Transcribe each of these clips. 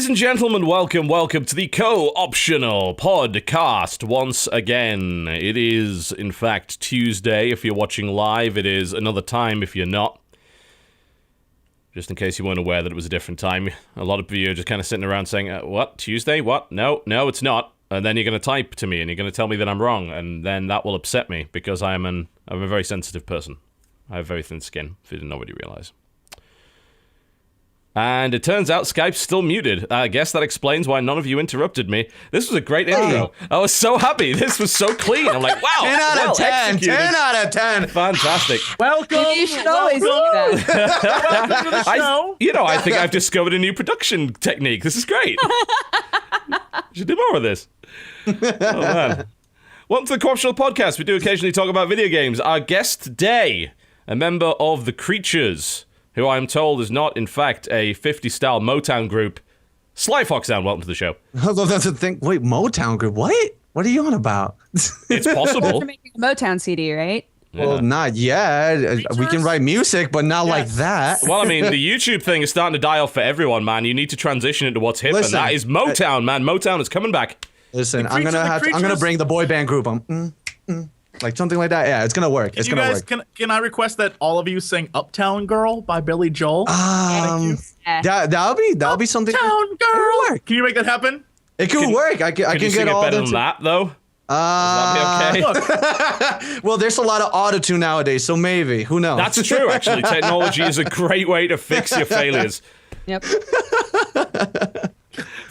Ladies and gentlemen, welcome to the co-optional podcast once again. It is, in fact, Tuesday if you're watching live. It is another time if you're not. Just in case you weren't aware that it was a different time. A lot of you are just kind of sitting around saying, what, Tuesday? What? No, it's not. And then you're going to type to me and you're going to tell me that I'm wrong. And then that will upset me because I'm a very sensitive person. I have very thin skin, if you didn't already realize. And it turns out Skype's still muted. I guess that explains why none of you interrupted me. This was a great intro. I was so happy. This was so clean. I'm like, wow. 10 out of 10. Executed. 10 out of 10. Fantastic. Welcome. You should always do that. Welcome to the show. I think I've discovered a new production technique. This is great. Should do more of this. Oh, man. Welcome to the Co-optional Podcast. We do occasionally talk about video games. Our guest today, a member of The Creatures, who I'm told is not, in fact, a 50s-style Motown group. XXSlyFoxHound, welcome to the show. That's the thing. Wait, Motown group? What? What are you on about? It's possible. You're making a Motown CD, right? Yeah. Well, not yet. We can write music, but not like that. Well, I mean, the YouTube thing is starting to die off for everyone, man. You need to transition into what's hip, Listen, and that is Motown, man. Motown is coming back. Listen, I'm gonna bring the boy band group on. Like something like that. Yeah, it's gonna work. It's gonna work. Can I request that all of you sing "Uptown Girl" by Billy Joel? That'll be something. Uptown Girl. Work. Can you make that happen? It could work. I can you get sing all it better the. than that, though? Would that be okay? Well, there's a lot of autotune nowadays, so maybe. Who knows? That's true, actually. Technology is a great way to fix your failures. Yep. For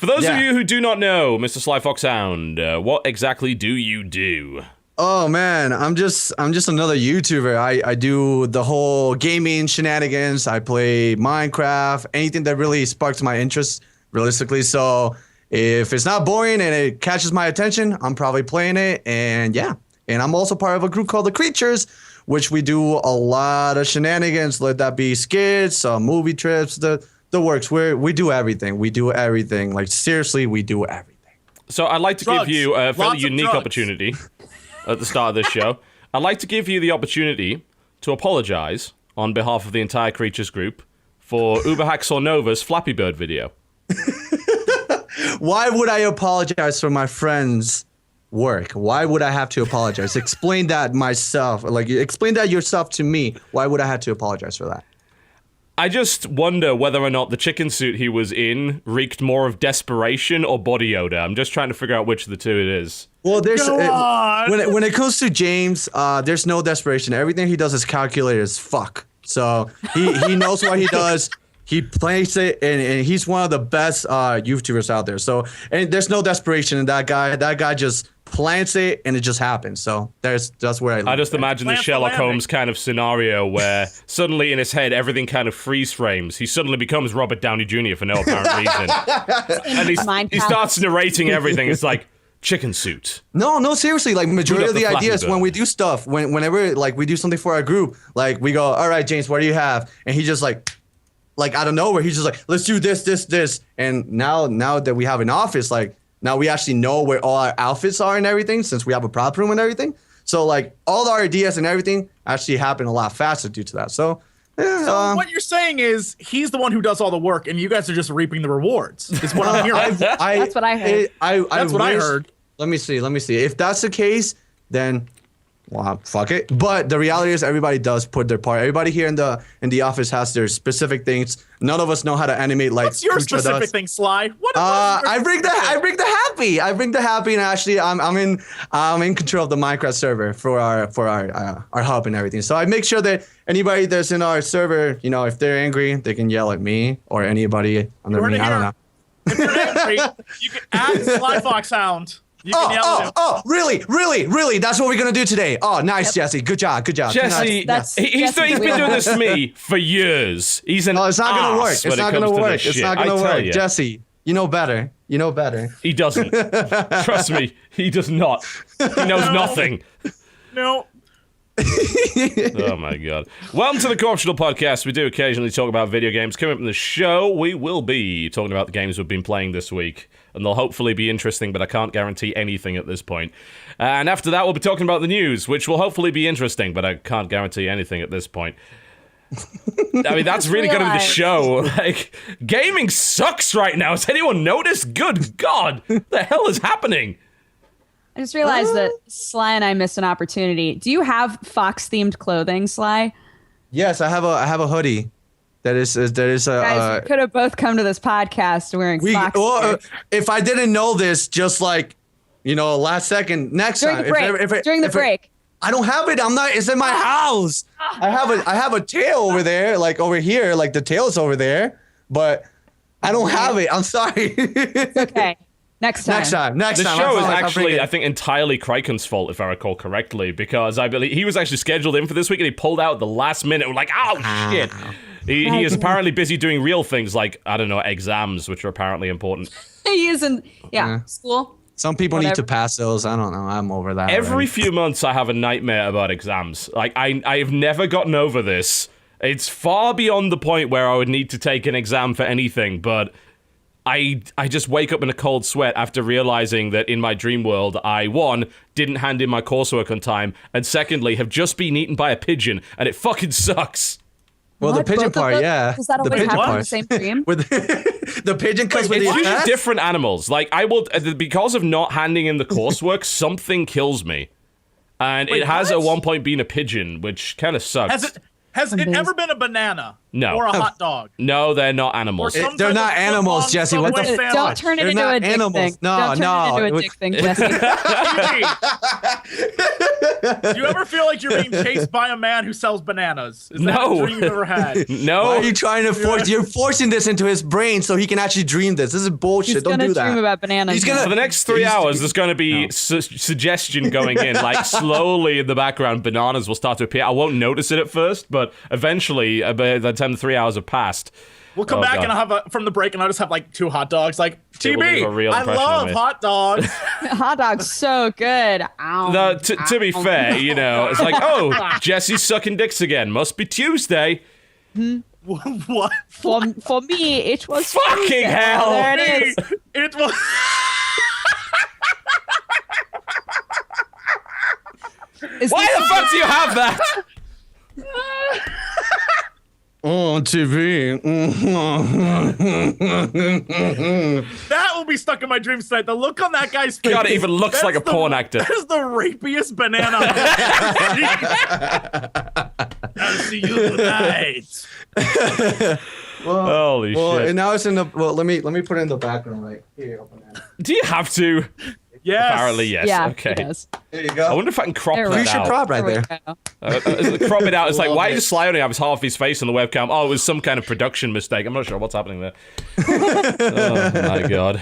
those of you who do not know, Mr. XXSlyFoxHound, what exactly do you do? Oh man, I'm just another YouTuber. I do the whole gaming shenanigans. I play Minecraft, anything that really sparks my interest, realistically. So if it's not boring and it catches my attention, I'm probably playing it. And yeah, and I'm also part of a group called The Creatures, which we do a lot of shenanigans. Let that be skits, movie trips, the works. We do everything. We do everything. Like seriously, we do everything. So I'd like to give you a fairly Lots of unique drugs. opportunity at the start of this show. I'd like to give you the opportunity to apologize on behalf of the entire Creatures group for Uberhacksaw Nova's Flappy Bird video. Why would I apologize for my friend's work? Why would I have to apologize? Explain that myself. Like, explain that yourself to me. Why would I have to apologize for that? I just wonder whether or not the chicken suit he was in reeked more of desperation or body odor. I'm just trying to figure out which of the two it is. Well, there's Go on. when it comes to James, there's no desperation. Everything he does is calculated as fuck. So he knows what he does. He plays it, and he's one of the best YouTubers out there. So, and there's no desperation in that guy. That guy just plants it, and it just happens. So that's where I just imagine the Plants Sherlock the Holmes kind of scenario where suddenly in his head everything kind of freeze frames. He suddenly becomes Robert Downey Jr. for no apparent reason. And he starts narrating everything. It's like, chicken suit. No, seriously. Like majority of the Flappy ideas Bird. when we do stuff, whenever like we do something for our group, like we go, all right, James, what do you have? And he just like out of nowhere, he's just like, let's do this. And now that we have an office, like now we actually know where all our outfits are and everything, since we have a prop room and everything. So like all our ideas and everything actually happen a lot faster due to that. So yeah, So what you're saying is he's the one who does all the work, and you guys are just reaping the rewards. Is what I'm hearing. That's what I heard. That's what I heard. Let me see. If that's the case, then well, fuck it. But the reality is everybody does put their part. Everybody here in the office has their specific things. None of us know how to animate like What's your Kucha specific does. thing, Sly? What is I bring the happy. I bring the happy, and actually, I'm in control of the Minecraft server for our hub and everything. So I make sure that anybody that's in our server, you know, if they're angry, they can yell at me or anybody under me. I don't know. If you're angry, you can add XXSlyFoxHound. You can yell at him. Really? That's what we're gonna do today. Oh, nice, Jesse. Good job. Jesse, That's- he's Jesse's been doing this to me for years. He's an No, it's not gonna work. ass when It's it not comes gonna to work. this It's shit. not I gonna tell work. you. Jesse, you know better. He doesn't. Trust me, he does not. He knows nothing. No. Oh my god. Welcome to the Co-optional Podcast. We do occasionally talk about video games. Coming up in the show, we will be talking about the games we've been playing this week. And they'll hopefully be interesting, but I can't guarantee anything at this point. And after that, we'll be talking about the news, which will hopefully be interesting, but I can't guarantee anything at this point. I mean, that's really going to be the realized. show. Like, gaming sucks right now. Has anyone noticed? Good God. What the hell is happening? I just realized that Sly and I missed an opportunity. Do you have Fox-themed clothing, Sly? Yes, I have a hoodie. That is Guys, we could have both come to this podcast wearing Fox. If I didn't know this, just like, last second, next during time. the break. During the break. I don't have it. It's in my house. I have a tail over there, like over here, like the tail's over there, but I don't have it. I'm sorry. Okay. Next time. The show is actually, I think, entirely Kryken's fault, if I recall correctly, because I believe he was actually scheduled in for this week and he pulled out at the last minute. We're like, oh shit. He is apparently busy doing real things like, I don't know, exams, which are apparently important. He is in, school. Some people need to pass those. I don't know. I'm over that. Every few months, I have a nightmare about exams. Like, I've never gotten over this. It's far beyond the point where I would need to take an exam for anything, but I just wake up in a cold sweat after realizing that in my dream world, I, one, didn't hand in my coursework on time, and secondly, have just been eaten by a pigeon, and it fucking sucks. Well, What? the pigeon Both of part, them? yeah. Does that The always pigeon happen in the part. same dream? With the pigeon comes with It's the usually effect? different animals. Like, I will, because of not handing in the coursework, something kills me. And Wait, it has what? at one point been a pigeon, which kind of sucks. Has it ever been a banana? No. Or a hot dog? No, they're not animals. Or some They're type not of animals, foot-long Jesse. What the Subway f- sandwich? Don't turn it They're into not a dick animals. thing. No, Don't turn no. it into a dick thing, Jesse. Do you ever feel like you're being chased by a man who sells bananas? Is that No. a dream you've ever had? No. Why are you trying to force? You're forcing this into his brain so he can actually dream this. This is bullshit. He's Don't gonna do that. dream about bananas. He's gonna- For the next 3 hours, there's going to be suggestion going in. Like, slowly in the background, bananas will start to appear. I won't notice it at first, but eventually, by the time the 3 hours have passed, We'll come Oh, back God. and I'll have from the break and I'll just have like 2 hot dogs. Like, It will leave a TB, real I impression on love me. hot dogs. Hot dog's so good. Ow. No, to be fair, it's like, oh, Jesse's sucking dicks again. Must be Tuesday. What? For me, it was Fucking Tuesday. hell. There it is. It was. Is Why this- the fuck do you have that? On TV. That will be stuck in my dreams tonight. The look on that guy's face. God, it even looks like a porn actor. That is the rapiest banana. I'll see you tonight. Holy Well, shit. and now it's in the. Well, let me put it in the background right here. Do you have to? Yes. Apparently, yes. Yeah, Okay. it is. There you I go. wonder if I can crop There we that go. You should out. prop right There we there. go. Crop it out. It's like, Love why it. does Sly only have half his face on the webcam? Oh, it was some kind of production mistake. I'm not sure what's happening there. Oh, my God.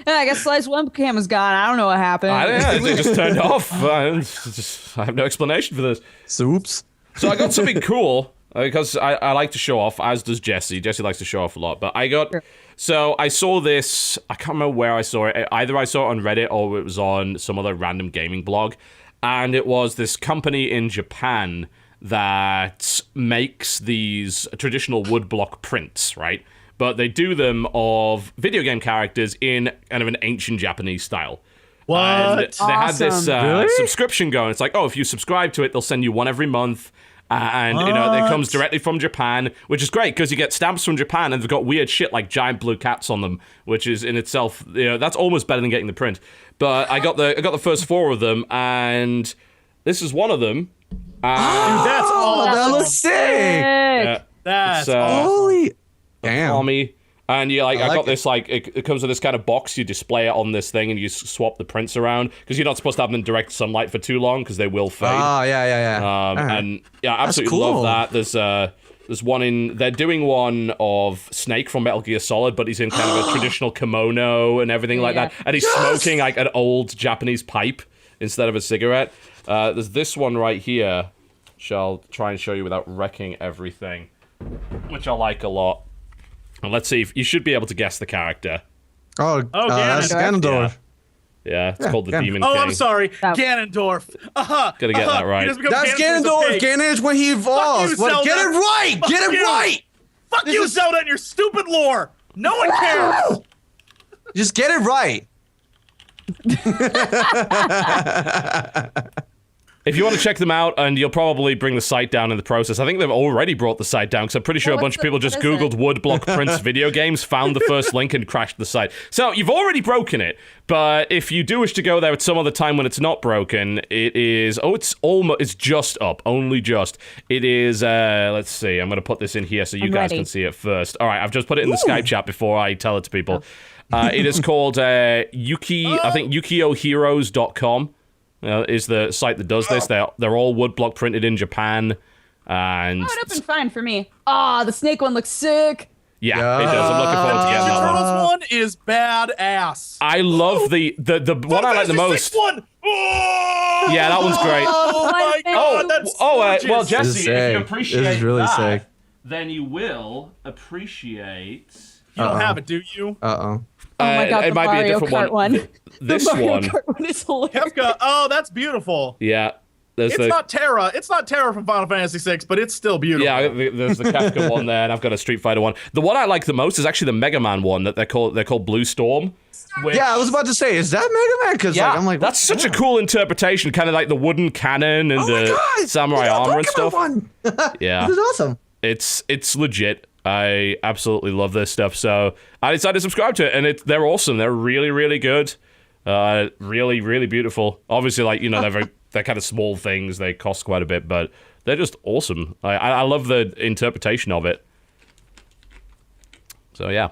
Yeah, I guess Sly's webcam was gone. I don't know what happened. It just turned off. I have no explanation for this. Soups. So I got something cool because I like to show off, as does Jesse. Jesse likes to show off a lot, but I got. Sure. So I saw this. I can't remember where I saw it. Either I saw it on Reddit or it was on some other random gaming blog, and it was this company in Japan that makes these traditional woodblock prints, right? But they do them of video game characters in kind of an ancient Japanese style. What? And they had this Really? subscription going. It's like, oh, if you subscribe to it, they'll send you one every month. And, it comes directly from Japan, which is great because you get stamps from Japan and they've got weird shit like giant blue cats on them, which is in itself, that's almost better than getting the print. But I got the first 4 of them, and this is one of them. Dude, that's awesome. That looks sick. Yeah, That's it's, awesome. Holy. Damn. Tommy. And I like got it. this, like, it comes with this kind of box. You display it on this thing and you swap the prints around because you're not supposed to have them in direct sunlight for too long because they will fade. Oh, yeah. All right. And yeah, I absolutely cool. love that. There's one in. They're doing one of Snake from Metal Gear Solid, but he's in kind of a traditional kimono and everything like Yeah. that, and he's smoking like an old Japanese pipe instead of a cigarette. There's this one right here, which I'll try and show you without wrecking everything, which I like a lot. And let's see if you should be able to guess the character. That's Ganondorf. Ganondorf. Yeah, it's called the Gan- Demon Oh, King. I'm sorry. That- Ganondorf. Gotta get that right. He just becomes That's Ganondorf's Ganondorf. pig. Ganon is when he evolves. you, What- get it Zelda. right. Fuck Get it you. right. Fuck This you, is- Zelda, and your stupid lore. No one cares. Just get it right. If you want to check them out, and you'll probably bring the site down in the process. I think they've already brought the site down, because I'm pretty sure a bunch of people just Googled woodblock prints video games, found the first link, and crashed the site. So you've already broken it, but if you do wish to go there at some other time when it's not broken, it is... Oh, it's just up. Only just. It is... let's see. I'm going to put this in here so you guys can see it first. All right, I've just put it in the Skype chat before I tell it to people. It is called yukioheroes.com. Is the site that does this. They're all woodblock printed in Japan. And it opened fine for me. The snake one looks sick. Yeah, it does. I'm looking forward to getting that one. Turtles one is badass. I love the one I like the most. One. Oh! Yeah, that one's great. Oh my god, that's gorgeous. Well, Jesse, if you appreciate this is really that, sick. then you will appreciate... You don't have it, do you? Oh my god, it might be a Mario different Kart one. This the Mario one. Kart one is hilarious. Kefka, oh, that's beautiful. Yeah. It's not Terra. It's not Terra from Final Fantasy VI, but it's still beautiful. Yeah, there's the Kafka one there, and I've got a Street Fighter one. The one I like the most is actually the Mega Man one that they're called Blue Storm. Yeah, I was about to say, is that Mega Man? Because I'm like, that's such a cool interpretation, kind of like the wooden cannon and the samurai armor and stuff. Yeah, this is awesome. It's legit. I absolutely love this stuff, so I decided to subscribe to it, and they're awesome. They're really, really good. Really, really beautiful. Obviously, like, they're kind of small things. They cost quite a bit, but they're just awesome. I love the interpretation of it. So yeah.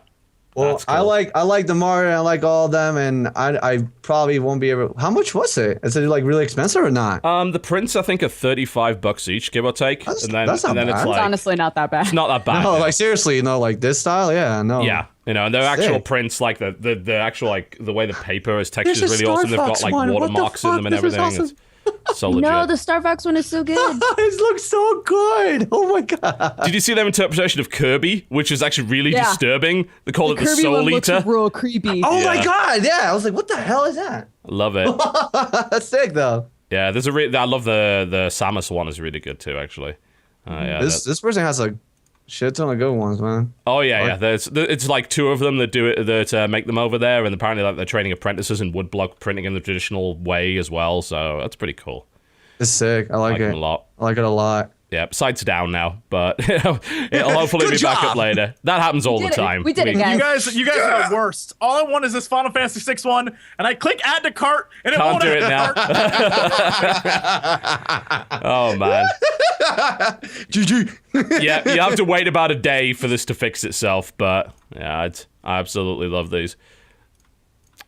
Well, cool. I like the Mario. I like all of them, and I probably won't be able. How much was it? Is it like really expensive or not? The prints I think are $35 each, give or take. That's and then not bad. it's like, It's honestly not that bad. it's not that bad. No, like seriously, like this style, yeah, no. Yeah, and they're actual Sick. prints, like the actual, like the way the paper is textured There's is a really awesome. Star They've Fox got like one. What the watermarks in them and fuck? This is everything. awesome. It's so legit. No, the Star Fox one is so good. It looks so good. Oh my god. Did you see their interpretation of Kirby, which is actually really disturbing? They call it the Kirby Soul one looks Eater. real creepy. Oh my Yeah. god. Yeah, I was like, what the hell is that? Love it. That's sick though. Yeah, there's I love the Samus one is really good too, actually. Yeah, This person has a shit ton of good ones, man. Oh yeah. It's like two of them that do it that make them over there, and apparently like they're training apprentices in woodblock printing in the traditional way as well. So that's pretty cool. It's sick. I like Them it a lot. I like it a lot. Yeah, site's down now, but it'll hopefully be back up later. That happens all the did it. time. We did it, guys. You guys are the worst. All I want is this Final Fantasy VI one, and I click add to cart, and it Can't won't do it add now. Oh man. GG. Yeah, you have to wait about a day for this to fix itself, but yeah, I absolutely love these.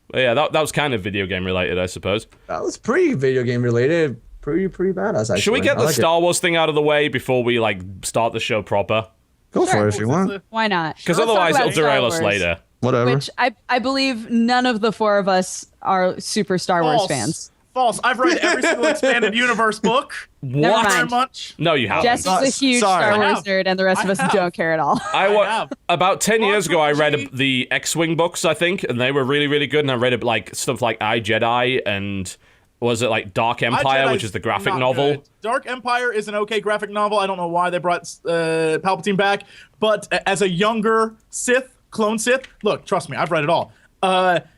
But yeah, that was kind of video game related, I suppose. That was pretty video game related. Pretty badass, actually. Should we get I the like Star Wars thing out of the way before we like start the show proper? Go for it if you want. Why not? Because Let's talk otherwise about it'll derail Star us Wars, later. Whatever. Which I believe none of the four of us are super Star Wars False. fans. False. I've read every single expanded universe book. Never What? Very mind. much. No, you haven't. Jess is a huge Sorry. Star I Wars have. nerd, and the rest of us don't care at all. have. About 10 years ago, I read trilogy. the X-Wing books, I think, and they were really, really good. And I read like stuff like I, Jedi and was it like Dark Empire, which is the graphic Not novel. good. Dark Empire is an okay graphic novel. I don't know why they brought Palpatine back, but as a younger Sith, clone Sith, look, trust me, I've read it all.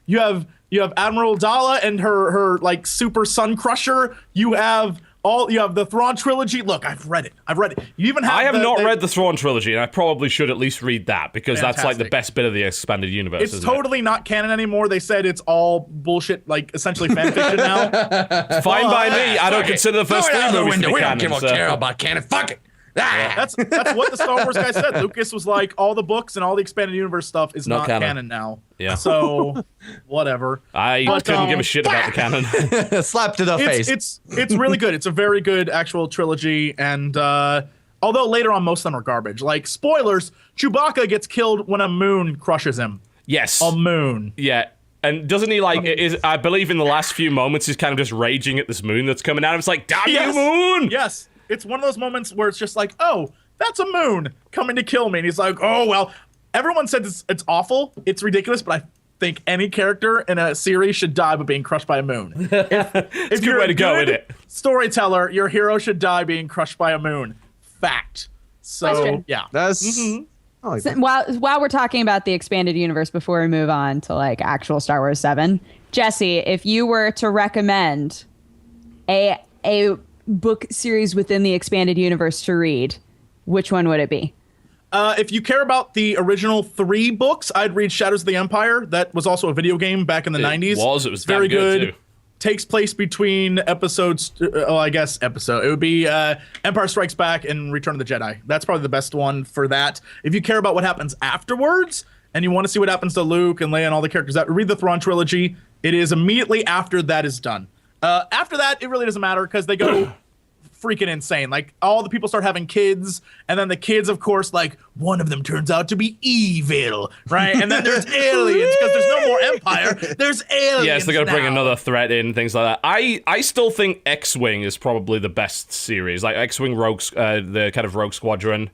You have Admiral Dala and her like super sun crusher. You have the Thrawn trilogy. Look, I've read it. You even have I have not read the Thrawn trilogy, and I probably should at least read that because that's like the Fantastic. best bit of the expanded universe. It's isn't totally not canon anymore. They said it's all bullshit, like essentially fan fiction now. it? Fine by me. I don't consider the first three movies to be canon. So. about canon. Fuck it. That's what the Star Wars guy said. Lucas was like, all the books and all the expanded universe stuff is Not not canon. canon now. Yeah. So, whatever. I But, couldn't give a shit about the canon. Slap to the face. It's really good. It's a very good actual trilogy, and although later on most of them are garbage. Like spoilers, Chewbacca gets killed when a moon crushes him. Yes. A moon. Yeah. And doesn't he like? I believe in the last few moments he's kind of just raging at this moon that's coming out. It's like, damn Yes. you, moon! Yes, it's one of those moments where it's just like, oh, that's a moon coming to kill me, and he's like, oh well. Everyone says it's awful, it's ridiculous, but I think any character in a series should die by being crushed by a moon. If a good way to go, isn't it? Storyteller, your hero should die being crushed by a moon. Fact. So Question. yeah. That's. I like that. While we're talking about the expanded universe, before we move on to like actual Star Wars 7, Jesse, if you were to recommend a book series within the expanded universe to read, which one would it be? If you care about the original 3 books, I'd read Shadows of the Empire. That was also a video game back in the 90s. It was very good good. too. Takes place between episodes. Episode. It would be Empire Strikes Back and Return of the Jedi. That's probably the best one for that. If you care about what happens afterwards and you want to see what happens to Luke and Leia and all the characters, read the Thrawn trilogy. It is immediately after that is done. After that, it really doesn't matter because they go freaking insane. Like, all the people start having kids, and then the kids, of course, like, one of them turns out to be evil, right? And then there's aliens because there's no more Empire. There's aliens. Yes, they're gonna bring now. another threat in, things like that. I still think X-Wing is probably the best series. Like X-Wing Rogue, the kind of Rogue Squadron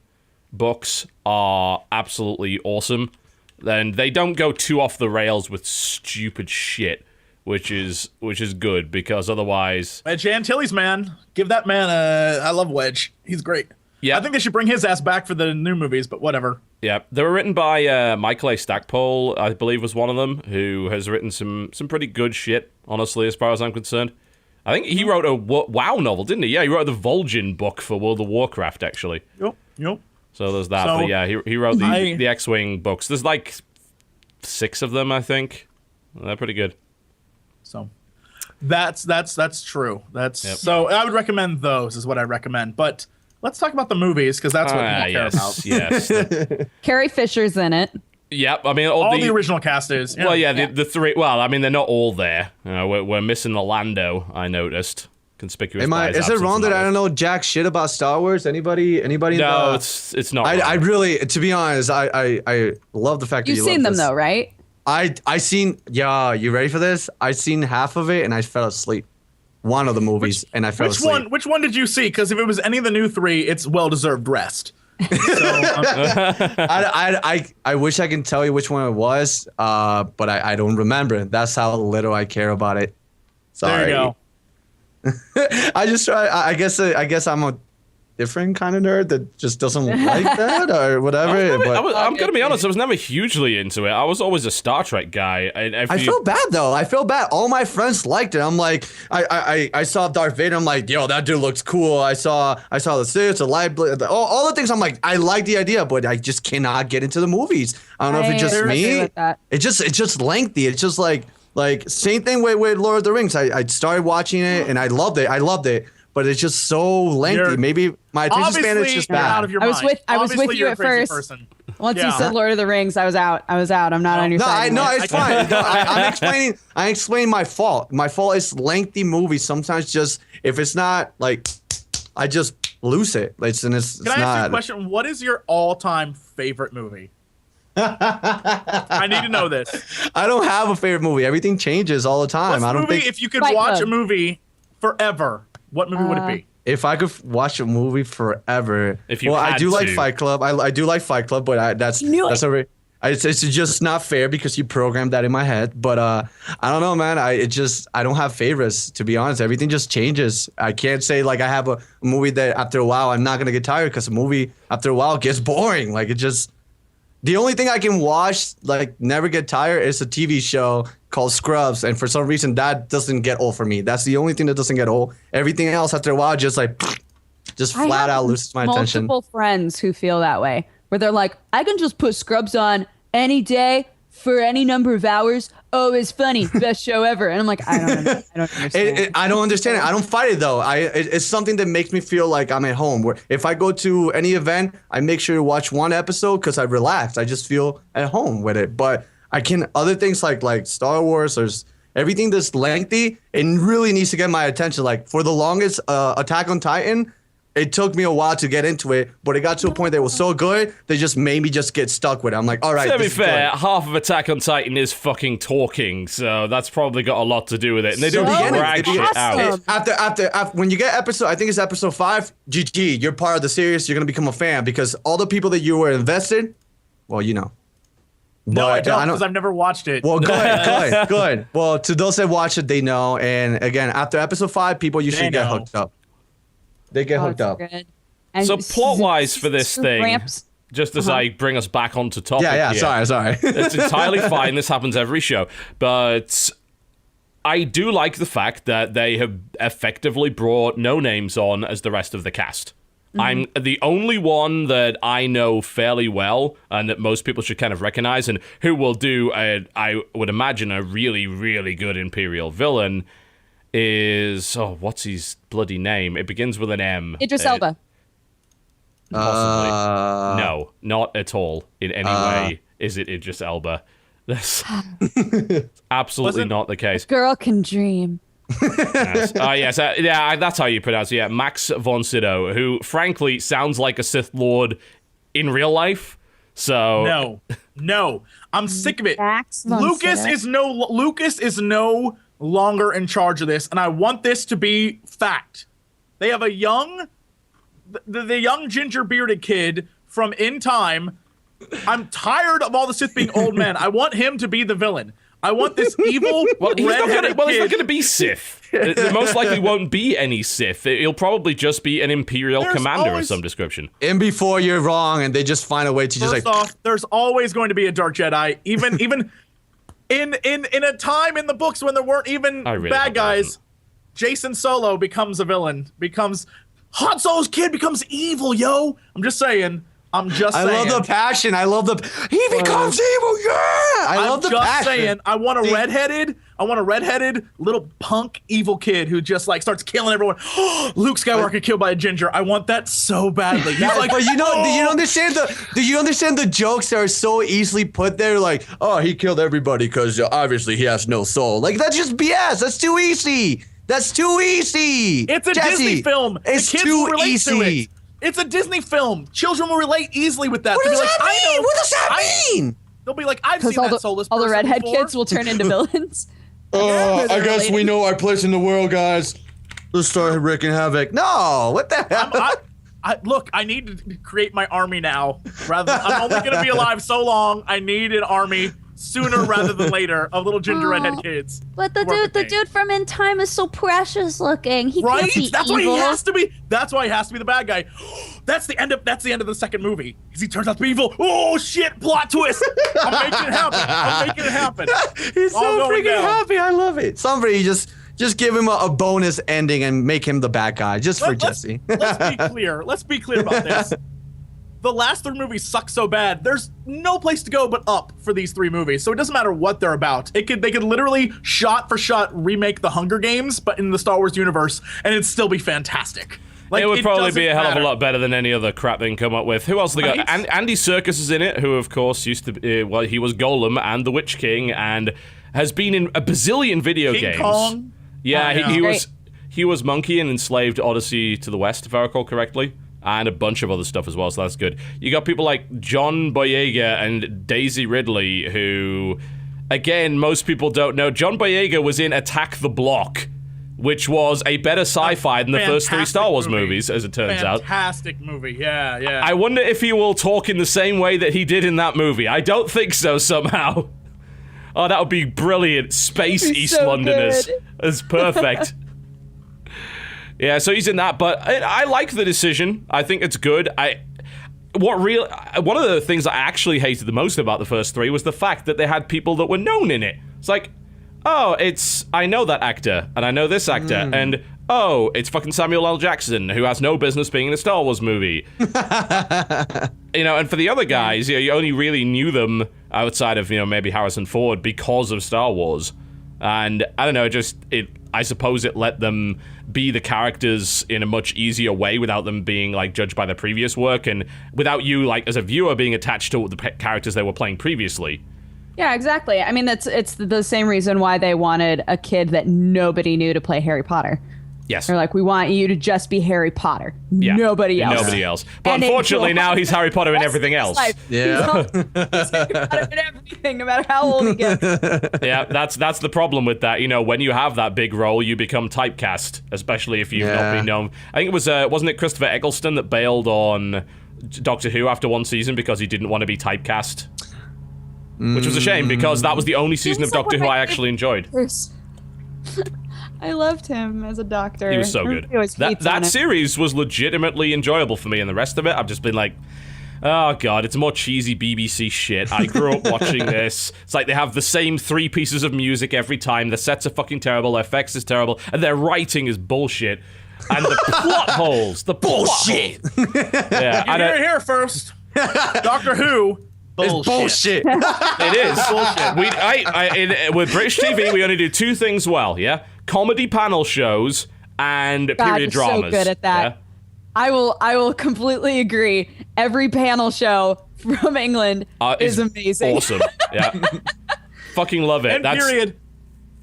books are absolutely awesome. Then they don't go too off the rails with stupid shit, which is good, because otherwise... Wedge Antilles, man. Give that man I love Wedge. He's great. Yeah. I think they should bring his ass back for the new movies, but whatever. Yeah, they were written by Michael A. Stackpole, I believe was one of them, who has written some pretty good shit, honestly, as far as I'm concerned. I think he wrote a WoW novel, didn't he? Yeah, he wrote the Vol'jin book for World of Warcraft, actually. Yep. So there's that. So, but yeah, he wrote the X-Wing books. There's like 6 of them, I think. They're pretty good. So that's true. That's Yep. So I would recommend those is what I recommend. But let's talk about the movies because that's what people care about. Yes. Carrie Fisher's in it. Yep. I mean, All the original cast is. Well, yeah, the 3. Well, I mean, they're not all there. We're missing Orlando. I noticed. Conspicuous. Is it wrong that I don't know jack shit about Star Wars? Anybody? No, it's not. I really, to be honest, I love the fact that You've seen them though, right? I seen. Yeah, you ready for this? I seen half of it and I fell asleep. One of the movies and I fell asleep. Which one did you see? Because if it was any of the new 3, it's well-deserved rest. So, I wish I can tell you which one it was, but I don't remember. That's how little I care about it. Sorry. there you go. I just try. I guess I'm a different kind of nerd that just doesn't like that or whatever. I'm gonna be honest. I was never hugely into it. I was always a Star Trek guy. I feel bad though. I feel bad. All my friends liked it. I'm like, I saw Darth Vader. I'm like, yo, that dude looks cool. I saw the Sith, the light, all the things. I'm like, I like the idea, but I just cannot get into the movies. I don't know if it's just me. It's just lengthy. It's just like same thing with Lord of the Rings. I started watching it and I loved it. But it's just so lengthy. Maybe my attention span is just bad. Out of your mind. I was with you at first. Person. Once you said Lord of the Rings, I was out. I'm not on your side. No, it's fine. No, I'm explaining my fault. My fault is lengthy movies. Sometimes just if it's not like, I just lose it. Can I ask you a question? What is your all-time favorite movie? I need to know this. I don't have a favorite movie. Everything changes all the time. I don't think. If you could watch a movie forever, what movie would it be? If I could watch a movie forever, I do like Fight Club. I do like Fight Club, but that's it's just not fair because you programmed that in my head. But I don't know, man. I don't have favorites, to be honest. Everything just changes. I can't say like I have a movie that after a while I'm not gonna get tired because a movie after a while gets boring. Like it just. The only thing I can watch, like, never get tired, is a TV show called Scrubs, and for some reason, that doesn't get old for me. That's the only thing that doesn't get old. Everything else, after a while, just flat out loses my attention. Multiple friends who feel that way, where they're like, I can just put Scrubs on any day for any number of hours. Oh, it's funny, best show ever. And I'm like, I don't understand. I don't understand it. I don't fight it though. It's something that makes me feel like I'm at home. Where if I go to any event, I make sure to watch one episode because I relax. I just feel at home with it. But I can other things like Star Wars or everything that's lengthy. It really needs to get my attention. Like for the longest, Attack on Titan. It took me a while to get into it, but it got to a point that it was so good, they just made me just get stuck with it. I'm like, all right. To be fair, half of Attack on Titan is fucking talking, so that's probably got a lot to do with it. And they do drag shit out. After when you get I think it's episode 5, GG, you're part of the series, you're going to become a fan because all the people that you were invested, well, you know. No, I don't, because I've never watched it. Well, good. Well, to those that watch it, they know. And again, after episode 5, people usually get hooked up. They get hooked up. So plot-wise for this thing, just as I bring us back onto topic here, sorry. It's entirely fine. This happens every show. But I do like the fact that they have effectively brought no names on as the rest of the cast. I'm the only one that I know fairly well and that most people should kind of recognize and who will do, I would imagine, a really, really good Imperial villain is... Oh, what's his bloody name? It begins with an M. Idris Elba. Possibly. No, not at all in any way is it Idris Elba. That's absolutely not the case. Girl can dream. Yes. Yes. Yeah, that's how you pronounce it. Yeah, Max von Sydow, who frankly sounds like a Sith Lord in real life. So no, I'm sick of it. Max von Lucas is no longer in charge of this, and I want this to be fact. They have a young, the young ginger bearded kid from In Time. I'm tired of all the Sith being old men. I want him to be the villain. I want this evil redheaded Well, it's not kid. going to be Sith. There most likely won't be any Sith. It'll probably just be an Imperial commander of some description. And before you're wrong, and they just find a way to just First like. off, there's always going to be a Dark Jedi, even in a time in the books when there weren't even I really bad hope guys. there isn't. Jason Solo becomes a villain. Han Solo's kid becomes evil, yo. I'm just saying. I love the passion. I love the. He becomes evil. Yeah. I love the just passion. saying. I want a redheaded little punk evil kid who just like starts killing everyone. Luke Skywalker killed by a ginger. I want that so badly. Yeah, Like, but do you understand the jokes that are so easily put there? Like, oh, he killed everybody because obviously he has no soul. Like, that's just BS. That's too easy. It's a Disney film. It's The kids too will relate easy. to it. It's a Disney film. Children will relate easily with that. What They'll does be like, that I mean? know. What does that mean? They'll be like, I've Because seen that soulless all the person redhead before. kids will turn into villains. I guess we know our place in the world, guys. Let's start wreaking havoc. No, what the hell? Look, I need to create my army now. I'm only going to be alive so long. I need an army sooner rather than later of little ginger redhead kids. But the who are with me. dude from In Time is so precious looking. He Right? can't be That's evil. why he has to be. That's why he has to be the bad guy. That's the end of the second movie. Because he turns out to be evil. Oh shit! Plot twist. I'm making it happen. He's All so going freaking down. happy. I love it. Somebody just give him a bonus ending and make him the bad guy just for Jesse. Let's be clear. Let's be clear about this. The last three movies suck so bad. There's no place to go but up for these three movies. So it doesn't matter what they're about. They could literally shot for shot remake the Hunger Games, but in the Star Wars universe, and it'd still be fantastic. Like, it would probably be a hell of a matter. lot better than any other crap they can come up with. Who else they got? Right? Andy Serkis is in it, who of course used to be, well, he was Golem and the Witch King and has been in a bazillion video King games. Kong. Yeah, Oh, yeah. he was Monkey in Enslaved Odyssey to the West, if I recall correctly. And a bunch of other stuff as well, so that's good. You got people like John Boyega and Daisy Ridley, who, again, most people don't know. John Boyega was in Attack the Block, which was a better sci-fi than the first three Star Wars movies, as it turns out. Fantastic movie, yeah. I wonder if he will talk in the same way that he did in that movie. I don't think so, somehow. Oh, that would be brilliant. Space He's East so Londoners. good. It's perfect. Yeah, so he's in that, but I like the decision. I think it's good. One of the things I actually hated the most about the first three was the fact that they had people that were known in it. It's like, oh, I know that actor, and I know this actor, and oh, it's fucking Samuel L. Jackson, who has no business being in a Star Wars movie. And for the other guys, you only really knew them outside of, maybe Harrison Ford because of Star Wars. And I don't know, I suppose it let them be the characters in a much easier way without them being like judged by their previous work and without you like as a viewer being attached to the characters they were playing previously. Yeah, exactly. I mean, it's the same reason why they wanted a kid that nobody knew to play Harry Potter. Yes. They're like, we want you to just be Harry Potter. Yeah. Nobody else. Nobody else. But And unfortunately now he's Harry Potter in everything else. Yeah. He's Harry Potter in everything, no matter how old he gets. Yeah, that's the problem with that. When you have that big role, you become typecast, especially if you've not been known. I think it was, wasn't it Christopher Eccleston that bailed on Doctor Who after one season because he didn't want to be typecast? Which was a shame because that was the only season of Doctor Who I actually enjoyed. I loved him as a doctor. He was so good. Everybody always hates on That him. series was legitimately enjoyable for me, and the rest of it, I've just been like, Oh god, it's more cheesy BBC shit. I grew up watching this. It's like they have the same 3 pieces of music every time. The sets are fucking terrible, their effects is terrible, and their writing is bullshit. And the plot holes, the Bullshit. Yeah, You hear it here first. Doctor Who. It's bullshit. it is bullshit. With British TV, we only do 2 things well. Yeah, comedy panel shows and God, period you're dramas. so good at that. Yeah? I will completely agree. Every panel show from England is amazing. Awesome. Yeah. Fucking love it. And period.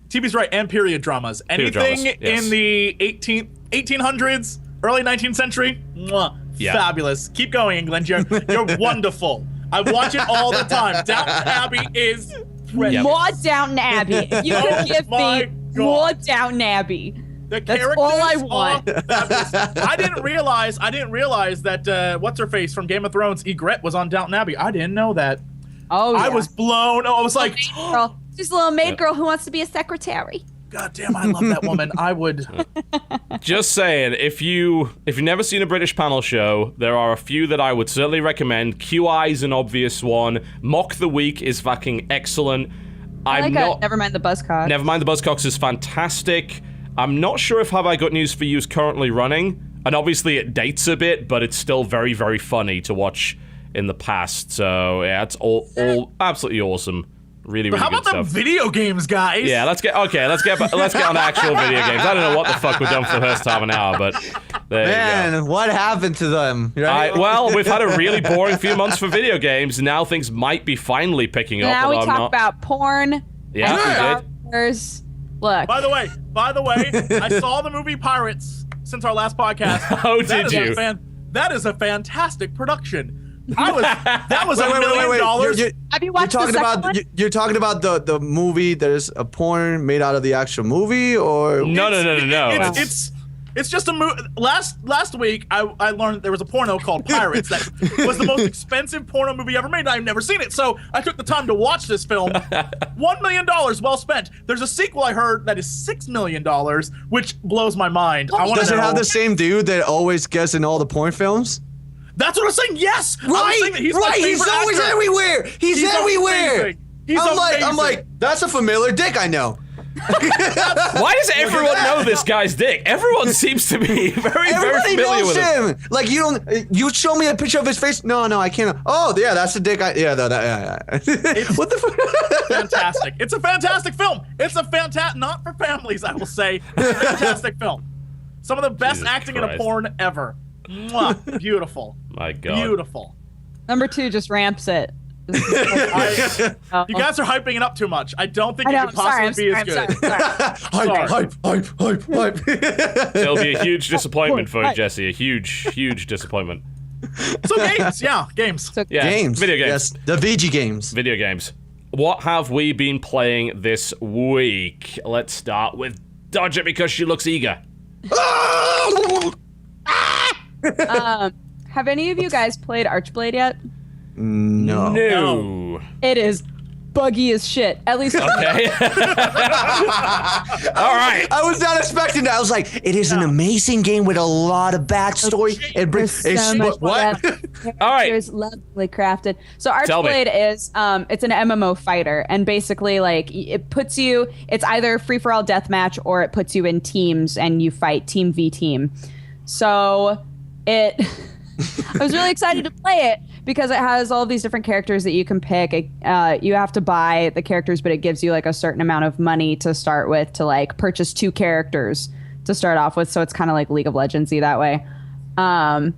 TV's right. And period dramas. Anything dramas, yes. in the 1800s, early 19th century. Mwah, Yeah. Fabulous. Keep going, England. You're wonderful. I watch it all the time. Downton Abbey is precious. More Downton Abbey. If you can give my me God. more Downton Abbey. The That's characters all I want. are fabulous. I didn't realize that what's her face from Game of Thrones, Ygritte, was on Downton Abbey. I didn't know that. Oh, yeah. I was blown. I was like, Girl. She's a little maid girl who wants to be a secretary. God damn, I love that woman. I would. Just saying, if you've never seen a British panel show, there are a few that I would certainly recommend. QI is an obvious one. Mock the Week is fucking excellent. Never mind the Buzzcock. Nevermind the Buzzcocks is fantastic. I'm not sure if Have I Got News for You is currently running, and obviously it dates a bit, but it's still very, very funny to watch in the past. So yeah, it's all absolutely awesome. Really, really How good about them stuff. video games, guys? Yeah, let's get on to actual video games. I don't know what the fuck we've done for the first half an hour, but there you go. Man, what happened to them? Right? Well, we've had a really boring few months for video games. Now things might be finally picking up. Now we although I'm talk not- about porn. Yeah, and we Star did. Wars. Look. By the way, I saw the movie Pirates since our last podcast. How did you? That is a fantastic production. That was $1 million. Have you watched the second one? You're talking about the movie. There's a porn made out of the actual movie, or No. It's just a movie. Last week, I learned there was a porno called Pirates that was the most expensive porno movie ever made, and I've never seen it. So I took the time to watch this film. $1 million well spent. There's a sequel I heard that is $6 million, which blows my mind. I want Does to it know. have the same dude that always gets in all the porn films? That's what I'm saying. Yes. I was Right, saying that he's my right. He's favorite always actor. everywhere. He's everywhere. amazing. He's I'm amazing. like, that's a familiar dick I know. Why does everyone know this guy's dick? Everyone seems to be very Everybody familiar knows with him. him. Like you show me a picture of his face. No, I can't. Oh, yeah, that's the dick. Yeah. What the fuck? Fantastic. It's a fantastic film. It's a fantastic, not for families, I will say. Fantastic film. Some of the best Jesus acting in a Christ. porn ever. Mwah. Beautiful. My God. Beautiful. Number 2 just ramps it. You guys are hyping it up too much. I don't think it could possibly be as good. Hype. It'll be a huge disappointment for you, Jesse. A huge disappointment. So games, yeah, games. Yeah, Games. video games. Yes, the VG games. Video games. What have we been playing this week? Let's start with Dodge It because she looks eager. Have any of you guys played Archblade yet? No. No. It is buggy as shit. At least Okay. All right. I was not expecting that. I was like, it is an amazing game with a lot of backstory. It brings There's so much what? All right. Characters lovely crafted. So Tell me. Archblade is it's an MMO fighter, and basically like it puts you. It's either free for all deathmatch or it puts you in teams and you fight team v team. So it. I was really excited to play it because it has all of these different characters that you can pick. You have to buy the characters, but it gives you like a certain amount of money to start with to like purchase 2 characters to start off with. So it's kind of like League of Legends-y that way. Yeah.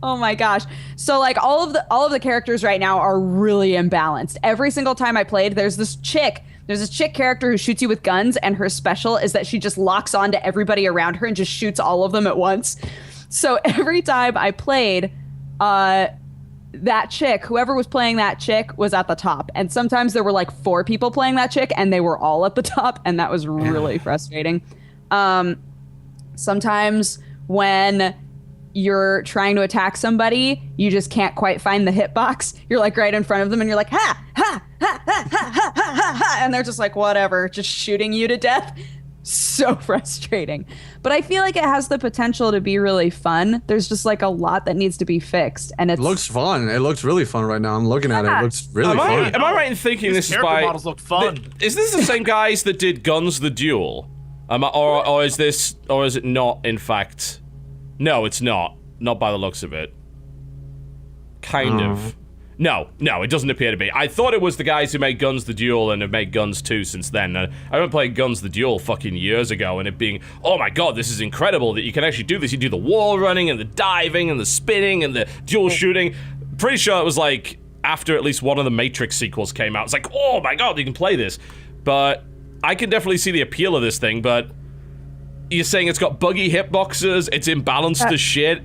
Oh my gosh. So like all of the characters right now are really imbalanced. Every single time I played, there's this chick character who shoots you with guns, and her special is that she just locks on to everybody around her and just shoots all of them at once. So every time I played, that chick, whoever was playing that chick was at the top. And sometimes there were like 4 people playing that chick and they were all at the top. And that was really frustrating. Sometimes when you're trying to attack somebody, you just can't quite find the hitbox. You're like right in front of them and you're like, ha, ha, ha, ha, ha, ha, ha, ha. And they're just like, whatever, just shooting you to death. so frustrating. But I feel like it has the potential to be really fun. There's just like a lot that needs to be fixed, and it looks fun. It looks really fun right now. I'm looking at it. It looks really fun. Am I right in thinking this is by? Models look fun. Is this the same guys that did Guns the Duel? Or is it not? In fact, no, it's not. Not by the looks of it. Kind of. No, it doesn't appear to be. I thought it was the guys who made Guns the Duel and have made Guns 2 since then. I remember playing Guns the Duel fucking years ago and it being, oh my god, this is incredible that you can actually do this. You do the wall running and the diving and the spinning and the dual shooting. Pretty sure it was like after at least one of the Matrix sequels came out. It's like, oh my god, you can play this. But I can definitely see the appeal of this thing, but you're saying it's got buggy hitboxes, it's imbalanced as shit.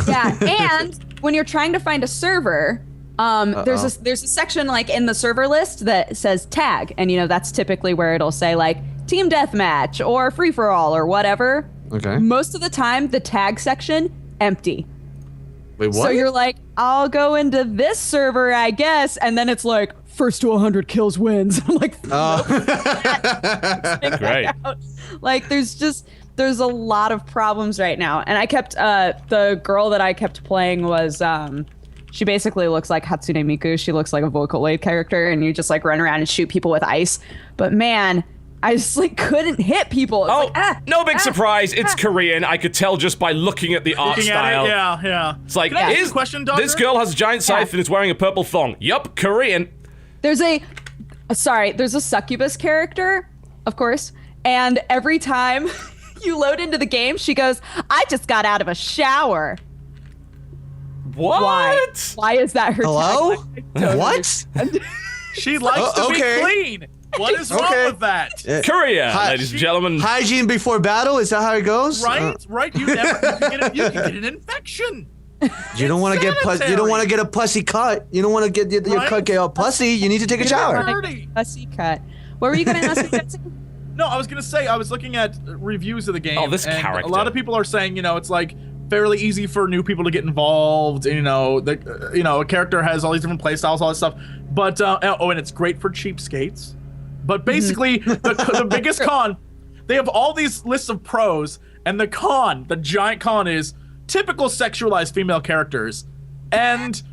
Yeah, and when you're trying to find a server, there's a section like in the server list that says tag, and that's typically where it'll say like team deathmatch or free for all or whatever. Okay. Most of the time, the tag section empty. Wait, what? So you're like, I'll go into this server, I guess, and then it's like first to 100 kills wins. I'm like, Great. Like there's a lot of problems right now, and I kept the girl that I kept playing was she basically looks like Hatsune Miku. She looks like a Vocaloid character, and you just like run around and shoot people with ice. But man, I just like couldn't hit people. It's no big surprise. It's Korean. I could tell just by looking at the art style. Yeah. It's like, Can I ask you a question, Dodger? This girl has a giant scythe and is wearing a purple thong. Yup, Korean. There's a succubus character, of course, and every time you load into the game, she goes, "I just got out of a shower." What? Why is that her Hello? tagline? What? She likes to be clean. What is wrong with that? Korea, ladies and gentlemen. Hygiene before battle? Is that how it goes? Right. You can get an infection. You don't want to get you don't want to get a pussy cut. You don't want to get your cut get all pussy. You need to take a shower. Pussy cut. What were you going to ask me, Jesse? No, I was gonna say I was looking at reviews of the game. Oh, this and character. A lot of people are saying it's like fairly easy for new people to get involved. A character has all these different play styles, all this stuff. But and it's great for cheapskates. But basically, the biggest con, they have all these lists of pros, and the giant con is typical sexualized female characters. And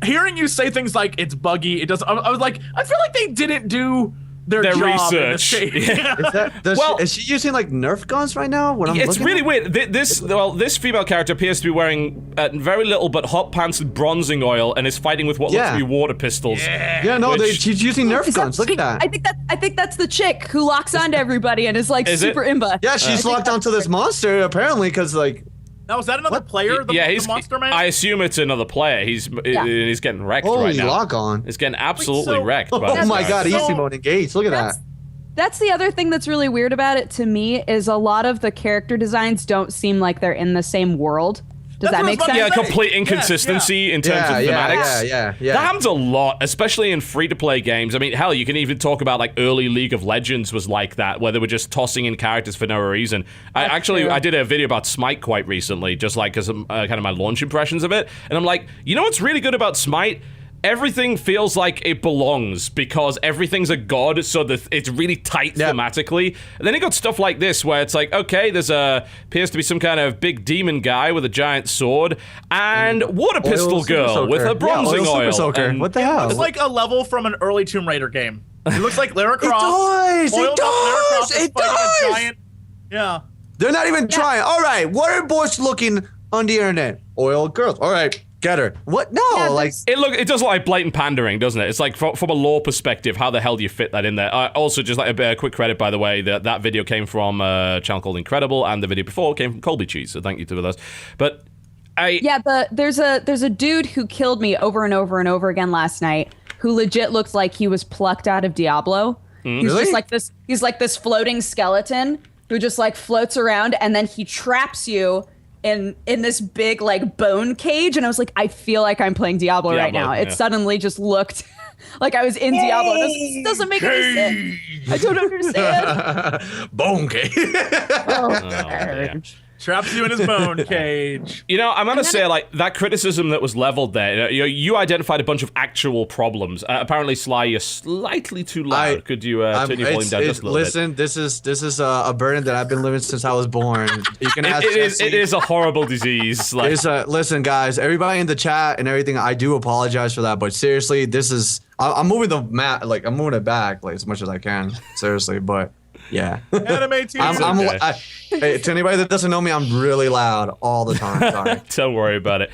hearing you say things like it's buggy, it doesn't. I was like, I feel like they didn't do their job research. In this game. Yeah. Is she using like Nerf guns right now? It's really weird. This female character appears to be wearing very little but hot pants and bronzing oil, and is fighting with what looks to be water pistols. She's using Nerf guns. Look at that. I think that's the chick who locks onto everybody and is like super imba. Yeah, she's locked onto this monster apparently because like. Now, is that another player? The Monster Man? I assume it's another player. He's getting wrecked right now. Lock on. He's getting absolutely wrecked. Oh my god, easy mode engaged. Look at that. That's the other thing that's really weird about it to me is a lot of the character designs don't seem like they're in the same world. Does that make sense? Yeah, complete inconsistency in terms of thematics. Yeah. That happens a lot, especially in free-to-play games. I mean, hell, you can even talk about like early League of Legends was like that, where they were just tossing in characters for no reason. I did a video about Smite quite recently, just like as kind of my launch impressions of it, and I'm like, you know what's really good about Smite? Everything feels like it belongs because everything's a god, so that it's really tight thematically. And then you got stuff like this where it's like, okay, there's appears to be some kind of big demon guy with a giant sword and water pistol girl with a bronzing oil. What the hell? It's like a level from an early Tomb Raider game. It looks like Lara Croft. It does. Giant. Yeah. They're not even trying. All right, water boys looking on the internet. Oil girls. All right. Get her. What? No, it does look like blatant pandering, doesn't it? It's like from a lore perspective, how the hell do you fit that in there? Also, just like a quick credit, by the way, that video came from a channel called Incredible, and the video before came from Colby Cheese. So thank you to those. But there's a dude who killed me over and over and over again last night, who legit looks like he was plucked out of Diablo. He's just like this. He's like this floating skeleton who just like floats around, and then he traps you in this big like bone cage, and I was like, I feel like I'm playing Diablo right now. It suddenly just looked like I was in Diablo. This doesn't make any sense. I don't understand. Bone cage. Traps you in his bone cage. You know, I'm gonna say like that criticism that was leveled there. You identified a bunch of actual problems. Apparently, Sly, you're slightly too loud. Could you turn your volume down just a little listen, bit? this is a burden that I've been living since I was born. You can ask Jesse. It is a horrible disease. Like, Listen, guys, everybody in the chat and everything, I do apologize for that, but seriously, this is I'm moving the mat, like I'm moving it back like as much as I can. Seriously, but yeah. Anime TV. Hey, to anybody that doesn't know me, I'm really loud all the time. Sorry. Don't worry about it.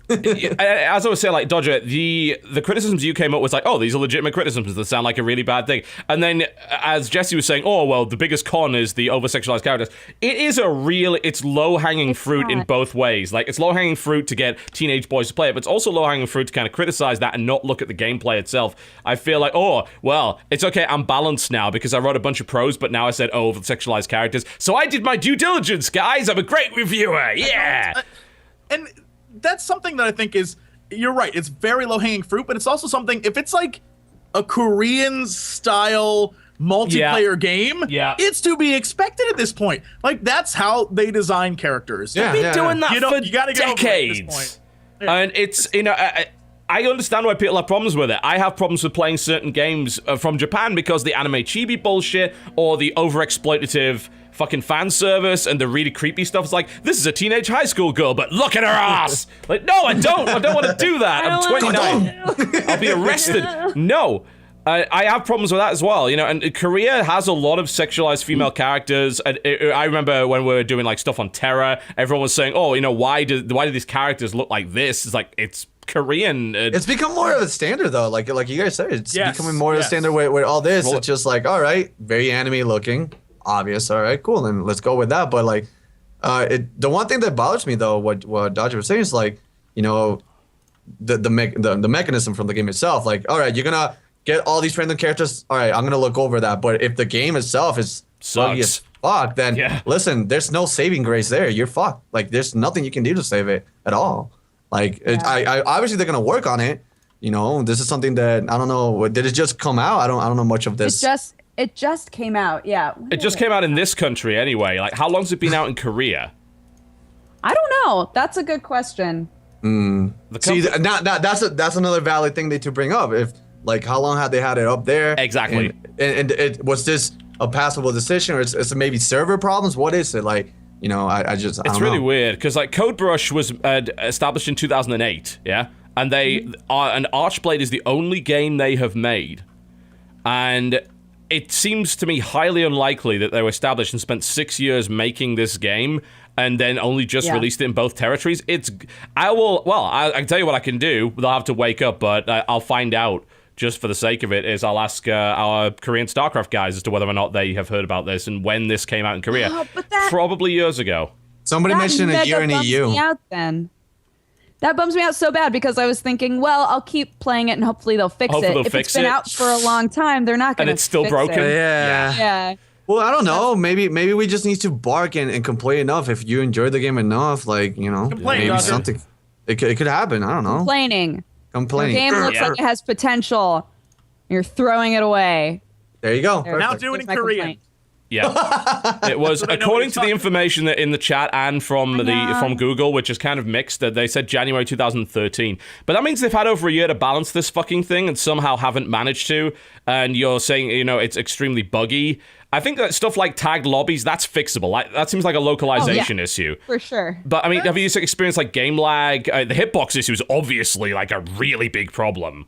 As I was saying, like Dodger, the criticisms you came up with, like, oh, these are legitimate criticisms that sound like a really bad thing. And then, as Jesse was saying, oh, well, the biggest con is the over-sexualized characters. It is it's low-hanging fruit in both ways. Like, it's low-hanging fruit to get teenage boys to play it, but it's also low-hanging fruit to kind of criticize that and not look at the gameplay itself. I feel like, oh, well, it's okay, I'm balanced now because I wrote a bunch of pros, but now I said, oh, over-sexualized characters. So I did my due diligence, guys. I'm a great reviewer. Yeah. And that's something that I think is, you're right, it's very low-hanging fruit, but it's also something, if it's like a Korean-style multiplayer game, it's to be expected at this point. Like, that's how they design characters. They've been doing that for you gotta get decades. Over it at this point. And it's, you know, I understand why people have problems with it. I have problems with playing certain games from Japan because the anime chibi bullshit or the over-exploitative fucking fan service and the really creepy stuff. It's like, this is a teenage high school girl, but look at her ass. Like, no, I don't want to do that. I'm 29. I'll be arrested. No. I have problems with that as well, you know, and Korea has a lot of sexualized female characters. And I remember when we were doing like stuff on Terra, everyone was saying, oh, you know, why do these characters look like this? It's like, it's Korean. It's become more of a standard though, like you guys said, it's becoming more of a standard with all this. It's just like, all right, very anime looking, obvious, all right, cool, then let's go with that. But like, the one thing that bothers me though, what Dodger was saying is like, you know, the mechanism from the game itself. Like, all right, you're gonna get all these random characters. All right, I'm gonna look over that. But if the game itself is buggy as fuck, then listen, there's no saving grace there. You're fucked. Like, there's nothing you can do to save it at all. Like, I obviously they're gonna work on it. You know, this is something that I don't know. Did it just come out? I don't know much of this. It just came out. Yeah. It just came out in this country anyway. Like, how long's it been out in Korea? I don't know. That's a good question. See, that's another valid thing to bring up. If like, how long had they had it up there? Exactly. And it was this a passable decision, or it's maybe server problems? What is it like? You know, it's really weird because like Codebrush was established in 2008, yeah, and and Archblade is the only game they have made, and it seems to me highly unlikely that they were established and spent 6 years making this game and then only just released it in both territories. I can tell you what I can do. They'll have to wake up, but I'll find out. Just for the sake of it, is I'll ask our Korean StarCraft guys as to whether or not they have heard about this and when this came out in Korea. Probably years ago. Somebody mentioned a year in EU. That bums me out so bad because I was thinking, well, I'll keep playing it and hopefully they'll fix it. If it's been out for a long time, they're not going to And it's still broken? Yeah. Well, I don't know. Maybe we just need to bark and complain enough. If you enjoyed the game enough, like, you know, maybe something. It could happen. I don't know. Complaining. The game looks like it has potential. You're throwing it away. There you go. Now do it in Korean. Complaint. Yeah, it was according to the information that in the chat and from Google, which is kind of mixed. They said January 2013, but that means they've had over a year to balance this fucking thing and somehow haven't managed to. And you're saying, you know, it's extremely buggy. I think that stuff like tagged lobbies, that's fixable. Like, that seems like a localization issue. For sure. But, I mean, have you experienced, like, game lag? The hitbox issue is obviously, like, a really big problem.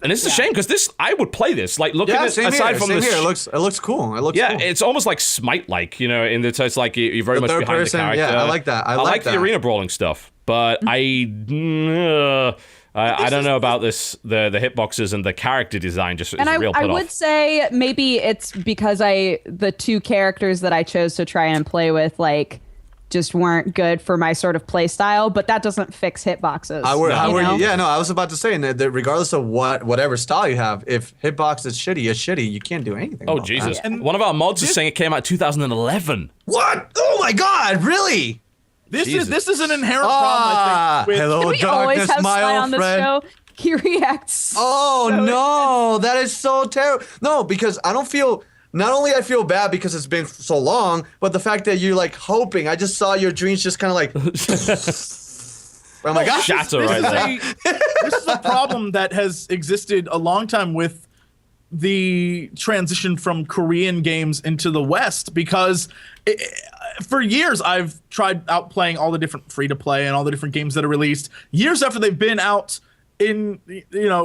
And it's a shame, because I would play this. Like, looking at, aside from this... It looks cool. It looks cool. It's almost like Smite-like, you know, in that it's like you're very much behind the character. Yeah, I like that. I like the arena brawling stuff, but I don't know about this, the hitboxes and the character design just is a real put-off. I would say maybe it's because the two characters that I chose to try and play with, like, just weren't good for my sort of play style, but that doesn't fix hitboxes. I was about to say that regardless of whatever style you have, if hitbox is shitty, it's shitty. You can't do anything. Oh, Jesus. And one of our mods is saying it came out in 2011. What? Oh my God, really? This is an inherent problem, I think. Hello, we darkness, always have my Sly old on the friend. show. He reacts. Oh no, that is so terrible. No, because I don't feel not only I feel bad because it's been so long, but the fact that you're like hoping. I just saw your dreams just kind of like. I'm like, shatter right there. This is a problem that has existed a long time with the transition from Korean games into the West, because for years I've tried out playing all the different free-to-play and all the different games that are released years after they've been out in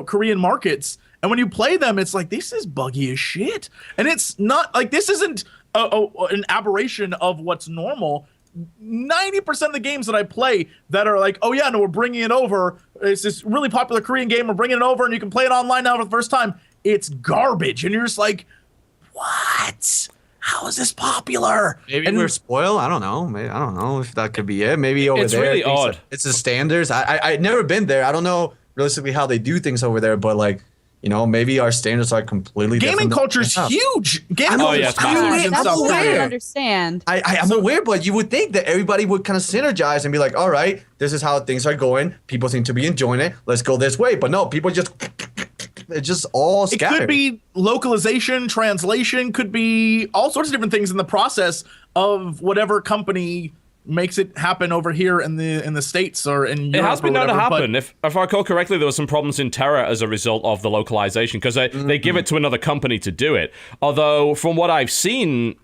Korean markets, and when you play them, it's like, this is buggy as shit, and it's not like, this isn't an aberration of what's normal. 90% of the games that I play that are like, oh yeah, no, we're bringing it over, it's this really popular Korean game, we're bringing it over and you can play it online now for the first time, it's garbage, and you're just like, what? How is this popular? Maybe we're spoiled. I don't know. Maybe, I don't know if that could be it. Maybe over it's there, really odd. It's the standards. I've never been there. I don't know realistically how they do things over there, but like, maybe our standards are completely gaming different. culture's huge. Gaming yes, culture's huge and That's stuff. what I aware. don't understand. I'm aware, but you would think that everybody would kind of synergize and be like, all right, this is how things are going. People seem to be enjoying it. Let's go this way. But no, people just, it's just all It scattered. could be localization, translation, could be all sorts of different things in the process of whatever company makes it happen over here in the States or in Europe. It has been or known to whatever, happen. If I recall correctly, there were some problems in Terra as a result of the localization, because they give it to another company to do it. Although, from what I've seen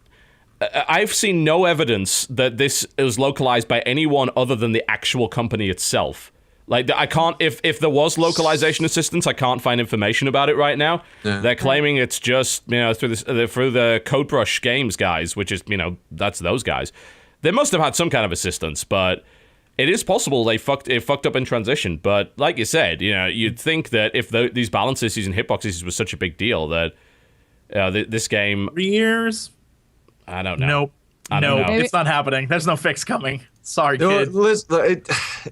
no evidence that this is localized by anyone other than the actual company itself. Like, I can't, if there was localization assistance, I can't find information about it right now. Yeah. They're claiming it's just, through the Codebrush Games guys, which is, that's those guys. They must have had some kind of assistance, but it is possible it fucked up in transition. But like you said, you'd think that if these balance issues and hitbox issues was such a big deal, that this game... 3 years? I don't know. Nope. know. It's not happening. There's no fix coming. Sorry, kid. Listen,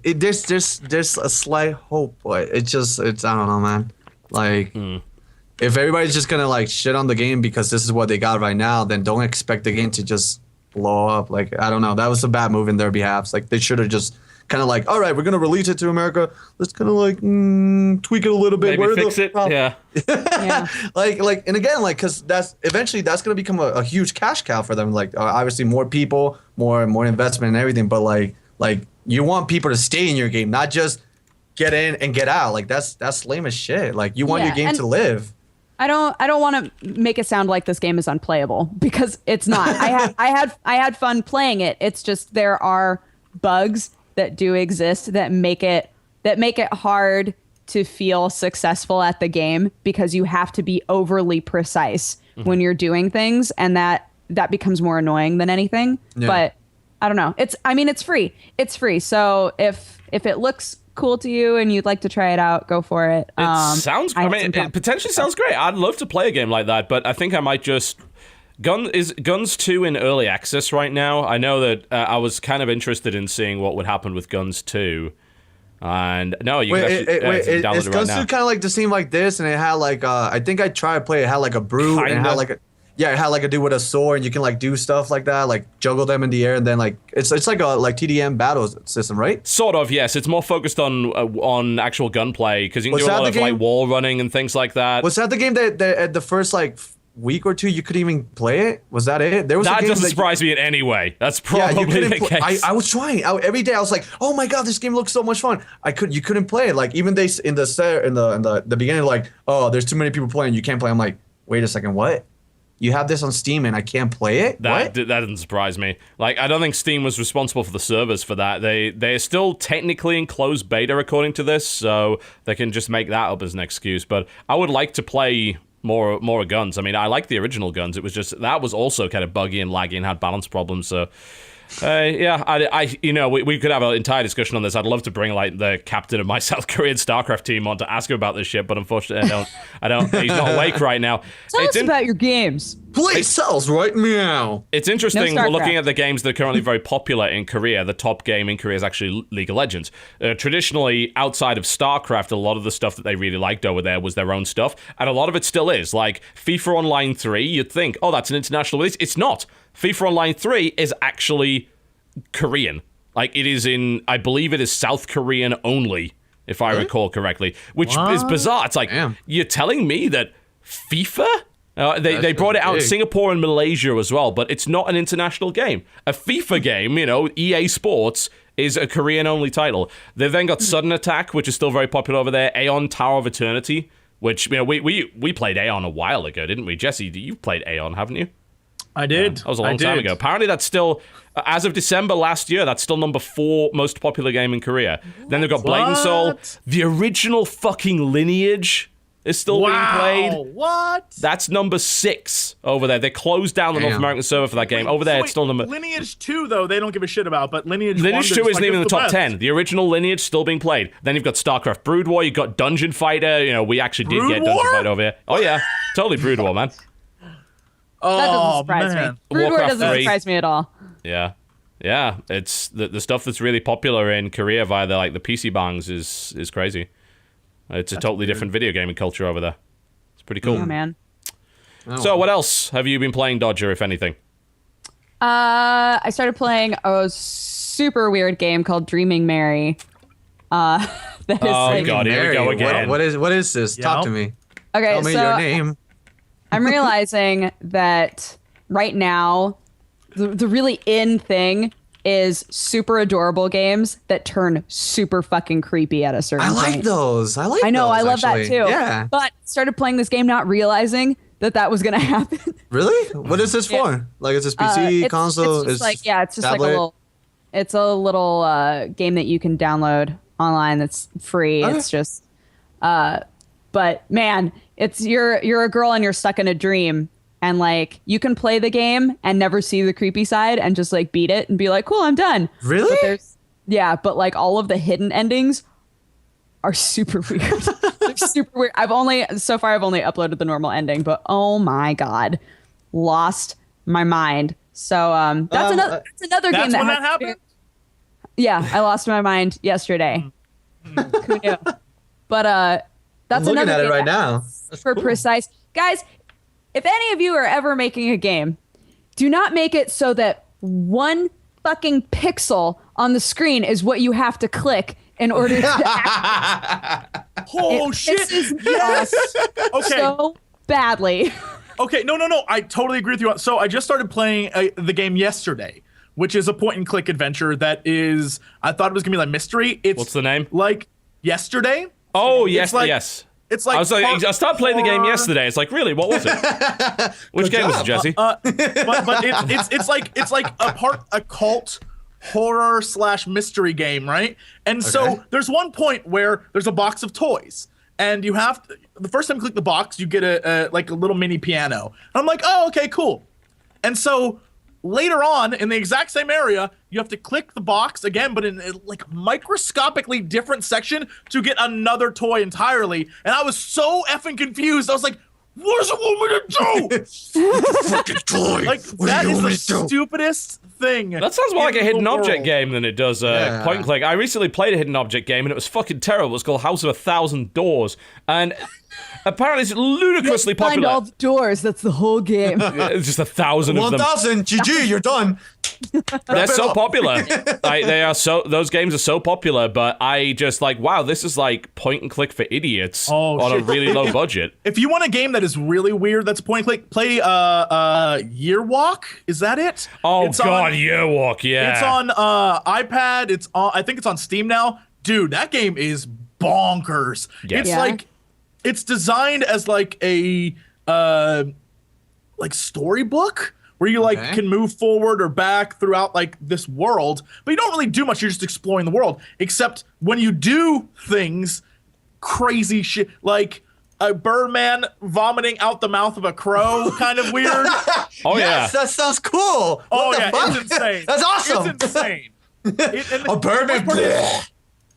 there's a slight hope, but I don't know, man. Like, if everybody's just gonna like shit on the game because this is what they got right now, then don't expect the game to just blow up. Like, I don't know. That was a bad move in their behalf. Like, they should have just kind of like, all right, we're gonna release it to America. Let's kind of like tweak it a little bit. Maybe fix it. Yeah. Yeah. like, and again, like, because that's gonna become a huge cash cow for them. Like, obviously, more people, more investment and everything. But like you want people to stay in your game, not just get in and get out. Like, that's lame as shit. Like, you want your game to live. I don't want to make it sound like this game is unplayable, because it's not. I had fun playing it. It's just there are bugs that do exist that make it hard to feel successful at the game, because you have to be overly precise when you're doing things, and that becomes more annoying than anything. Yeah. But I don't know. It's free. It's free. So if it looks cool to you and you'd like to try it out, go for it. It potentially sounds great. I'd love to play a game like that, but I think I might just... Guns 2 in early access right now. I know that I was kind of interested in seeing what would happen with Guns 2. And no, you can actually download is it right Guns now. 2 kind of like the same like this, and it had like I think I tried to play. It had like a brew, and it had like it had like a dude with a sword, and you can like do stuff like that, like juggle them in the air, and then like it's like a TDM battle system, right? Sort of, yes. It's more focused on actual gunplay, because you can do a lot of like wall running and things like that. Was that the game that at the first like week or two you couldn't even play it? Was that it? There was that a game doesn't surprise me in any way. That's probably the case. I was trying every day. I was like, oh my god, this game looks so much fun. You couldn't play it. Like, even they in the beginning, like, oh, there's too many people playing, you can't play. I'm like, wait a second, what? You have this on Steam and I can't play it? That didn't surprise me. Like, I don't think Steam was responsible for the servers for that. They're still technically in closed beta according to this, so they can just make that up as an excuse. But I would like to play more Guns. I mean, I like the original Guns. It was just that was also kind of buggy and laggy and had balance problems. So, we could have an entire discussion on this. I'd love to bring like the captain of my South Korean StarCraft team on to ask him about this shit, but unfortunately, I don't. He's not awake right now. Tell us about your games. Please tell us right now. It's interesting No StarCraft. looking at the games that are currently very popular in Korea. The top game in Korea is actually League of Legends. Traditionally, outside of StarCraft, a lot of the stuff that they really liked over there was their own stuff, and a lot of it still is. Like FIFA Online 3, you'd think, oh, that's an international release. It's not. FIFA Online 3 is actually Korean. Like, it is I believe it is South Korean only, if I recall correctly, which is bizarre. It's like, You're telling me that FIFA They brought it out in big. Singapore and Malaysia as well, but it's not an international game. A FIFA game, EA Sports, is a Korean-only title. They've then got Sudden Attack, which is still very popular over there. Aeon Tower of Eternity, which we played Aeon a while ago, didn't we? Jesse, you've played Aeon, haven't you? I did. That was a long time ago. Apparently that's still, as of December last year, that's still number 4 most popular game in Korea. Then they've got Blade and Soul. The original fucking Lineage is still being played. What? That's number 6 over there. They closed down the North American server for that game. Over there, it's still number... Lineage 2, though, they don't give a shit about, but Lineage 2 1, isn't even in the top best. 10. The original Lineage still being played. Then you've got StarCraft Brood War, you've got Dungeon Fighter. We actually did Brood get Dungeon War? Fighter over here. Oh, yeah. Totally Brood War, man. That doesn't surprise man. me. Brood War Warcraft doesn't 3. surprise me at all. Yeah. Yeah, it's the stuff that's really popular in Korea via the PC bangs is crazy. It's a totally different video gaming culture over there. It's pretty cool. Yeah, man. So what else have you been playing, Dodger, if anything? I started playing a super weird game called Dreaming Mary. That is God, here we go again. What is this? Talk to me. Okay, Tell me so your name. I'm realizing that right now, the really in thing is super adorable games that turn super fucking creepy at a certain point. I like those. I know, those, I love actually. that too. Yeah. But started playing this game not realizing that was gonna happen. Really? What is this for? Like, is this PC, console? It's just it's just tablet? like a little game that you can download online that's free. Okay. It's just but man, it's you're a girl and you're stuck in a dream, and like you can play the game and never see the creepy side and just like beat it and be like, cool, I'm done. Really? But like all of the hidden endings are super weird. They're super weird. I've only uploaded the normal ending, but oh my god, lost my mind. So that's another game that happened. Yeah, I lost my mind yesterday. Who knew? But that's I'm looking another at it game right that now. has super precise. Guys, if any of you are ever making a game, do not make it so that one fucking pixel on the screen is what you have to click in order to Oh shit! Yes. Okay. So badly. Okay, no. I totally agree with you. So I just started playing the game yesterday, which is a point-and-click adventure that is. I thought it was gonna be like mystery. It's What's the name? Like Yesterday. Oh, yes, like- yes. It's like I started playing the game yesterday. It's like, really, what was it? Which game was it, Jesse? but it's like a cult horror / mystery game, right? And so there's one point where there's a box of toys, and you have the first time you click the box, you get a little mini piano. And I'm like, oh, okay, cool. And so later on in the exact same area, you have to click the box again, but in a microscopically different section to get another toy entirely. And I was so effing confused. I was like, what does it want me to do? Fucking toy. Like, that is the stupidest thing. That sounds more like a in hidden the object world. game than it does point and click. I recently played a hidden object game and it was fucking terrible. It was called House of 1,000 Doors. And apparently it's ludicrously Find popular. all the doors. That's the whole game. It's just 1,000 of them. 1,000. GG. You're done. They're so popular. Those games are so popular, but I just wow, this is like point and click for idiots on a really low budget. If you want a game that is really weird, that's point and click, play Year Walk. Is that it? Oh It's god, on- Yearwalk, yeah. It's on iPad. It's on. I think it's on Steam now. Dude, that game is bonkers. Yeah. It's Yeah. it's designed as a storybook where you can move forward or back throughout this world, but you don't really do much. You're just exploring the world. Except when you do things, crazy shit like a Birdman vomiting out the mouth of a crow, kind of weird. Oh Yes, yeah. that sounds cool. Oh What the yeah, fuck? it's insane. That's awesome. It's insane. A Birdman.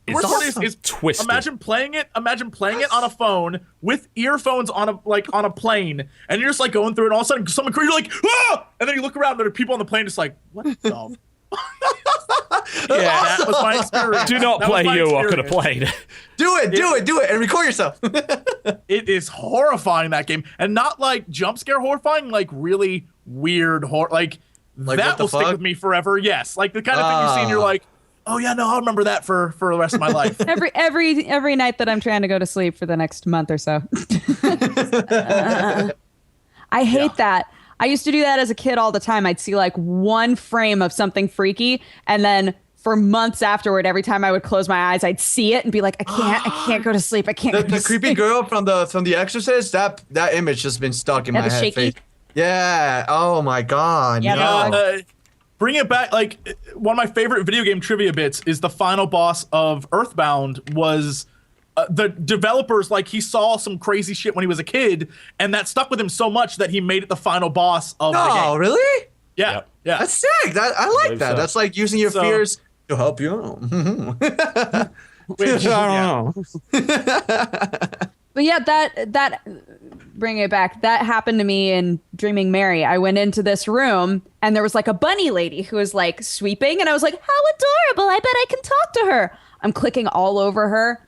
The worst part It's is twisted. Imagine playing it on a phone with earphones on a plane, and you're just going through it. And all of a sudden, you're like, ah! And then you look around, there are people on the plane just like, what the? Yeah. That was my experience. Do not That was play my Yearwalk on a experience. plane. Do it, and record yourself. It is horrifying, that game, and not jump scare horrifying, really weird horror. what That the will stick fuck? with me forever. Yes, the kind of thing you see, and you're like, oh yeah, no, I'll remember that for the rest of my life. every night that I'm trying to go to sleep for the next month or so. I hate that. I used to do that as a kid all the time. I'd see like one frame of something freaky, and then for months afterward, every time I would close my eyes, I'd see it and be like, I can't go to sleep. I can't. The creepy girl from the Exorcist. That image has been stuck in my head. Shaky. Yeah. Oh my God. Yeah, no. Bring it back. Like, one of my favorite video game trivia bits is the final boss of Earthbound was the developers, like, he saw some crazy shit when he was a kid, and that stuck with him so much that he made it the final boss of the game. Oh, really? Yeah. Yep. Yeah. That's sick. I like that. so. That's like using your fears to help you out. Which, I don't know. But yeah, that bring it back. That happened to me in Dreaming Mary. I went into this room and there was like a bunny lady who was like sweeping, and I was like, how adorable. I bet I can talk to her. I'm clicking all over her.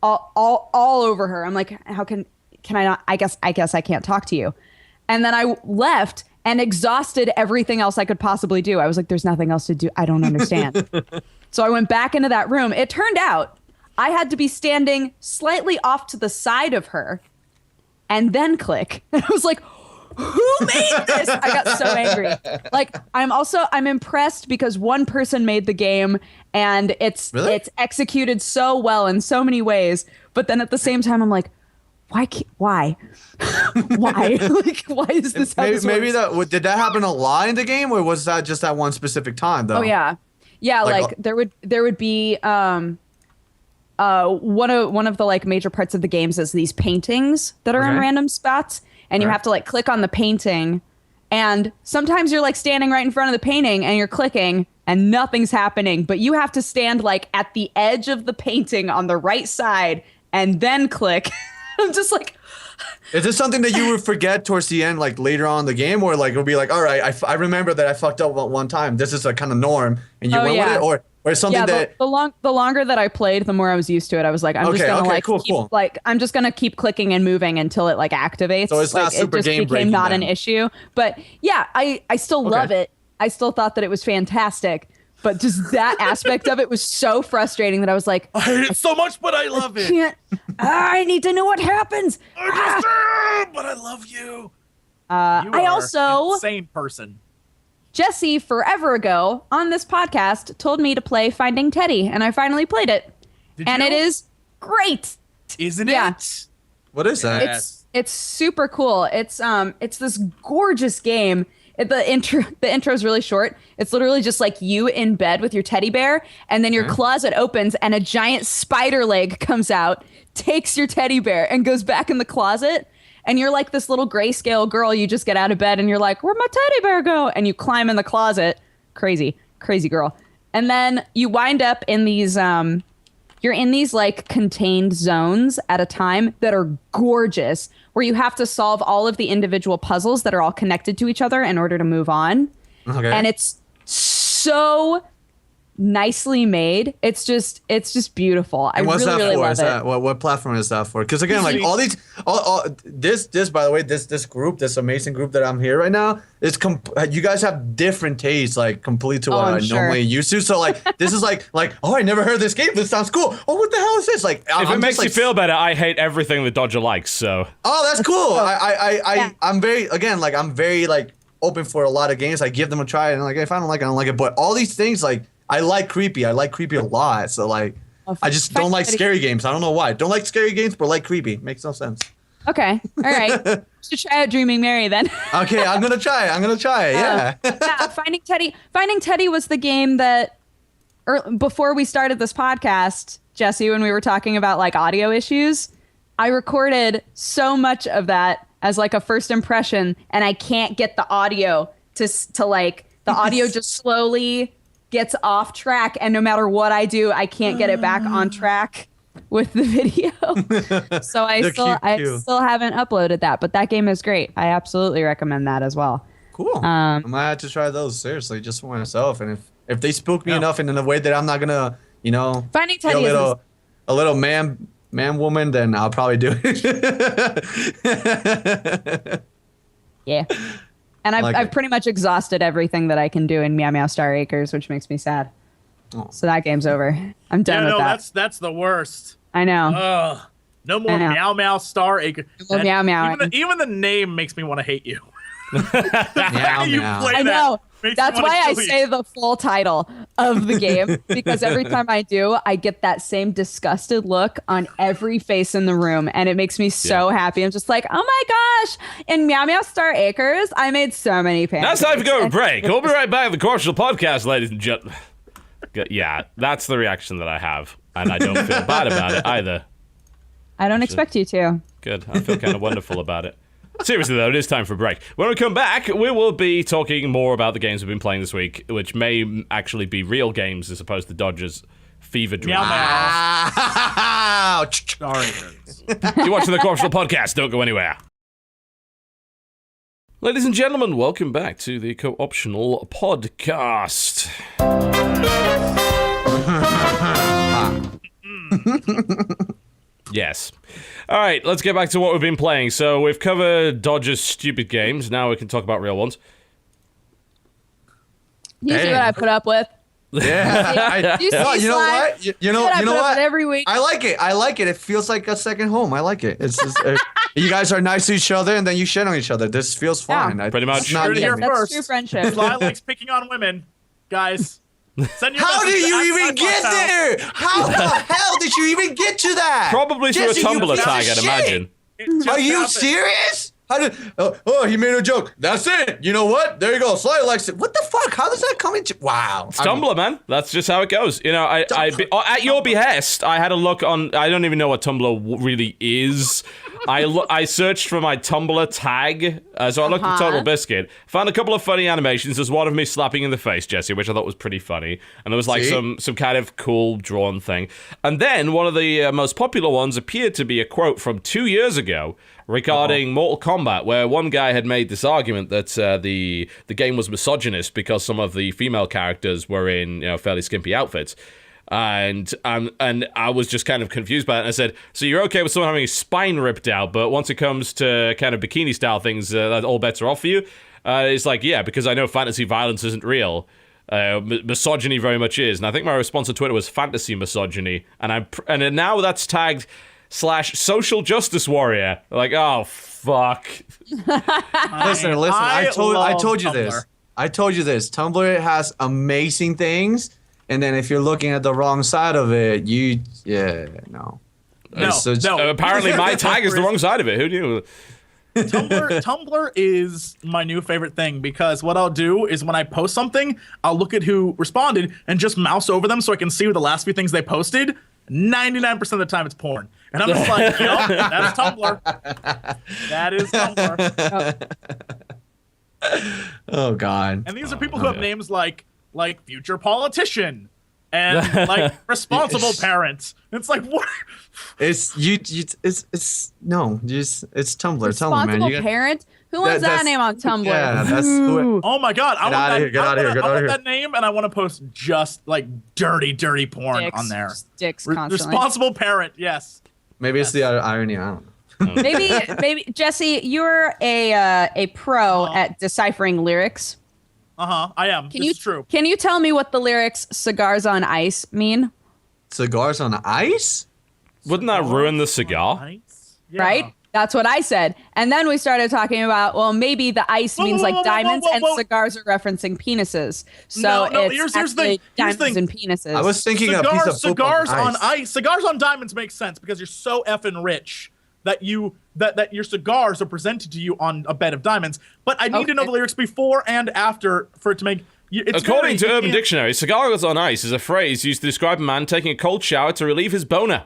All over her. I'm like, how can I not? I guess I can't talk to you. And then I left and exhausted everything else I could possibly do. I was like, there's nothing else to do. I don't understand. So I went back into that room. It turned out I had to be standing slightly off to the side of her and then click. And I was like, who made this? I got so angry. Like, I'm impressed because one person made the game and it's executed so well in so many ways. But then at the same time, I'm like, why? Why? Like, why is this how this Maybe works? did that happen a lot in the game, or was that just that one specific time though? Oh yeah. Like there would be one of the like major parts of the games is these paintings that are in random spots, and you have to like click on the painting, and sometimes you're like standing right in front of the painting and you're clicking and nothing's happening, but you have to stand like at the edge of the painting on the right side and then click. I'm just like, is this something that you would forget towards the end, like later on in the game, or like it'll be like, all right, I remember that I fucked up one time. This is a kind of norm, and you went with it, or something that the longer that I played, the more I was used to it. I was like, I'm just gonna cool. Like I'm just gonna keep clicking and moving until it like activates. So it's not super it just game became breaking not then. an issue. But yeah, I still love it. I still thought that it was fantastic. But just that aspect of it was so frustrating that I was like, I hate it so much, but I love it. I need to know what happens. But I love you. I also, insane person. Jesse, forever ago on this podcast, told me to play Finding Teddy, and I finally played it. And it is great. Isn't Yeah. it? what is that? It's super cool. It's this gorgeous game. The intro is really short. It's literally just like you in bed with your teddy bear, and then your closet opens and a giant spider leg comes out, takes your teddy bear and goes back in the closet. And you're like this little grayscale girl. You just get out of bed and you're like, where'd my teddy bear go? And you climb in the closet. Crazy girl. And then you wind up in these, you're in these like contained zones at a time that are gorgeous, where you have to solve all of the individual puzzles that are all connected to each other in order to move on. Okay. And it's so nicely made. It's just beautiful. I What's really, that really for? love Is it. that what platform is that for? Because again, like all these, this by the way, this group, this amazing group that I'm here right now, is you guys have different tastes, like complete to what I'm I sure. normally used to. So like this is like oh, I never heard this game. This sounds cool. Oh, what the hell is this? Like If it makes you feel better, I hate everything that Dodger likes, so. Oh, that's cool. I'm very like open for a lot of games. I give them a try, and like if I don't like it, I don't like it. But all these things, like I like creepy a lot. So like I just don't like scary games. I don't know why. Don't like scary games, but like creepy. Makes no sense. Okay. All right. Should try out Dreaming Mary then. Okay, I'm gonna try it. Yeah. Yeah, Finding Teddy was the game that before we started this podcast, Jesse, when we were talking about like audio issues, I recorded so much of that as like a first impression, and I can't get the audio to like the audio just slowly gets off track, and no matter what I do, I can't get it back on track with the video. So I still haven't uploaded that, but that game is great. I absolutely recommend that as well. Cool. I might have to try those seriously, just for myself. And if they spook me enough in a way that I'm not gonna, Finding be Teddy a little man woman, then I'll probably do it. Yeah. And I've pretty much exhausted everything that I can do in Meow Meow Star Acres, which makes me sad. So that game's over. I'm done with that. That's the worst. I know. Ugh. No more know. Meow Meow Star Acre. No meow meow. Even the name makes me want to hate you. Meow, You meow. play I that know. makes me That's wanna why I kill you. say the full title of the game, because every time I do, I get that same disgusted look on every face in the room, and it makes me so happy. I'm just like, oh my gosh! In Meow Meow Star Acres, I made so many pancakes. Now it's time to go to break. We'll be right back with the Cordial Podcast, ladies and gentlemen. Yeah, that's the reaction that I have, and I don't feel bad about it either. I don't expect you to. Good. I feel kind of wonderful about it. Seriously, though, it is time for a break. When we come back, we will be talking more about the games we've been playing this week, which may actually be real games as opposed to Dodger's fever dream. Meow Meow. Ouch. Star Acres. You're watching the Cordial Podcast. Don't go anywhere. Ladies and gentlemen, welcome back to the Co-Optional Podcast. Yes. All right, let's get back to what we've been playing. So we've covered Dodger's stupid games. Now we can talk about real ones. You see what I put up with? Yeah. You see, No, you know Sly? what? You know I put up what? with every week. I like it. It feels like a second home. I like it. It's just, you guys are nice to each other, and then you shit on each other. This feels fine. Pretty much. It's not Heard it here me. That's first. true friendship. Sly likes picking on women, guys. Send your How message did to you even @SlyFoxHound. get there? How the hell did you even get to that? Probably through Jesse, a you Tumblr piece of tag, I'd shit. imagine. It just Are you happened. serious? How did? Oh, he made a joke. That's it. You know what? There you go. Sly likes it. What the fuck? How does that come into? Wow. It's Tumblr, man. That's just how it goes. You know, at your behest, I had a look on. I don't even know what Tumblr really is. I searched for my Tumblr tag, so I looked at TotalBiscuit, found a couple of funny animations. There's one of me slapping in the face, Jesse, which I thought was pretty funny, and there was like some kind of cool drawn thing. And then one of the most popular ones appeared to be a quote from 2 years ago regarding Mortal Kombat, where one guy had made this argument that the game was misogynist because some of the female characters were in fairly skimpy outfits. And I was just kind of confused by it. And I said, so you're okay with someone having his spine ripped out, but once it comes to kind of bikini style things, that all bets are off for you? It's like, yeah, because I know fantasy violence isn't real. Misogyny very much is. And I think my response on Twitter was fantasy misogyny. And now that's tagged /social justice warrior. Like, oh, fuck. Listen. I told you Tumblr. this. I told you this. Tumblr has amazing things. And then if you're looking at the wrong side of it, no. No. Apparently my tag is the wrong side of it. Who knew? Tumblr is my new favorite thing because what I'll do is when I post something, I'll look at who responded and just mouse over them so I can see the last few things they posted. 99% of the time it's porn. And I'm just like, that's Tumblr. That is Tumblr. Oh God. And these are people who have names like future politician and like responsible parent. It's like what? It's Tumblr. Tumblr, man. Responsible parent? Who wants that that's- name on Tumblr? Yeah, that's Ooh. Oh my God! I outta here, get outta here, get I outta want here. that name, and I want to post just like dirty porn Dicks. on there. Just dicks constantly. Responsible parent, yes. Maybe it's the irony. I don't know. Maybe Jesse, you're a pro at deciphering lyrics. I am. This is true. Can you tell me what the lyrics "cigars on ice" mean? Cigars on ice? Wouldn't that ruin the cigar? Nice. Yeah. Right? That's what I said. And then we started talking about, well, maybe the ice means like diamonds and cigars are referencing penises. So it's here's the actually thing. Here's the diamonds thing. and penises. I was thinking a piece of Cigars poop on ice. Cigars on diamonds makes sense because you're so effing rich that that your cigars are presented to you on a bed of diamonds. But I need to know the lyrics before and after for it to make. According to Urban Dictionary, cigars on ice is a phrase used to describe a man taking a cold shower to relieve his boner.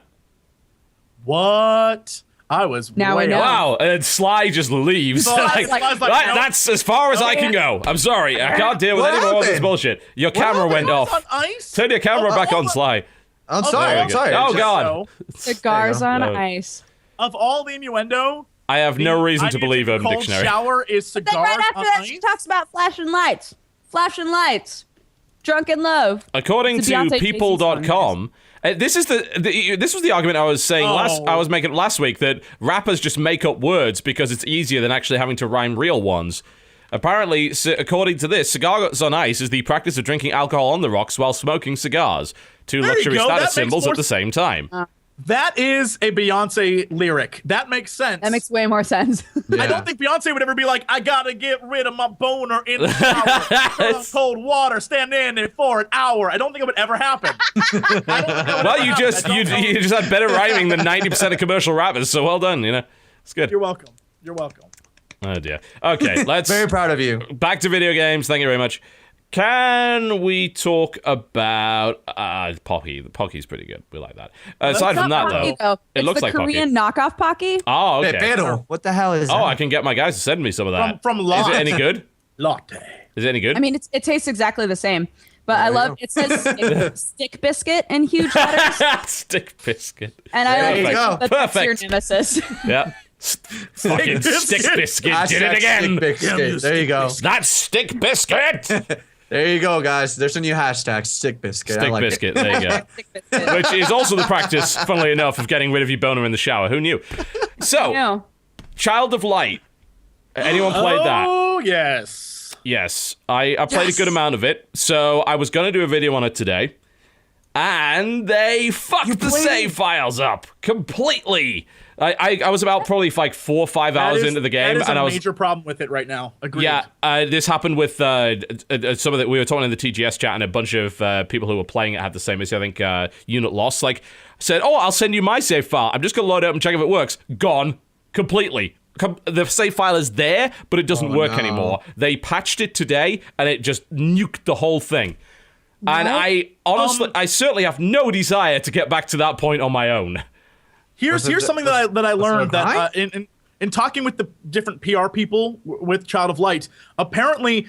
What? I was Now we way know. off. Wow, and Sly just leaves. Sly's like, no. That's as far as I can go. I'm sorry, I can't deal with What any more of this happened? bullshit. Your camera went Cigars off. on ice? Turn your camera back on, Sly. I'm sorry. there I'm we sorry. Oh, Just- God. Cigars on No. ice. Of all the innuendo, I have no reason to idea believe a Urban cold Dictionary. shower is Then cigars right after on that, ice. she talks about flashing lights. Flashing lights. Drunken love. According It's a to Beyonce Jay-Z people.com, this was the argument I was saying I was making last week, that rappers just make up words because it's easier than actually having to rhyme real ones. Apparently, according to this, cigars on ice is the practice of drinking alcohol on the rocks while smoking cigars. Two There you luxury go, that status makes symbols more at the same time. That is a Beyonce lyric. That makes sense. That makes way more sense. I don't think Beyonce would ever be like, I gotta get rid of my boner in the shower, turn on cold water, stand in it for an hour. I don't think it would ever happen. Well, you just had better rhyming than 90% of commercial rappers, so well done, you know. It's good. You're welcome. You're welcome. Oh dear. Okay, let's Very proud of you. back to video games. Thank you very much. Can we talk about Pocky? Pocky's pretty good. We like that. Aside from that, Pocky, though, it it's looks the like Korean knockoff Pocky. Oh, okay. Pero, what the hell is that? Oh, I can get my guys to send me some of that. From Is Latte. it any good? Latte. Is it any good? I mean, it tastes exactly the same, but I love it says stick biscuit in huge letters, Stick biscuit. and I There you like go. that that's your Perfect. nemesis. Yeah. Fucking stick biscuit did it Hashtag again. Stick biscuit. There you go. That's stick biscuit. There you go, guys. There's a new hashtag, stick biscuit. I Stick like it. biscuit. There you go. Stick biscuit. Which is also the practice, funnily enough, of getting rid of your boner in the shower. Who knew? So, No. Child of Light. Anyone played that? Oh, yes. Yes. I played a good amount of it. So I was going to do a video on it today. And they fucked the save files up completely. I was about probably like 4 or 5 hours into the game, That is and I a was major problem with it right now. Agreed. yeah. This happened with some of the. We were talking in the TGS chat, and a bunch of people who were playing it had the same issue. I think Unit Lost said, "Oh, I'll send you my save file. I'm just gonna load it up and check if it works." Gone completely. The save file is there, but it doesn't work anymore. They patched it today, and it just nuked the whole thing. And I honestly, I certainly have no desire to get back to that point on my own. Here's something that I learned right? that in talking with the different PR people with Child of Light, apparently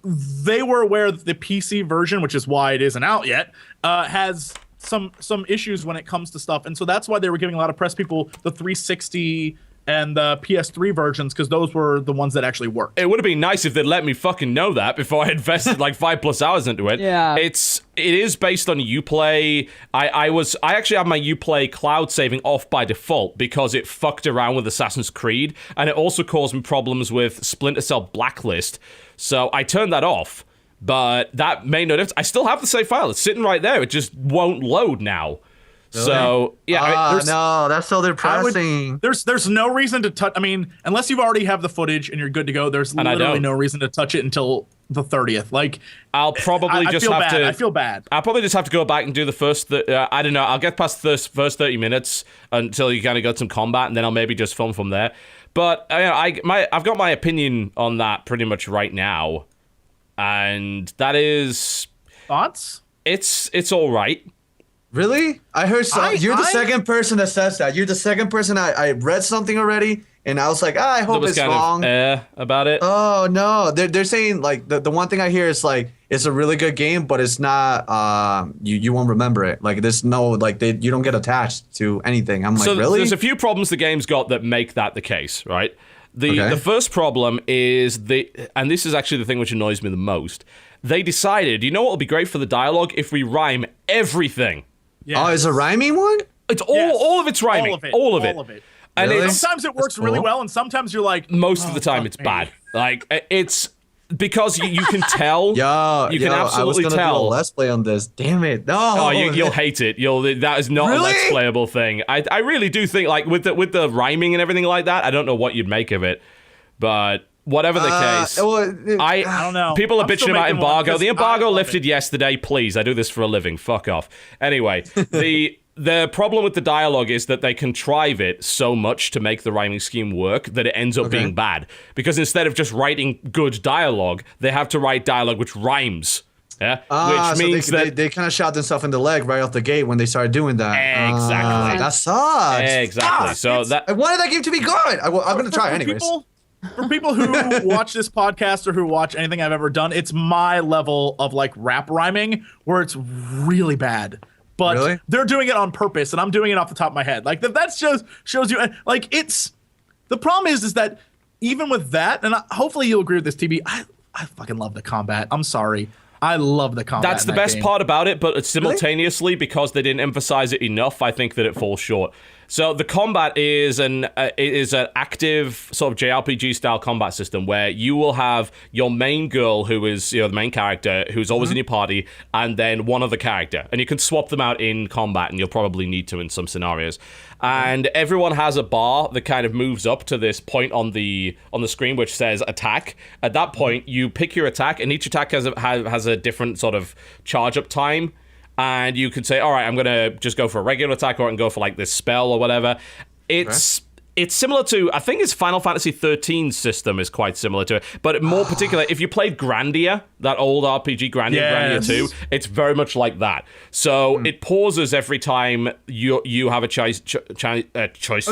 they were aware that the PC version, which is why it isn't out yet, has some issues when it comes to stuff, and so that's why they were giving a lot of press people the 360 and the PS3 versions, because those were the ones that actually worked. It would have been nice if they'd let me fucking know that before I invested like 5+ hours into it. Yeah. It is based on Uplay. I actually have my Uplay cloud saving off by default because it fucked around with Assassin's Creed, and it also caused me problems with Splinter Cell Blacklist. So I turned that off, but that made no difference. I still have the save file. It's sitting right there. It just won't load now. So yeah, No, that's so depressing. There's no reason to touch. I mean, unless you already have the footage and you're good to go, there's literally no reason to touch it until the 30th. Like, I'll probably I just feel have bad. to. I feel bad. I'll probably just have to go back and do the first. I don't know. I'll get past the first 30 minutes until you kind of got some combat, and then I'll maybe just film from there. But I've got my opinion on that pretty much right now, and that is Thoughts? it's all right. Really? I heard you're the second person that says that. You're the second person I read something already, and I was like, I hope was it's kind wrong. of about it. Oh no, they're saying like the one thing I hear is like it's a really good game, but it's not. You won't remember it. Like there's no like you don't get attached to anything. I'm So like, really? there's a few problems the game's got that make that the case, right? The first problem is and this is actually the thing which annoys me the most. They decided, you know what will be great for the dialogue if we rhyme everything. Yeah. Oh, is a rhyming one? It's all of it's rhyming. All of it. And Really? it's Sometimes it works really cool. well, and sometimes you're like, most of the time it's bad. Like it's because you can tell. You can I was absolutely gonna do a tell. let's play on this. Damn it! No. Oh, you'll hate it. That is not a Really? let's playable thing. I really do think like with the rhyming and everything like that. I don't know what you'd make of it, but whatever the case, I don't know. People are I'm still bitching about making one embargo. 'cause The I embargo love lifted it. yesterday. Please, I do this for a living. Fuck off. Anyway, the problem with the dialogue is that they contrive it so much to make the rhyming scheme work that it ends up being bad. Because instead of just writing good dialogue, they have to write dialogue which rhymes. Yeah, which means that they kind of shot themselves in the leg right off the gate when they started doing that. Exactly. That sucks. Exactly. Fuck. So that I wanted that game to be good. I'm gonna try anyways. For people who watch this podcast or who watch anything I've ever done, it's my level of like rap rhyming where it's really bad. But Really? they're doing it on purpose, and I'm doing it off the top of my head. Like that's just shows you. Like it's the problem is that even with that, and hopefully you'll agree with this, TB. I fucking love the combat. I'm sorry. I love the combat. That's in the that best game. part about it, but simultaneously, because they didn't emphasize it enough, I think that it falls short. So the combat is an active sort of JRPG style combat system where you will have your main girl, who is the main character, who's always in your party, and then one other character, and you can swap them out in combat, and you'll probably need to in some scenarios. And everyone has a bar that kind of moves up to this point on the screen which says attack. At that point, you pick your attack, and each attack has a different sort of charge up time. And you could say, all right, I'm going to just go for a regular attack, or I can go for like this spell or whatever. It's similar to, I think it's Final Fantasy 13 system is quite similar to it, but more particular, if you played Grandia, that old RPG, Grandia 2, it's very much like that. So it pauses every time you have a choice to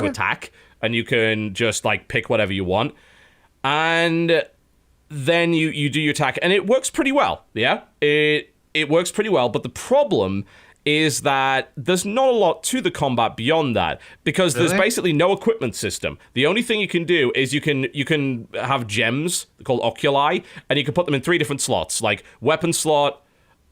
attack, and you can just like pick whatever you want. And then you do your attack, and it works pretty well, yeah? It works pretty well, but the problem is that there's not a lot to the combat beyond that, because there's basically no equipment system. The only thing you can do is you can have gems called oculi, and you can put them in 3 different slots, like weapon slot,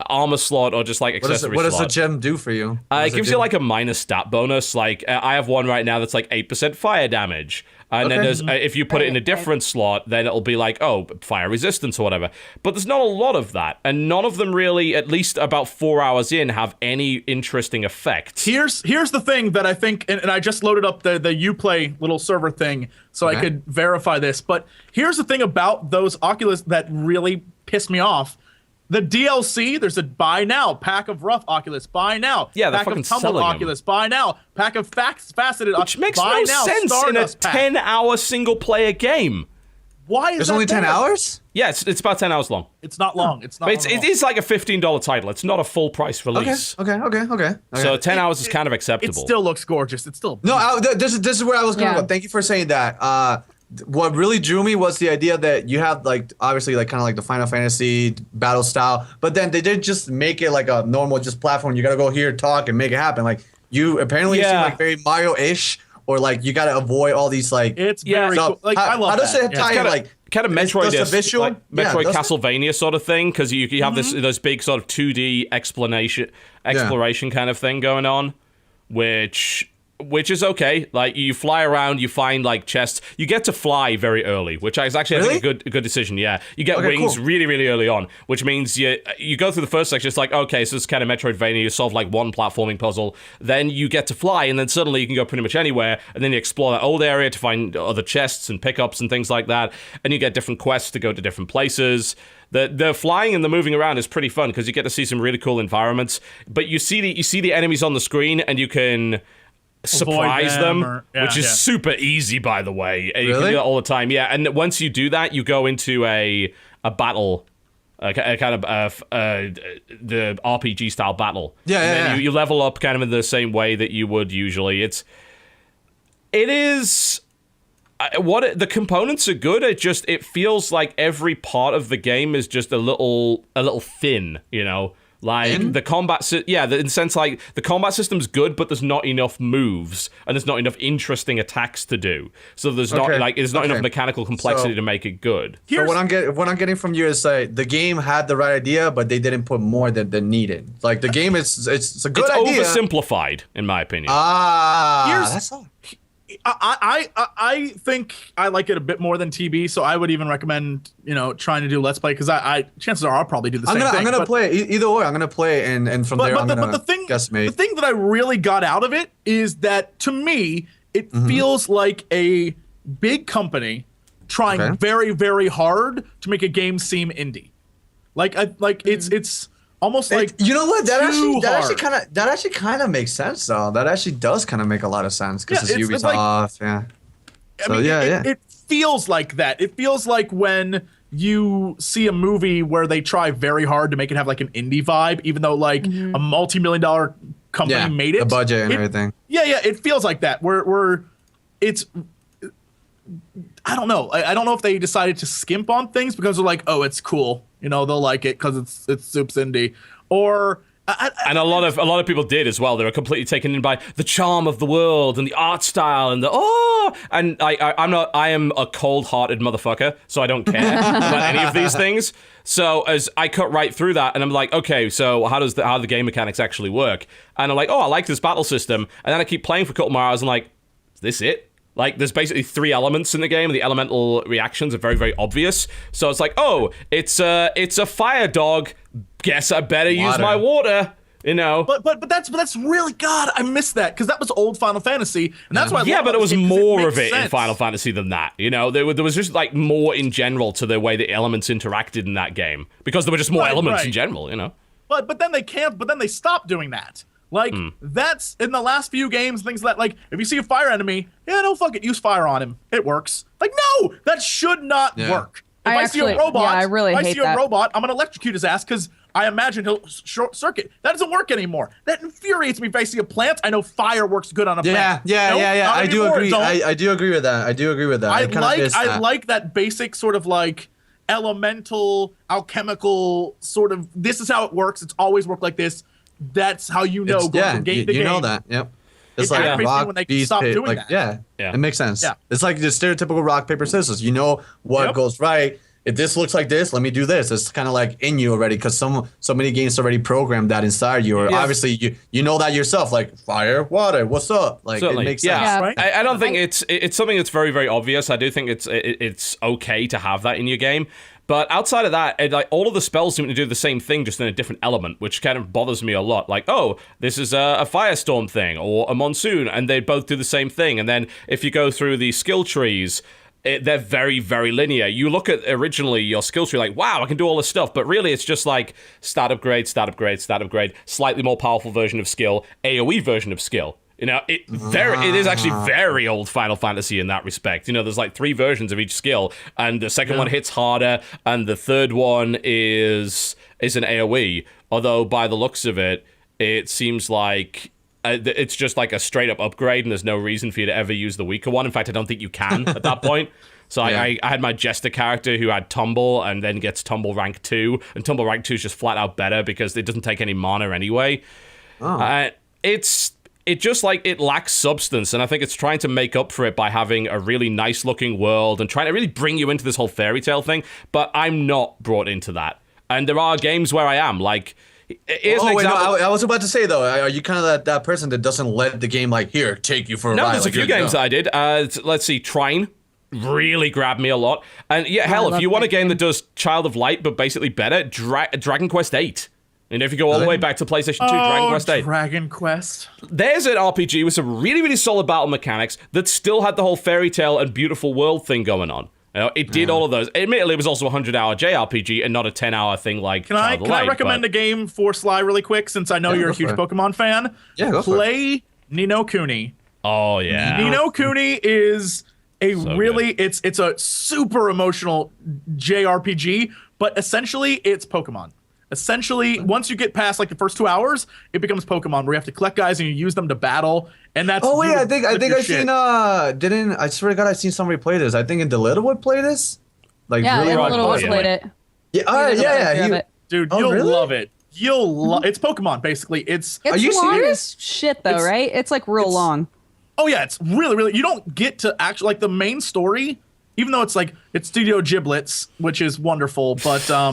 armor slot, or just like accessory what slot. does the gem do for you? It gives you like a minor stat bonus. Like I have one right now that's like 8% fire damage. And then there's, if you put it in a different slot, then it'll be like, oh, fire resistance or whatever. But there's not a lot of that. And none of them really, at least about 4 hours in, have any interesting effects. Here's the thing that I think, and I just loaded up the Uplay little server thing so I could verify this. But here's the thing about those Oculus that really pissed me off. The DLC, there's a buy now, pack of rough Oculus, buy now. Yeah, they're pack fucking of tumbled selling Oculus, buy now. Pack of faceted Which makes buy no now, sense in a Stardust pack. 10-hour single-player game. Why is There's that only 10 there? hours? Yeah, it's about 10 hours long. It's not long. It's not. But it is like a $15 title. It's not a full-price release. Okay. So 10 hours is kind of It acceptable. still looks gorgeous. It's still No, this is where I was going to Yeah. go. Thank you for saying that. What really drew me was the idea that you have like obviously like kind of like the Final Fantasy battle style, but then they didn't just make it like a normal just platform. You got to go here, talk, and make it happen. Like you apparently seem like very Mario-ish, or like you got to avoid all these like. It's very cool. Like I love how does that. it tie in, like kind of Metroid, does the visual, like Metroid does it? Castlevania sort of thing, because you have those big sort of 2D exploration kind of thing going on, which is okay. Like you fly around, you find like chests. You get to fly very early, which is actually I think a good decision. Yeah, you get wings really early on, which means you go through the first section. It's like, okay, so it's kind of Metroidvania. You solve like one platforming puzzle, then you get to fly, and then suddenly you can go pretty much anywhere, and then you explore that old area to find other chests and pickups and things like that, and you get different quests to go to different places. The flying and the moving around is pretty fun because you get to see some really cool environments. But you see the enemies on the screen, and you can surprise them, which is super easy, by the way. You can do that all the time. Yeah, and once you do that, you go into a battle, a kind of the RPG style battle. And you level up kind of in the same way that you would usually. It is. The components are good. It feels like every part of the game is just a little thin, you know. Like the combat, in the sense like the combat system's good, but there's not enough moves and there's not enough interesting attacks to do. So there's not enough mechanical complexity to make it good. So what I'm getting from you is like the game had the right idea, but they didn't put more than needed. Like the game it's a good idea. It's oversimplified, in my opinion. That's all. I think I like it a bit more than TB, so I would even recommend trying to do Let's Play, because I chances are I'll probably do the same thing. I'm gonna play either way. I'm gonna play and from there I'm gonna the thing guesstimate. that I really got out of it is that to me it feels like a big company trying very very hard to make a game seem indie. It's almost like, you know what, that actually hard. kind of makes sense though. That actually does kind of make a lot of sense because it's Ubisoft. It feels like that. It feels like when you see a movie where they try very hard to make it have like an indie vibe, even though like a multi-million-dollar company made it. The budget and everything. Yeah, it feels like that. Where it's, I don't know. I don't know if they decided to skimp on things because they're like, oh, it's cool. They'll like it because it's Soups indie, or And a lot of people did as well. They were completely taken in by the charm of the world and the art style and and I am a cold-hearted motherfucker, so I don't care about any of these things. So as I cut right through that, and I'm like, okay, so how do the game mechanics actually work? And I'm like, I like this battle system. And then I keep playing for a couple more hours and like, is this it? Like, there's basically 3 elements in the game. The elemental reactions are very, very obvious. So it's like, it's a fire dog. Guess I better use my water. You know. But that's really, God, I missed that because that was old Final Fantasy, and that's why. Yeah, but there was more of it in Final Fantasy than that. You know, there was just like more in general to the way the elements interacted in that game because there were just more elements in general. You know. But then they can't. But then they stopped doing that. Like, that's in the last few games, things like if you see a fire enemy, no, fuck it, use fire on him. It works. Like, no, that should not work. If I see a robot, I'm going to electrocute his ass because I imagine he'll short circuit. That doesn't work anymore. That infuriates me if I see a plant. I know fire works good on a plant. Yeah. I do agree. I do agree with that. I like that basic sort of like elemental, alchemical sort of, this is how it works. It's always worked like this. That's how you know going from game to game. You know that, yep. It's like rock, when they stop doing that. Yeah, it makes sense. Yeah. It's like the stereotypical rock, paper, scissors. You know what goes right. If this looks like this, let me do this. It's kind of like in you already because so many games already programmed that inside you. Or obviously you know that yourself, like fire, water, what's up? Like Certainly. It makes sense. Yeah. Right? I don't think it's something that's very, very obvious. I do think it's okay to have that in your game. But outside of that, like all of the spells seem to do the same thing, just in a different element, which kind of bothers me a lot. Like, this is a firestorm thing or a monsoon, and they both do the same thing. And then if you go through the skill trees, they're very, very linear. You look at originally your skill tree, like, wow, I can do all this stuff. But really, it's just like stat upgrade, stat upgrade, stat upgrade, slightly more powerful version of skill, AoE version of skill. You know, it is actually very old Final Fantasy in that respect. You know, there's like 3 versions of each skill, and the second one hits harder, and the third one is an AoE. Although, by the looks of it, it seems like it's just like a straight-up upgrade, and there's no reason for you to ever use the weaker one. In fact, I don't think you can at that point. So I had my Jester character who had Tumble, and then gets Tumble rank 2, and Tumble rank 2 is just flat out better because it doesn't take any mana anyway. It just like it lacks substance, and I think it's trying to make up for it by having a really nice looking world and trying to really bring you into this whole fairy tale thing. But I'm not brought into that, and there are games where I am. Like, here's an example. I was about to say though, are you kind of that person that doesn't let the game like take you for a ride? No, there's a few games that I did. Let's see, Trine really grabbed me a lot, and hell, if you want a game that does Child of Light but basically better, Dragon Quest VIII. And if you go all the way back to PlayStation 2, Dragon Quest VIII. Dragon Quest. There's an RPG with some really, really solid battle mechanics that still had the whole fairy tale and beautiful world thing going on. You know, it did all of those. Admittedly, it was also a 100-hour JRPG and not a 10-hour thing like Child of Light. Can I recommend a game for Sly really quick, since I know you're a huge Pokemon fan? Yeah, go for it. Play Ni no Kuni. Oh, yeah. Ni no Kuni is it's a super emotional JRPG, but essentially it's Pokemon. Essentially, once you get past like the first 2 hours, it becomes Pokemon where you have to collect guys and you use them to battle, and that's. Oh wait, I think I've seen. I swear to God, I've seen somebody play this. I think in Littlewood play this. Like really Littlewood played it. Yeah. Dude, you'll love it. It's Pokemon basically. It's are you long serious? As shit though, right? It's like real long. Oh yeah, it's really, really. You don't get to actually like the main story. Even though it's Studio Giblets, which is wonderful, but it's a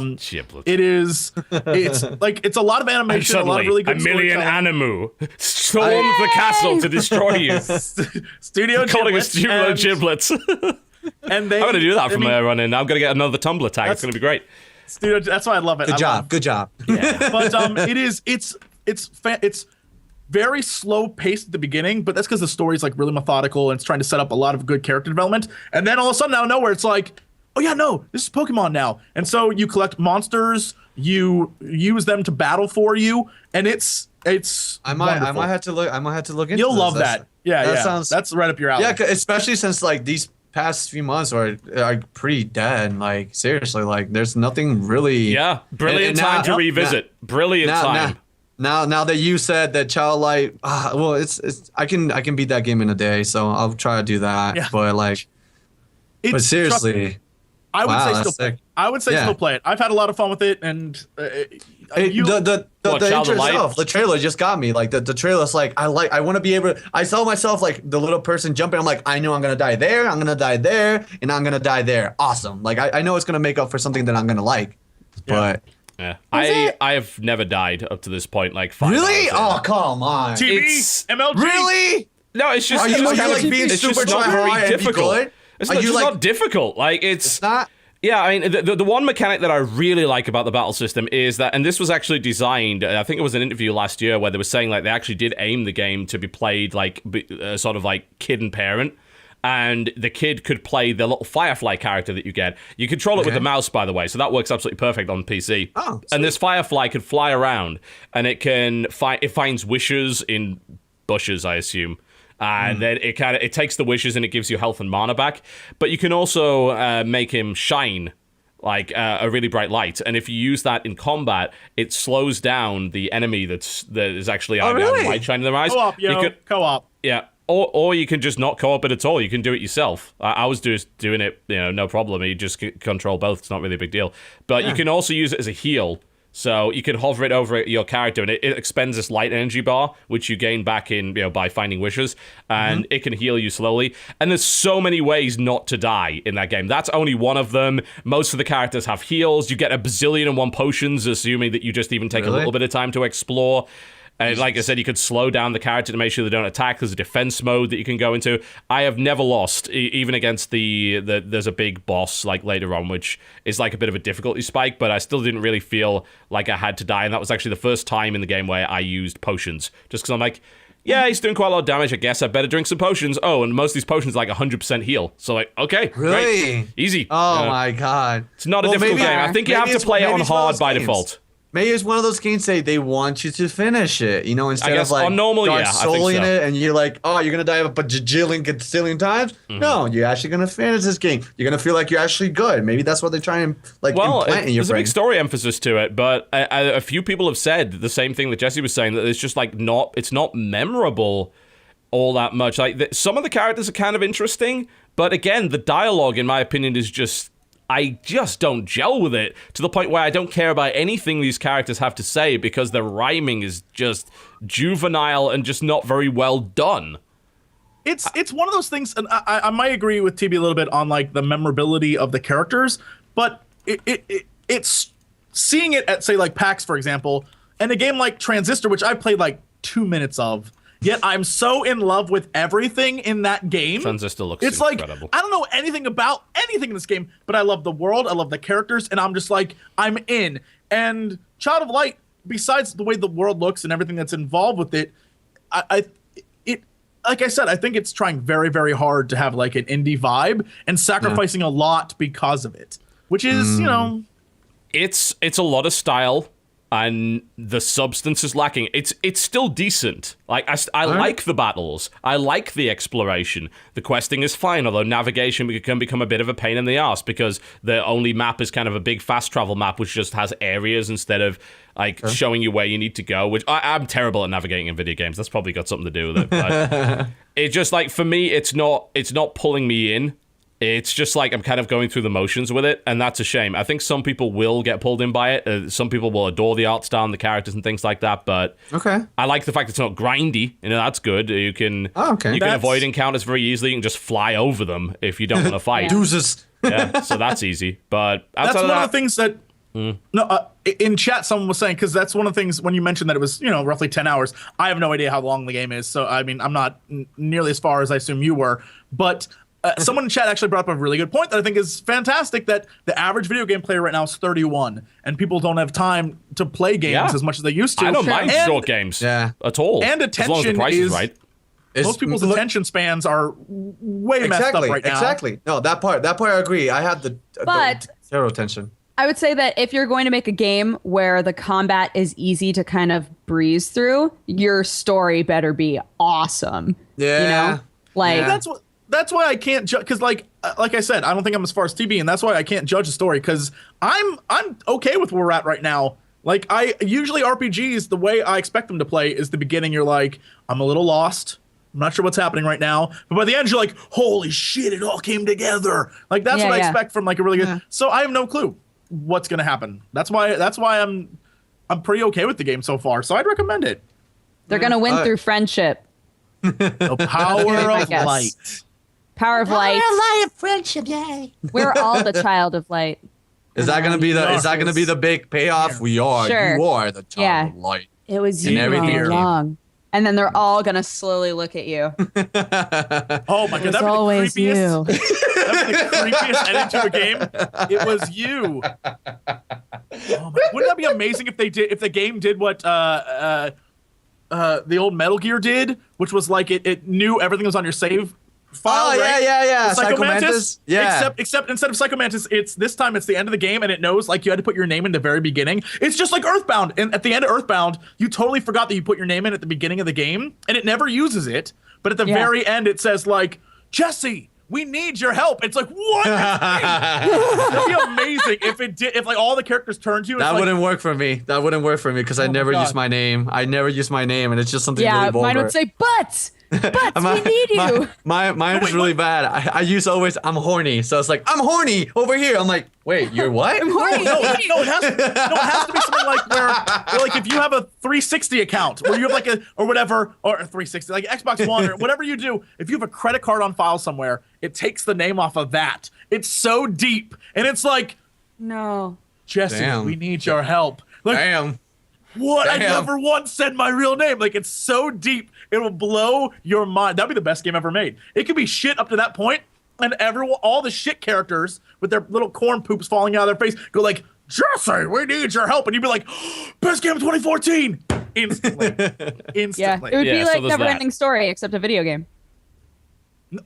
lot of animation, a lot of really good a million Animu stormed the castle to destroy you. Studio calling Giblets. Studio Giblets. And I'm going to do that from there on in. I'm going to get another Tumblr tag. It's going to be great. Studio, that's why I love it. Good job. Yeah. But it's very slow paced at the beginning, but that's because the story is like really methodical and it's trying to set up a lot of good character development. And then all of a sudden, out of nowhere, it's like, oh yeah, no, this is Pokemon now. And so you collect monsters, you use them to battle for you, and it's. I might have to look into. You'll love that. Yeah. That's right up your alley. Yeah, especially since like these past few months are pretty dead. Like seriously, like there's nothing really. Yeah, brilliant time to revisit. Brilliant time. Now that you said that Child Light, well, it's I can beat that game in a day, so I'll try to do that. Yeah. But seriously, I would Wow, say that's still play sick. it. I would say Yeah. still play it. I've had a lot of fun with it, and Hey, the What, intro Child of Light? itself, the trailer just got me. Like the trailer's like I want to be able. I saw myself like the little person jumping. I'm like, I know I'm gonna die there. I'm gonna die there, and I'm gonna die there. Awesome. Like I know it's gonna make up for something that I'm gonna like. But Yeah. it? I have never died up to this point. Like 5 really, hours in. oh come on, TV, It's- MLG. really? No, it's just, Are it's you just kind like of, being it's super just not try very hard and be difficult. good? It's Are not, you just like- not difficult. Like It's not. Yeah, I mean, the one mechanic that I really like about the battle system is that, and this was actually designed, I think it was an interview last year where they were saying like they actually did aim the game to be played like sort of like kid and parent. And the kid could play the little Firefly character that you get. You control it with the mouse, by the way, so that works absolutely perfect on PC. Oh, and this Firefly could fly around, and it can it finds wishes in bushes, I assume. And then it takes the wishes and it gives you health and mana back. But you can also make him shine like a really bright light, and if you use that in combat, it slows down the enemy that is actually having really? light shining in their eyes. Co-op, You could- co-op. yeah. Or you can just not co-op it at all. You can do it yourself. I was just doing it, no problem. You just control both. It's not really a big deal. But you can also use it as a heal. So you can hover it over your character, and it expends this light energy bar, which you gain back in, by finding wishes, and it can heal you slowly. And there's so many ways not to die in that game. That's only one of them. Most of the characters have heals. You get a bazillion and one potions, assuming that you just even take a little bit of time to explore. And like I said, you could slow down the character to make sure they don't attack. There's a defense mode that you can go into. I have never lost, even against there's a big boss like later on, which is like a bit of a difficulty spike, but I still didn't really feel like I had to die. And that was actually the first time in the game where I used potions. Just because I'm like, yeah, he's doing quite a lot of damage. I guess I better drink some potions. Oh, and most of these potions are like 100% heal. So like, okay, Really? great. Easy. Oh my god. It's not a difficult game. I think you have to play it on hard by default. Maybe it's one of those games they want you to finish it, instead guess of like on normal, Dark yeah, I think Souling so. it, and you're like, oh, you're gonna die a bajillion times. No, you're actually gonna finish this game. You're gonna feel like you're actually good. Maybe that's what they're trying to implant in your there's a brain. big story emphasis to it, but a few people have said the same thing that Jesse was saying, that it's just like it's not memorable all that much. Like some of the characters are kind of interesting, but again, the dialogue, in my opinion, is just. I just don't gel with it to the point where I don't care about anything these characters have to say because their rhyming is just juvenile and just not very well done. It's one of those things, and I might agree with TB a little bit on like the memorability of the characters, but it's seeing it at say like PAX, for example, and a game like Transistor, which I played like 2 minutes of. Yet I'm so in love with everything in that game. Transistor looks it's incredible. Like I don't know anything about anything in this game, but I love the world, I love the characters, and I'm just like I'm in. And Child of Light, besides the way the world looks and everything that's involved with it, it like I said, I think it's trying very, very hard to have like an indie vibe and sacrificing a lot because of it, which is It's a lot of style. And the substance is lacking. It's still decent. Like I like the battles. I like the exploration. The questing is fine, although navigation can become a bit of a pain in the ass because the only map is kind of a big fast travel map, which just has areas instead of like showing you where you need to go. Which I'm terrible at navigating in video games. That's probably got something to do with it. But it's just like for me, it's not pulling me in. It's just like I'm kind of going through the motions with it, and that's a shame. I think some people will get pulled in by it. Some people will adore the art style and the characters and things like that, but I like the fact it's not grindy. That's good. You can avoid encounters very easily. You can just fly over them if you don't want to fight. Deuces. Yeah, so that's easy. But that's outside one of of the things that in chat someone was saying, because that's one of the things when you mentioned that it was roughly 10 hours. I have no idea how long the game is, so I mean I'm not nearly as far as I assume you were, but someone in chat actually brought up a really good point that I think is fantastic, that the average video game player right now is 31, and people don't have time to play games as much as they used to. I don't mind short games at all. And as long as the price is right. Most people's attention spans are way messed up right now. Exactly. No, that part I agree. I had the zero attention. I would say that if you're going to make a game where the combat is easy to kind of breeze through, your story better be awesome. Yeah. That's why I can't judge, because like I said, I don't think I'm as far as TB, and that's why I can't judge a story, because I'm okay with where we're at right now. Like I usually RPGs, the way I expect them to play is the beginning. You're like, I'm a little lost. I'm not sure what's happening right now, but by the end you're like, holy shit, it all came together. Like that's what I expect from like a really good. So I have no clue what's gonna happen. That's why I'm pretty okay with the game so far. So I'd recommend it. They're gonna win through friendship. The power of light. Power of light. Power of light of friendship, yay. We're all the child of light. Is that gonna be the big payoff? We are. Sure. You are the child of light. It was And you everything all along. And then they're all gonna slowly look at you. Oh my god, that'd be always the creepiest. you. That'd be the creepiest ending to a game. It was you. Oh my, wouldn't that be amazing if the game did what the old Metal Gear did, which was like it knew everything was on your save file. Oh right? yeah. Psycho Mantis. Yeah. Except instead of Psycho Mantis, it's this time it's the end of the game and it knows like you had to put your name in the very beginning. It's just like Earthbound. And at the end of Earthbound, you totally forgot that you put your name in at the beginning of the game, and it never uses it. But at the very end, it says like, Jesse, we need your help. It's like, what? That'd be amazing if it did. If like all the characters turned to you. That wouldn't work for me. That wouldn't work for me because I never use my name. I never use my name, and it's just something really vulgar. Mine would say, but we need you. Mine is really bad. I use always, I'm horny. So it's like, I'm horny over here. I'm like, wait, you're what? I'm horny. No, it has to be something like where like if you have a 360 account where you have like or a 360, like Xbox One or whatever you do, if you have a credit card on file somewhere, it takes the name off of that. It's so deep. And it's like, No. Jesse, we need your help. Like, Damn. what? I Damn. never once said my real name. Like, it's so deep. It will blow your mind. That'd be the best game ever made. It could be shit up to that point, and all the shit characters with their little corn poops falling out of their face go like, Jesse, we need your help. And you'd be like, best game of 2014. Instantly. Yeah, it would be like Never-Ending Story, except a video game.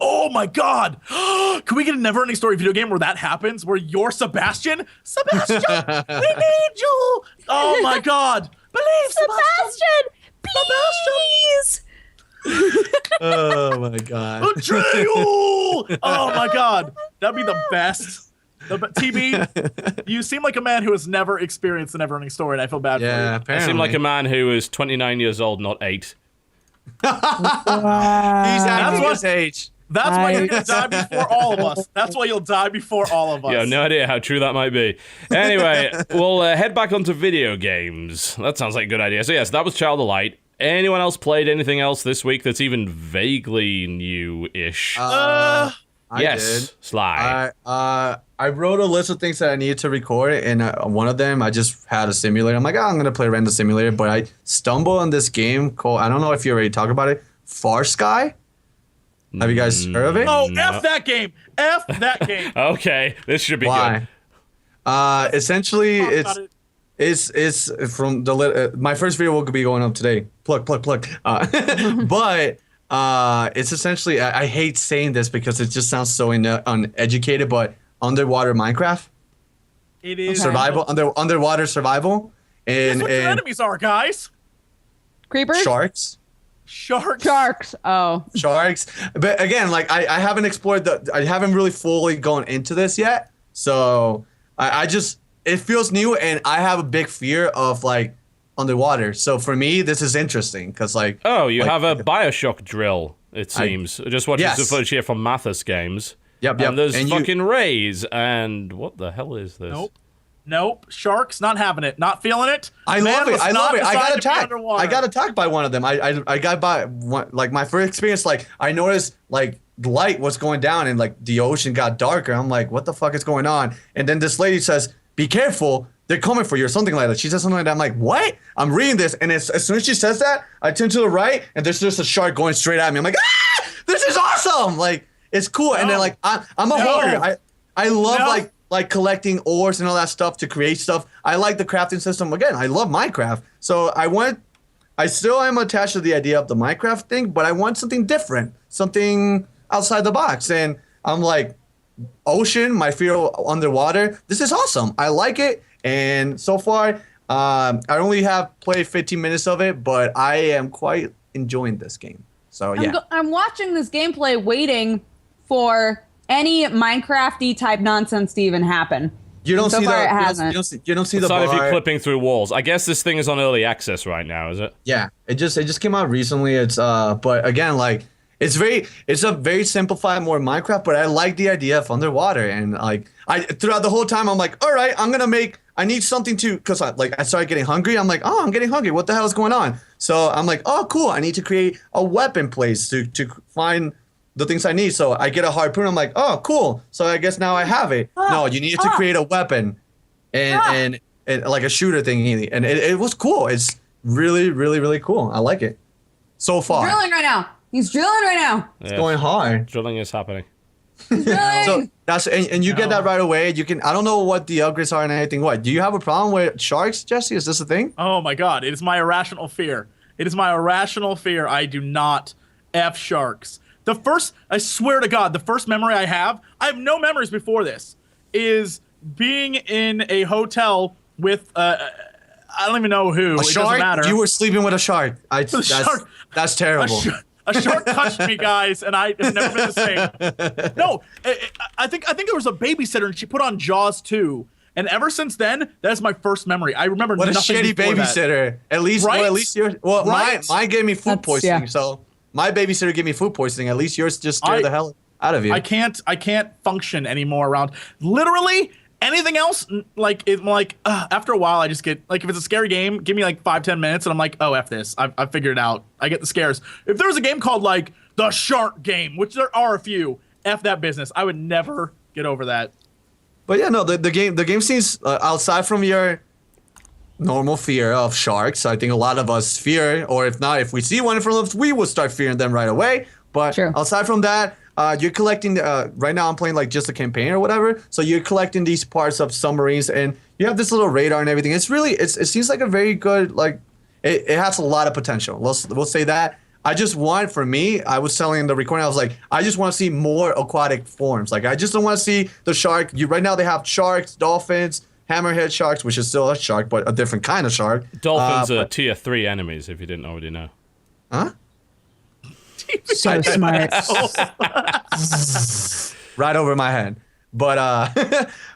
Oh my god! Can we get a Never-Ending Story video game where that happens? Where you're Sebastian? Sebastian, we need you! Oh my god! Believe Sebastian, please! Oh my god. Betrayal! Oh my god! That'd be the best. TB, you seem like a man who has never experienced the Never-Ending Story, and I feel bad for you. Apparently. I seem like a man who is 29 years old, not 8. He's at his age. That's why you're gonna die before all of us. That's why you'll die before all of us. Yeah, no idea how true that might be. Anyway, we'll head back onto video games. That sounds like a good idea. So yes, that was Child of Light. Anyone else played anything else this week that's even vaguely new-ish? I yes, did. Sly. I wrote a list of things that I needed to record, and one of them I just had a simulator. I'm like, I'm gonna play Random Simulator, but I stumbled on this game called, I don't know if you already talked about it, Far Sky. Have you guys heard of it? Oh, F that game! F that game! Okay, this should be good. Essentially, it's from the my first video will be going up today. Plug. But it's essentially, I hate saying this because it just sounds so uneducated, but underwater Minecraft. It is survival, underwater survival, and guess what your enemies are, guys? Creepers? Sharks. Sharks. Oh. Sharks. But again, like I haven't explored I haven't really fully gone into this yet. So I just, it feels new, and I have a big fear of like underwater. So for me, this is interesting because like. Oh, you have a Bioshock drill, it seems. Just watching some footage here from Mathis Games. Yep. And there's fucking rays, and what the hell is this? Nope. Sharks, not having it. Not feeling it. I love it. I got attacked. I got attacked by one of them. I got by one, like my first experience. Like I noticed like light was going down and like the ocean got darker. I'm like, what the fuck is going on? And then this lady says, "Be careful. They're coming for you," or something like that. She says something like that. I'm like, what? I'm reading this, and as soon as she says that, I turn to the right, and there's just a shark going straight at me. I'm like, ah! This is awesome. Like it's cool. No. And then like I'm a hoarder. I love like collecting ores and all that stuff to create stuff. I like the crafting system. Again, I love Minecraft. So I still am attached to the idea of the Minecraft thing, but I want something different, something outside the box. And I'm like, ocean, my fear underwater. This is awesome. I like it. And so far, I only have played 15 minutes of it, but I am quite enjoying this game. So yeah. I'm watching this gameplay waiting for any Minecraft-y type nonsense to even happen. You don't so see far the. It hasn't. You don't see the. It's not bar. if you're clipping through walls. I guess this thing is on early access right now, is it? Yeah, it just came out recently. It's but again, like it's a very simplified more Minecraft, but I like the idea of underwater. And like throughout the whole time I'm like, all right, I need something to, because I started getting hungry. I'm like, oh, I'm getting hungry. What the hell is going on? So I'm like, oh, cool. I need to create a weapon place to find the things I need. So I get a harpoon. I'm like, oh, cool. So I guess now I have it. No, you need to create a weapon and like a shooter thing. And it was cool. It's really, really, really cool. I like it so far. Drilling right now. He's drilling right now. It's going hard. Drilling is happening. So that's and you get that right away. You can, I don't know what the upgrades are and anything. What, do you have a problem with sharks, Jesse? Is this a thing? Oh my God! It is my irrational fear. It is my irrational fear. I do not F sharks. I swear to God, the first memory I have no memories before this, is being in a hotel with I don't even know who. A it shark? Doesn't matter. You were sleeping with a shark. That's terrible. A shark touched me, guys, and I have never been the same. No, I think there was a babysitter, and she put on Jaws 2. And ever since then, that's my first memory. I remember what nothing a shitty before babysitter. That. At least, Right? well, at least yours. Well, Right? mine gave me food poisoning. Yeah. So my babysitter gave me food poisoning. At least yours just scared the hell out of you. I can't function anymore around literally anything else. After a while, I just get like, if it's a scary game, give me like 5-10 minutes, and I'm like, oh, F this. I figured it out. I get the scares. If there was a game called like the Shark Game, which there are a few, F that business. I would never get over that. But yeah, no, the game seems outside from your normal fear of sharks. I think a lot of us fear, or if not, if we see one in front of us, we will start fearing them right away. But aside from that, you're collecting. Right now, I'm playing like just a campaign or whatever. So you're collecting these parts of submarines, and you have this little radar and everything. It's really, it seems like a very good, like, it has a lot of potential. We'll say that. I just want, for me, I was telling in the recording, I was like, I just want to see more aquatic forms. Like, I just don't want to see the shark. Right now they have sharks, dolphins, hammerhead sharks, which is still a shark, but a different kind of shark. Dolphins are tier 3 enemies, if you didn't already know. Huh? So smart. Right over my head. But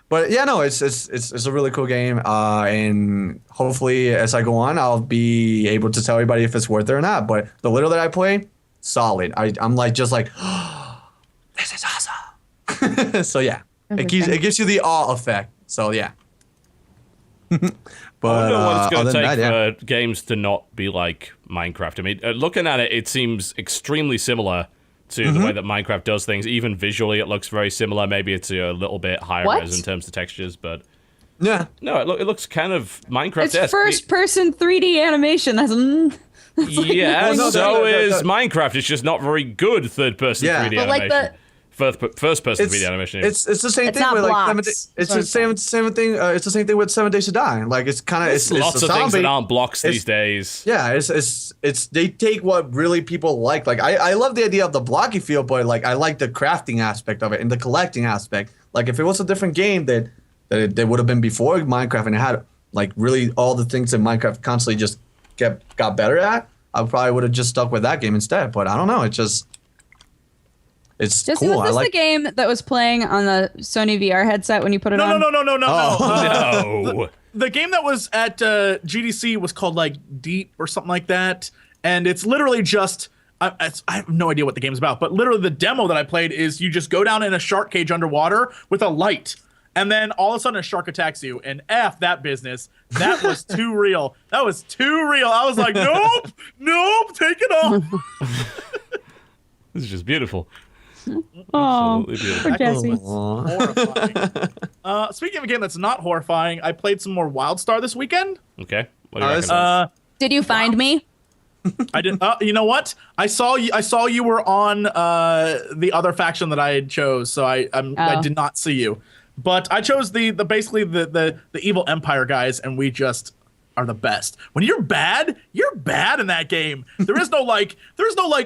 but yeah, no, it's a really cool game. And hopefully, as I go on, I'll be able to tell everybody if it's worth it or not. But the little that I play, solid. I'm like just like, oh, this is awesome. So yeah, it gives you the awe effect. So yeah. But I don't know what it's going to take that, for games to not be like Minecraft. I mean, looking at it, it seems extremely similar to the way that Minecraft does things. Even visually, it looks very similar. Maybe it's a little bit higher res in terms of textures, but yeah. No, it looks kind of Minecraft-esque. It's first-person 3D animation. That's yeah, Well, no, so is the- Minecraft. It's just not very good third-person 3D but like animation. First-person 3D animation. It's the same It's thing not with like blocks. it's the same thing. It's the same thing with 7 Days to Die. Like it's kind of it's lots a of things that zombie. aren't blocks these days. Yeah, it's they take what really people like. Like I love the idea of the blocky feel, but like I like the crafting aspect of it and the collecting aspect. Like if it was a different game that it would have been before Minecraft and it had like really all the things that Minecraft constantly just got better at, I probably would have just stuck with that game instead. But I don't know. It's Jesse, cool. was this the game that was playing on the Sony VR headset when you put it on? No. No. The game that was at GDC was called like Deep or something like that, and it's literally just I have no idea what the game's about, but literally the demo that I played is you just go down in a shark cage underwater with a light, and then all of a sudden a shark attacks you, and F that business. That was too real. That was too real. I was like, nope, take it off. This is just beautiful. Oh, Absolutely beautiful. poor Jesse. Horrifying. Speaking of a game that's not horrifying, I played some more WildStar this weekend. Okay. What do you reckon? Did you find me? I didn't. You know what? I saw you were on the other faction that I had chose, so I did not see you. But I chose basically the evil Empire guys, and we just are the best. When you're bad in that game. There's no like,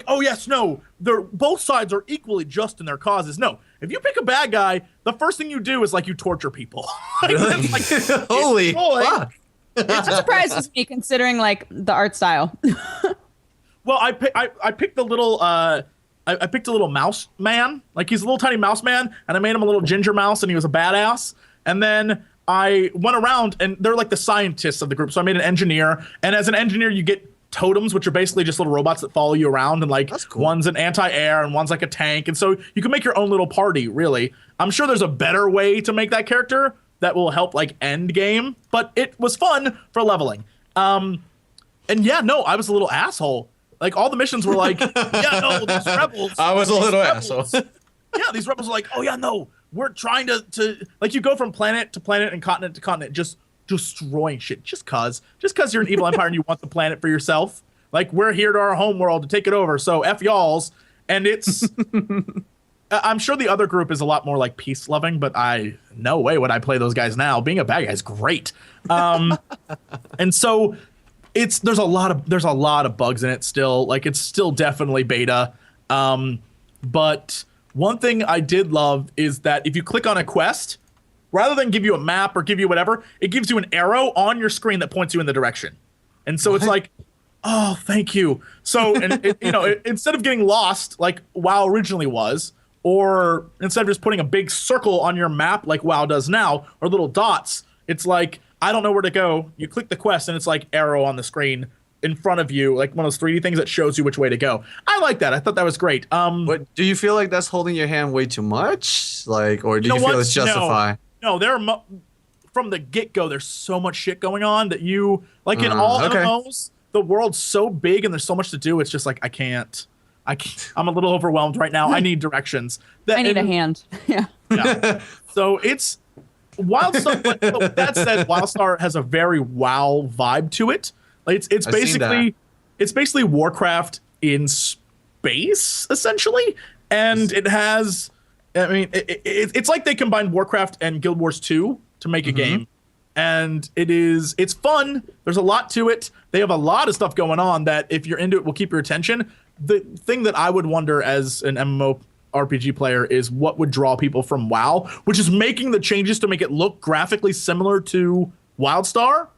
oh yes, no, they're both sides are equally just in their causes. No, if you pick a bad guy, the first thing you do is like you torture people. Holy fuck. It surprises me considering like the art style. Well, I picked the little I picked a little mouse man. Like he's a little tiny mouse man, and I made him a little ginger mouse, and he was a badass. And then I went around, and they're like the scientists of the group. So I made an engineer, and as an engineer, you get totems, which are basically just little robots that follow you around, and like That's cool. one's an anti-air and one's like a tank, and so you can make your own little party. Really, I'm sure there's a better way to make that character that will help like end game, but it was fun for leveling. And yeah, no, I was a little asshole. Like all the missions were like, yeah, no, these rebels. I was a little rebels, yeah, these rebels are like, oh yeah, no, we're trying to like you go from planet to planet and continent to continent, just destroying shit just cause you're an evil empire and you want the planet for yourself. Like we're here to our home world to take it over, so F y'alls. And it's I'm sure the other group is a lot more like peace loving, but no way would I play those guys now. Being a bad guy is great. And so there's a lot of bugs in it still. Like it's still definitely beta. But one thing I did love is that if you click on a quest, rather than give you a map or give you whatever, it gives you an arrow on your screen that points you in the direction. And so it's like, oh, thank you. So, and instead of getting lost like WoW originally was, or instead of just putting a big circle on your map like WoW does now, or little dots, it's like, I don't know where to go. You click the quest and it's like arrow on the screen in front of you, like one of those 3D things that shows you which way to go. I like that. I thought that was great. But do you feel like that's holding your hand way too much? Like, or do you feel it's justified? No, from the get-go, there's so much shit going on that you, like in all MMOs, the world's so big and there's so much to do, it's just like, I can't. I'm a little overwhelmed right now. I need directions. I need a hand. Yeah. So it's WildStar, but that said, WildStar has a very WoW vibe to it. Like it's basically Warcraft in space, essentially. And it has, I mean, it's like they combined Warcraft and Guild Wars 2 to make a game. And it's fun. There's a lot to it. They have a lot of stuff going on that if you're into it will keep your attention. The thing that I would wonder as an MMORPG player is what would draw people from WoW, which is making the changes to make it look graphically similar to WildStar.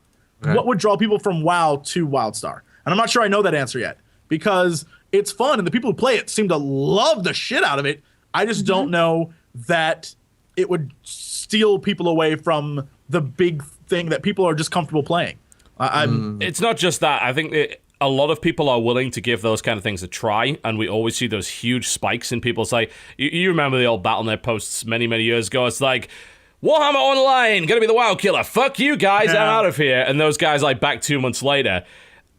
Okay. What would draw people from WoW to WildStar? And I'm not sure I know that answer yet, because it's fun and the people who play it seem to love the shit out of it. I just don't know that it would steal people away from the big thing that people are just comfortable playing. It's not just that. I think a lot of people are willing to give those kind of things a try, and we always see those huge spikes in people's like, you remember the old Battle.net posts many, many years ago. It's like, Warhammer Online, gonna be the WoW killer. Fuck you guys, I'm out of here. And those guys like back 2 months later.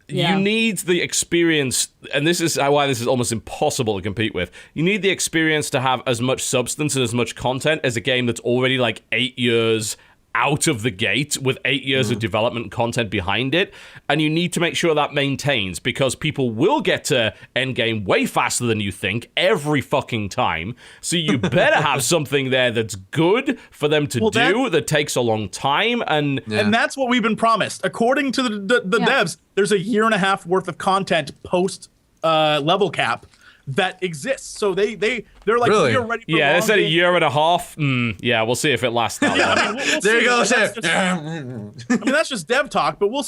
You need the experience, and this is why this is almost impossible to compete with. You need the experience to have as much substance and as much content as a game that's already like 8 years out of the gate with 8 years of development content behind it, and you need to make sure that maintains, because people will get to endgame way faster than you think every fucking time. So you better have something there that's good for them to do that takes a long time, and that's what we've been promised. According to the devs, there's a 1.5 years worth of content post level cap that exists. So they're like, really? We're ready for they said 1.5 years. Yeah, we'll see if it lasts that long. I mean, we'll there see. you go, Chef. I mean, that's just dev talk, but we'll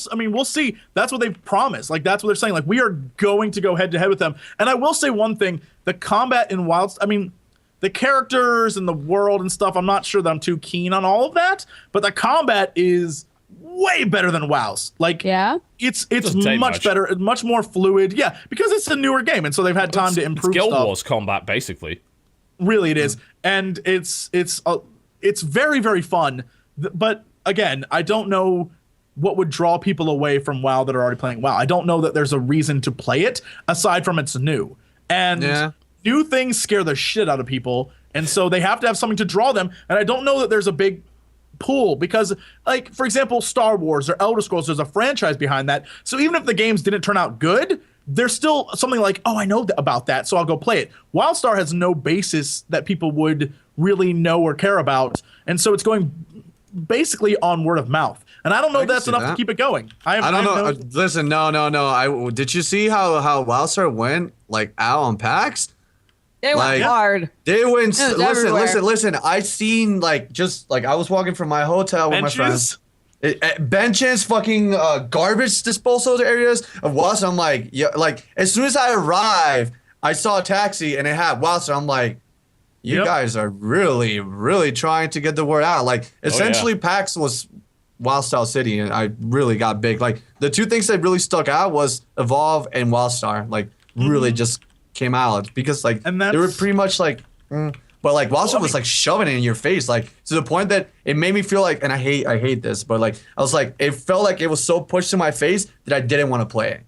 see. That's what they've promised. Like, that's what they're saying. Like, we are going to go head to head with them. And I will say one thing: the combat in the characters and the world and stuff, I'm not sure that I'm too keen on all of that, but the combat is way better than WoW's. Like, it's much better, much more fluid. Yeah, because it's a newer game, and so they've had time to improve Guild stuff. Wars combat, basically. Really, it is, and it's very, very fun. But again, I don't know what would draw people away from WoW that are already playing WoW. I don't know that there's a reason to play it aside from it's new, and new things scare the shit out of people, and so they have to have something to draw them. And I don't know that there's a big pool, because, like, for example, Star Wars or Elder Scrolls, there's a franchise behind that. So even if the games didn't turn out good, there's still something like, oh, I know about that, so I'll go play it. WildStar has no basis that people would really know or care about, and so it's going basically on word of mouth. And I don't know if that's enough to keep it going. I don't know. Listen, no. Did you see how WildStar went like out on PAX? They went hard. They went. Listen. I seen just I was walking from my hotel with my friends. Benches, fucking garbage disposal areas of WildStar. I'm like, as soon as I arrived, I saw a taxi and it had WildStar. I'm like, you guys are really, really trying to get the word out. Like, essentially, PAX was Wildstar City, and I really got big. Like the two things that really stuck out was Evolve and Wildstar. Like really just came out because like And they were that's- pretty much like, but like Wildstar was like shoving it in your face, like to the point that it made me feel like, and I hate this, but like I was like, it felt like it was so pushed in my face that I didn't want to play it.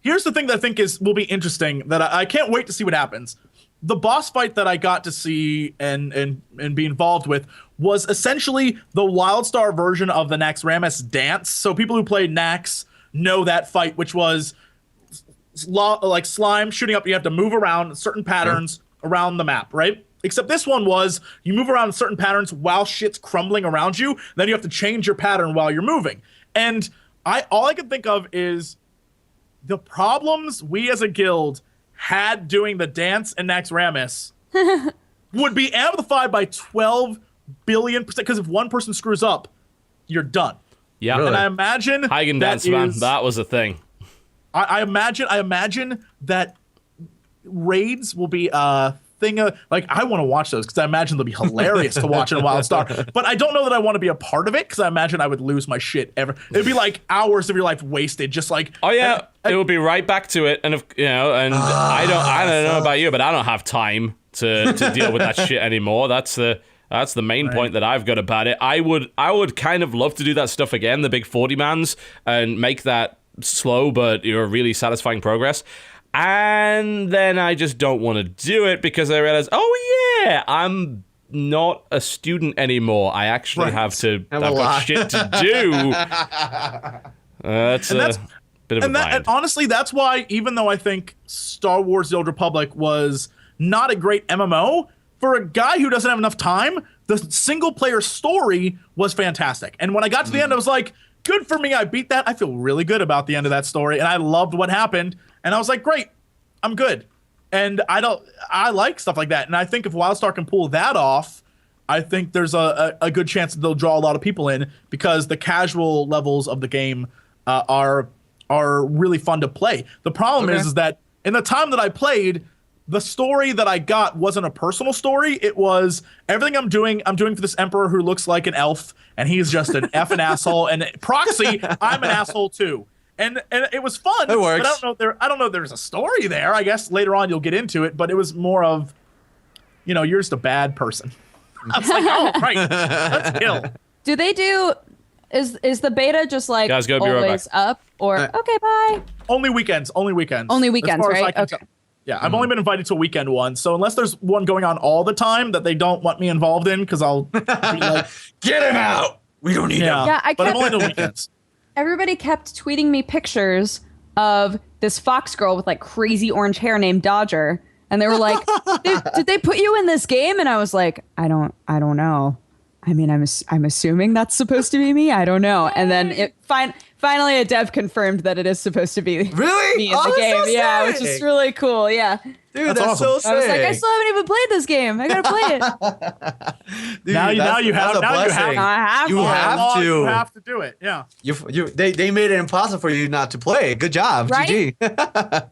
Here's the thing that I think will be interesting that I can't wait to see what happens. The boss fight that I got to see and be involved with was essentially the Wildstar version of the Naxxramas dance. So people who played Nax know that fight, which was like slime shooting up. You have to move around certain patterns around the map, right? Except this one was you move around certain patterns while shit's crumbling around you. Then you have to change your pattern while you're moving. And all I can think of is the problems we as a guild had doing the dance in Naxxramas would be amplified by 12 billion %. Because if one person screws up, you're done. Yeah. Really? And I imagine Hagen dance, man. That was a thing. I imagine that raids will be a thing. Like I want to watch those because I imagine they'll be hilarious to watch in Wildstar. But I don't know that I want to be a part of it because I imagine I would lose my shit ever. It'd be like hours of your life wasted, just like. Oh yeah, it will be right back to it, and I don't know about you, but I don't have time to deal with that shit anymore. That's the main point that I've got about it. I would kind of love to do that stuff again, the big 40 mans, and make that slow but really satisfying progress. And then I just don't want to do it because I realize, oh yeah, I'm not a student anymore. I actually have got shit to do. That's a bit of a bind. And honestly, that's why, even though I think Star Wars: The Old Republic was not a great MMO, for a guy who doesn't have enough time, the single player story was fantastic. And when I got to the end, I was like, good for me, I beat that. I feel really good about the end of that story, and I loved what happened. And I was like, great, I'm good. And I like stuff like that. And I think if Wildstar can pull that off, I think there's a good chance that they'll draw a lot of people in because the casual levels of the game are really fun to play. The problem is that in the time that I played, the story that I got wasn't a personal story. It was everything I'm doing for this emperor who looks like an elf, and he's just an effing asshole. And proxy, I'm an asshole too. And it was fun. It works. But I don't know if there's a story there. I guess later on you'll get into it, but it was more of, you're just a bad person. I was like, oh, right, let's kill. Do they do? Is the beta just like Guys, go, be right always back. up or okay, bye? Only weekends. Only As weekends, far as I right? can Okay. tell. Yeah, I've only been invited to a weekend one, so unless there's one going on all the time that they don't want me involved in, because I'll be like, Get him out. We don't need him. Yeah, but I'm only on the weekends. Everybody kept tweeting me pictures of this fox girl with like crazy orange hair named Dodger, and they were like, "Did they put you in this game?" And I was like, "I don't know. I mean, I'm assuming that's supposed to be me. I don't know." And then finally a dev confirmed that it is supposed to be Really? me in the game. So yeah, which is really cool. Yeah, Dude, That's awesome. so sick. I was like, I still haven't even played this game. I gotta play it. Dude, Now you have. that's a Now you blessing. have. I have You one. have to. You have to do it. Yeah. They made it impossible for you not to play. Good job. Right? GG.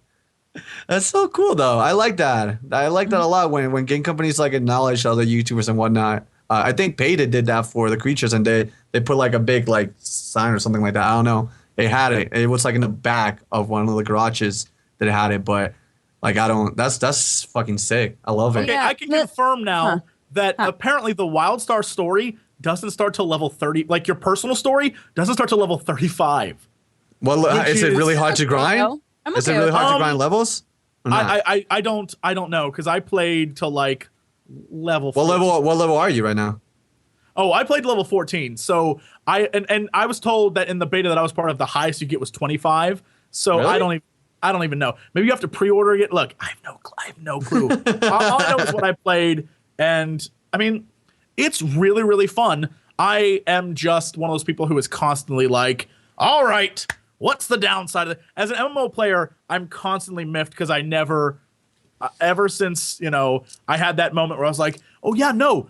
That's so cool though. I like that. I like that a lot when game companies like acknowledge other YouTubers and whatnot. I think Payda did that for the creatures, and they put like a big like sign or something like that. I don't know. They had it. It was like in the back of one of the garages that it had it, but like that's fucking sick. I love it. Okay, Yeah. I can confirm now that apparently the Wildstar story doesn't start till level 30. Like your personal story doesn't start till level 35. Well, is it really hard to I'm grind? okay Is it really with hard that. to grind levels? Or not? I don't know because I played till like level. What 14. level are you right now? Oh, I played level 14. So I was told that in the beta that I was part of, the highest you get was 25. So Really? I don't even know. Maybe you have to pre-order it. Look, I have no clue. all I know is what I played, and I mean, it's really, really fun. I am just one of those people who is constantly like, all right, what's the downside of it? As an MMO player, I'm constantly miffed because I never, ever since, I had that moment where I was like, oh yeah, no,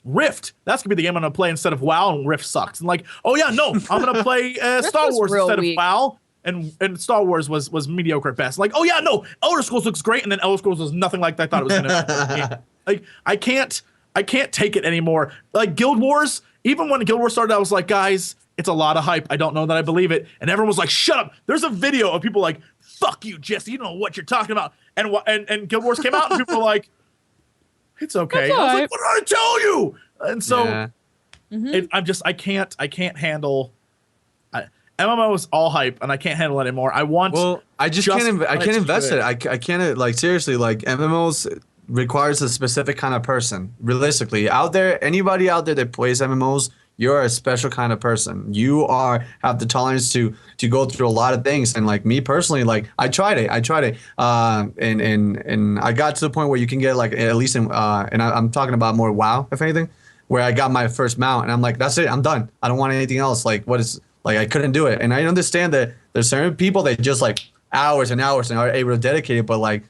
Rift, that's gonna be the game I'm gonna play instead of WoW, and Rift sucks. And like, oh yeah, no, I'm gonna play Star was Wars real instead weak. of WoW. And Star Wars was mediocre at best. Like, oh yeah, no, Elder Scrolls looks great, and then Elder Scrolls was nothing like I thought it was gonna be. Like, I can't take it anymore. Like Guild Wars even when Guild Wars started, I was like, guys, it's a lot of hype. I don't know that I believe it. And everyone was like, shut up. There's a video of people like, fuck you, Jesse. You don't know what you're talking about. And Guild Wars came out and people were like, it's okay. I was like, what did I tell you? And so I can't handle MMO is all hype and I can't handle it anymore. I can't invest it. I can't like seriously like MMOs requires a specific kind of person. Realistically, out there, anybody out there that plays MMOs, you're a special kind of person. You have the tolerance to go through a lot of things. And like me personally, like I tried it. And I got to the point where you can get like at least in and I'm talking about more WoW, if anything, where I got my first mount and I'm like, that's it, I'm done. I don't want anything else. Like what is like I couldn't do it. And I understand that there's certain people that just like hours and hours and are able to dedicate it, but like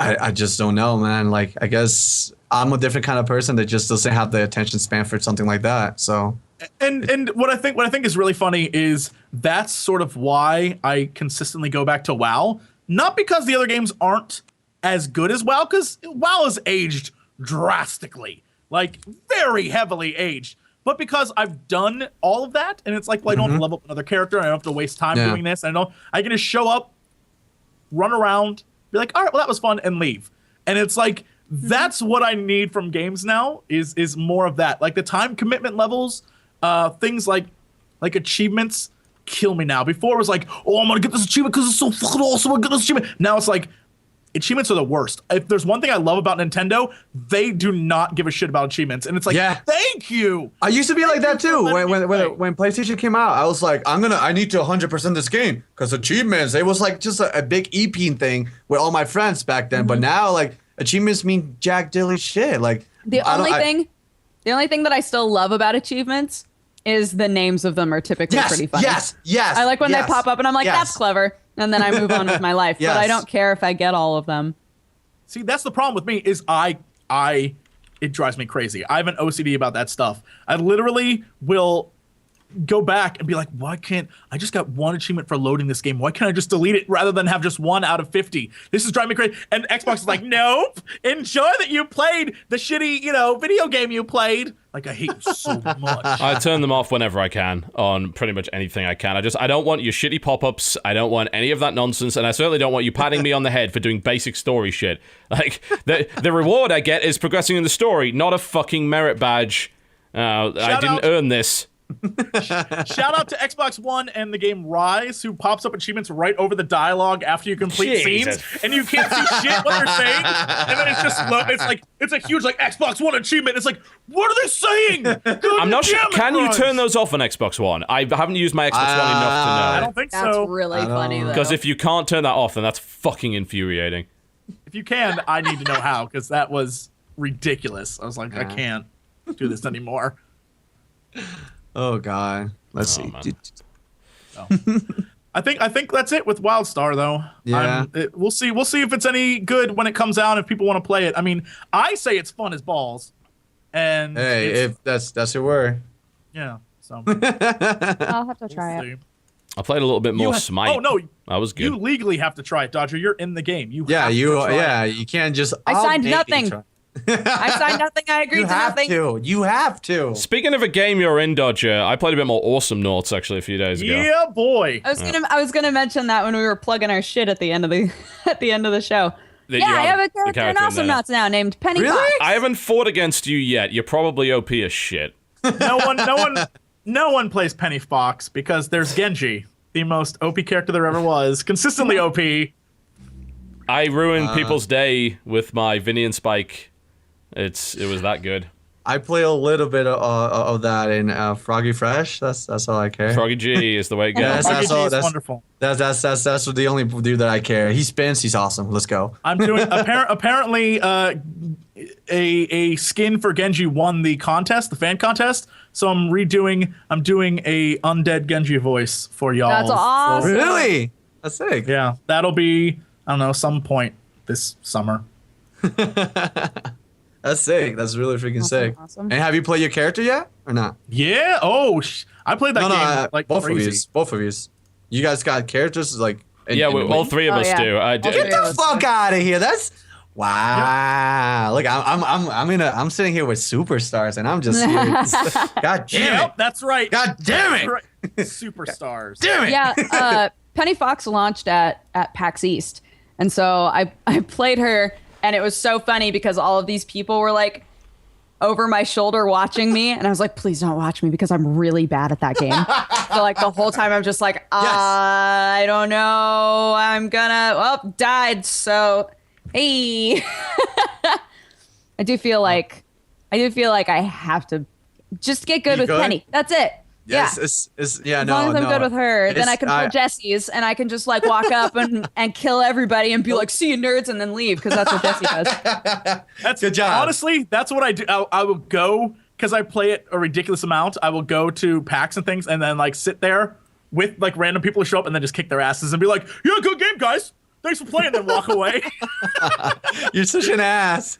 I just don't know, man. Like I guess I'm a different kind of person that just doesn't have the attention span for something like that. So and what I think is really funny is that's sort of why I consistently go back to WoW. Not because the other games aren't as good as WoW, because WoW has aged drastically, like very heavily aged. But because I've done all of that, and it's like, well, I don't have to level up another character, I don't have to waste time doing this. I can just show up, run around, be like, all right, well, that was fun, and leave. And it's like, that's what I need from games now, is more of that. Like the time commitment levels, things like achievements kill me now. Before it was like, oh, I'm gonna get this achievement because it's so fucking awesome, I'm gonna get this achievement. Now it's like, achievements are the worst. If there's one thing I love about Nintendo, they do not give a shit about achievements. And it's like, thank you. I used to be like that too. When PlayStation came out, I was like, I need to 100% this game because achievements. It was like just a big EP thing with all my friends back then. But now like achievements mean jack dilly shit. Like the only thing that I still love about achievements is the names of them are typically pretty funny. Yes. I like when they pop up and I'm like, that's clever. And then I move on with my life. Yes. But I don't care if I get all of them. See, that's the problem with me is it drives me crazy. I have an OCD about that stuff. I literally will go back and be like, why can't I just got one achievement for loading this game? Why can't I just delete it rather than have just 1 out of 50? This is driving me crazy. And Xbox is like, nope. Enjoy that you played the shitty, video game you played. Like, I hate you so much. I turn them off whenever I can on pretty much anything I can. I don't want your shitty pop-ups. I don't want any of that nonsense. And I certainly don't want you patting me on the head for doing basic story shit. Like, the reward I get is progressing in the story, not a fucking merit badge. I didn't earn this. Shout out to Xbox One and the game Rise, who pops up achievements right over the dialogue after you complete scenes, and you can't see shit what they're saying, and then it's just it's like it's a huge like Xbox One achievement. It's like, what are they saying? I'm not sure. Can you turn those off on Xbox One? I haven't used my Xbox One enough to know. I don't think so. That's really funny though. Because if you can't turn that off, then that's fucking infuriating. If you can, I need to know how, because that was ridiculous. I was like, I can't do this anymore. Oh God, let's see. So. I think that's it with WildStar though. Yeah, we'll see if it's any good when it comes out. If people want to play it, I mean, I say it's fun as balls. And hey, if that's your word. Yeah. So I'll have to try it. I played a little bit more Smite. Oh no, that was good. You legally have to try it, Dodger. You're in the game. You can't just. I signed nothing. I signed nothing. I agreed to nothing. You have to. Speaking of a game you're in, Dodger, I played a bit more Awesome Noughts actually a few days ago. Yeah, boy. I was gonna mention that when we were plugging our shit at the end of the show. I have a character in Awesome Noughts now named Penny Really? Fox. I haven't fought against you yet. You're probably OP as shit. No one plays Penny Fox because there's Genji, the most OP character there ever was, consistently OP. I ruined people's day with my Vinny and Spike. It was that good. I play a little bit of that in Froggy Fresh. That's all I care. Froggy G is the way it goes. Froggy G is wonderful. That's the only dude that I care. He spins. He's awesome. Let's go. I'm doing apparently a skin for Genji won the contest, the fan contest. So I'm doing a undead Genji voice for y'all. That's awesome. Really? That's sick. Yeah, that'll be some point this summer. That's sick. That's really freaking sick. Awesome. And have you played your character yet or not? Yeah. Oh, I played that game like both crazy. Both of you. You guys got characters like. All three of us do. Get the fuck out of here. Wow. Look, I'm sitting here with superstars, and I'm just here. God damn it. Yep, that's right. God damn it. Right. Superstars. Damn it. Yeah, Penny Fox launched at PAX East, and so I played her, and it was so funny because all of these people were like over my shoulder watching me, and I was like, please don't watch me because I'm really bad at that game. So like the whole time I'm just like, I don't know, I'm gonna died. So hey, I do feel like I have to just get good with Penny. That's it. Yes, Yeah. yeah, As long as I'm good with her, then I can pull I- Jesse's and I can just like walk up and kill everybody and be like, see you nerds, and then leave because that's what Jesse does. That's Good job. Honestly, that's what I do. I will go because I play it a ridiculous amount. I will go to PAX and things and then like sit there with like random people who show up and then just kick their asses and be like, yeah, good game, guys. Thanks for playing. Then walk away. You're such an ass.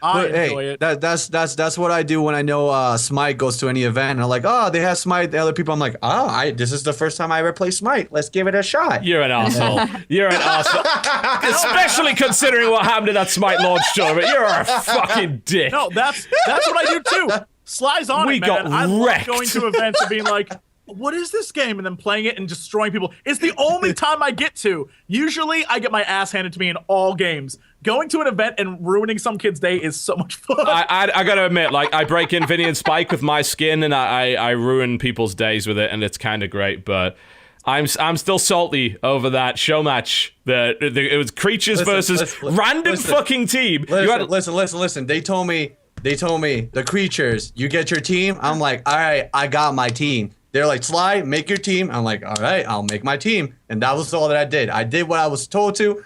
I But, enjoy hey, it. that's what I do when I know Smite goes to any event. And I'm like, oh, they have Smite. The other people, I'm like, oh, this is the first time I ever play Smite. Let's give it a shot. You're an asshole. You're an asshole. Especially considering what happened to that Smite launch tournament. You're a fucking dick. No, that's what I do too. Sly's on We it, man. got I love wrecked. going to events and being like, what is this game? And then playing it and destroying people. It's the only time I get to. Usually I get my ass handed to me in all games. Going to an event and ruining some kid's day is so much fun. I gotta admit, like, I break in Vinny and Spike with my skin, and I ruin people's days with it, and it's kind of great, but I'm still salty over that show match. It was creatures versus random fucking team. Listen. They told me the creatures. You get your team. I'm like, all right, I got my team. They're like, Sly, make your team. I'm like, all right, I'll make my team. And that was all that I did. I did what I was told to.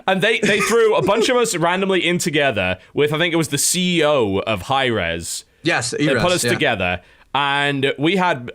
And they threw a bunch of us randomly in together with, I think it was the CEO of Hi-Res. Yes, They put us together, and we had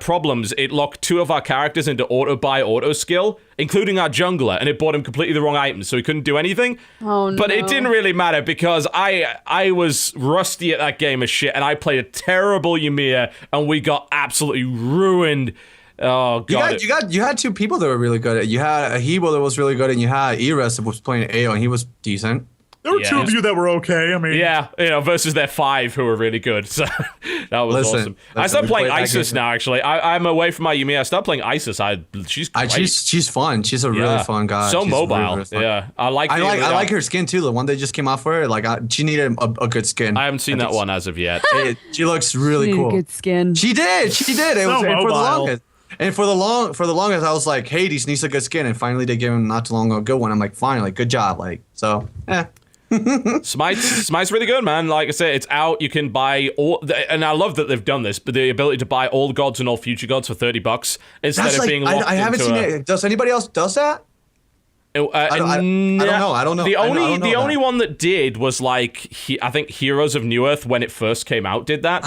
problems. It locked two of our characters into auto skill, including our jungler, and it bought him completely the wrong items, so he couldn't do anything. Oh no! But it didn't really matter because I was rusty at that game as shit, and I played a terrible Ymir, and we got absolutely ruined. Oh god! You had two people that were really good. You had a Hebo that was really good, and you had Eres that was playing AO, and he was decent. There were two of you that were okay. I mean, Yeah, versus their 5 who were really good. So that was awesome. I started playing Isis now. Actually, I'm away from my Ymir. I started playing Isis. She's great. She's fun. She's a really fun guy. So She's mobile. really, really fun. Yeah, I like her skin too. The one they just came out for her. Like she needed a good skin. I haven't seen that one as of yet. She looks really cool. Good skin. She did. It So was and for the mobile. longest. And for the longest, I was like, Hades needs a good skin, and finally they gave him not too long ago a good one. I'm like, finally, good job. Like, so, Smite's really good, man. Like I said, it's out. You can buy all, and I love that they've done this, but the ability to buy all gods and all future gods for $30 instead that's of like, being locked I haven't into seen a, it. Does anybody else does that? I don't know. The I don't know only that. one that did was like I think Heroes of New Earth when it first came out did that.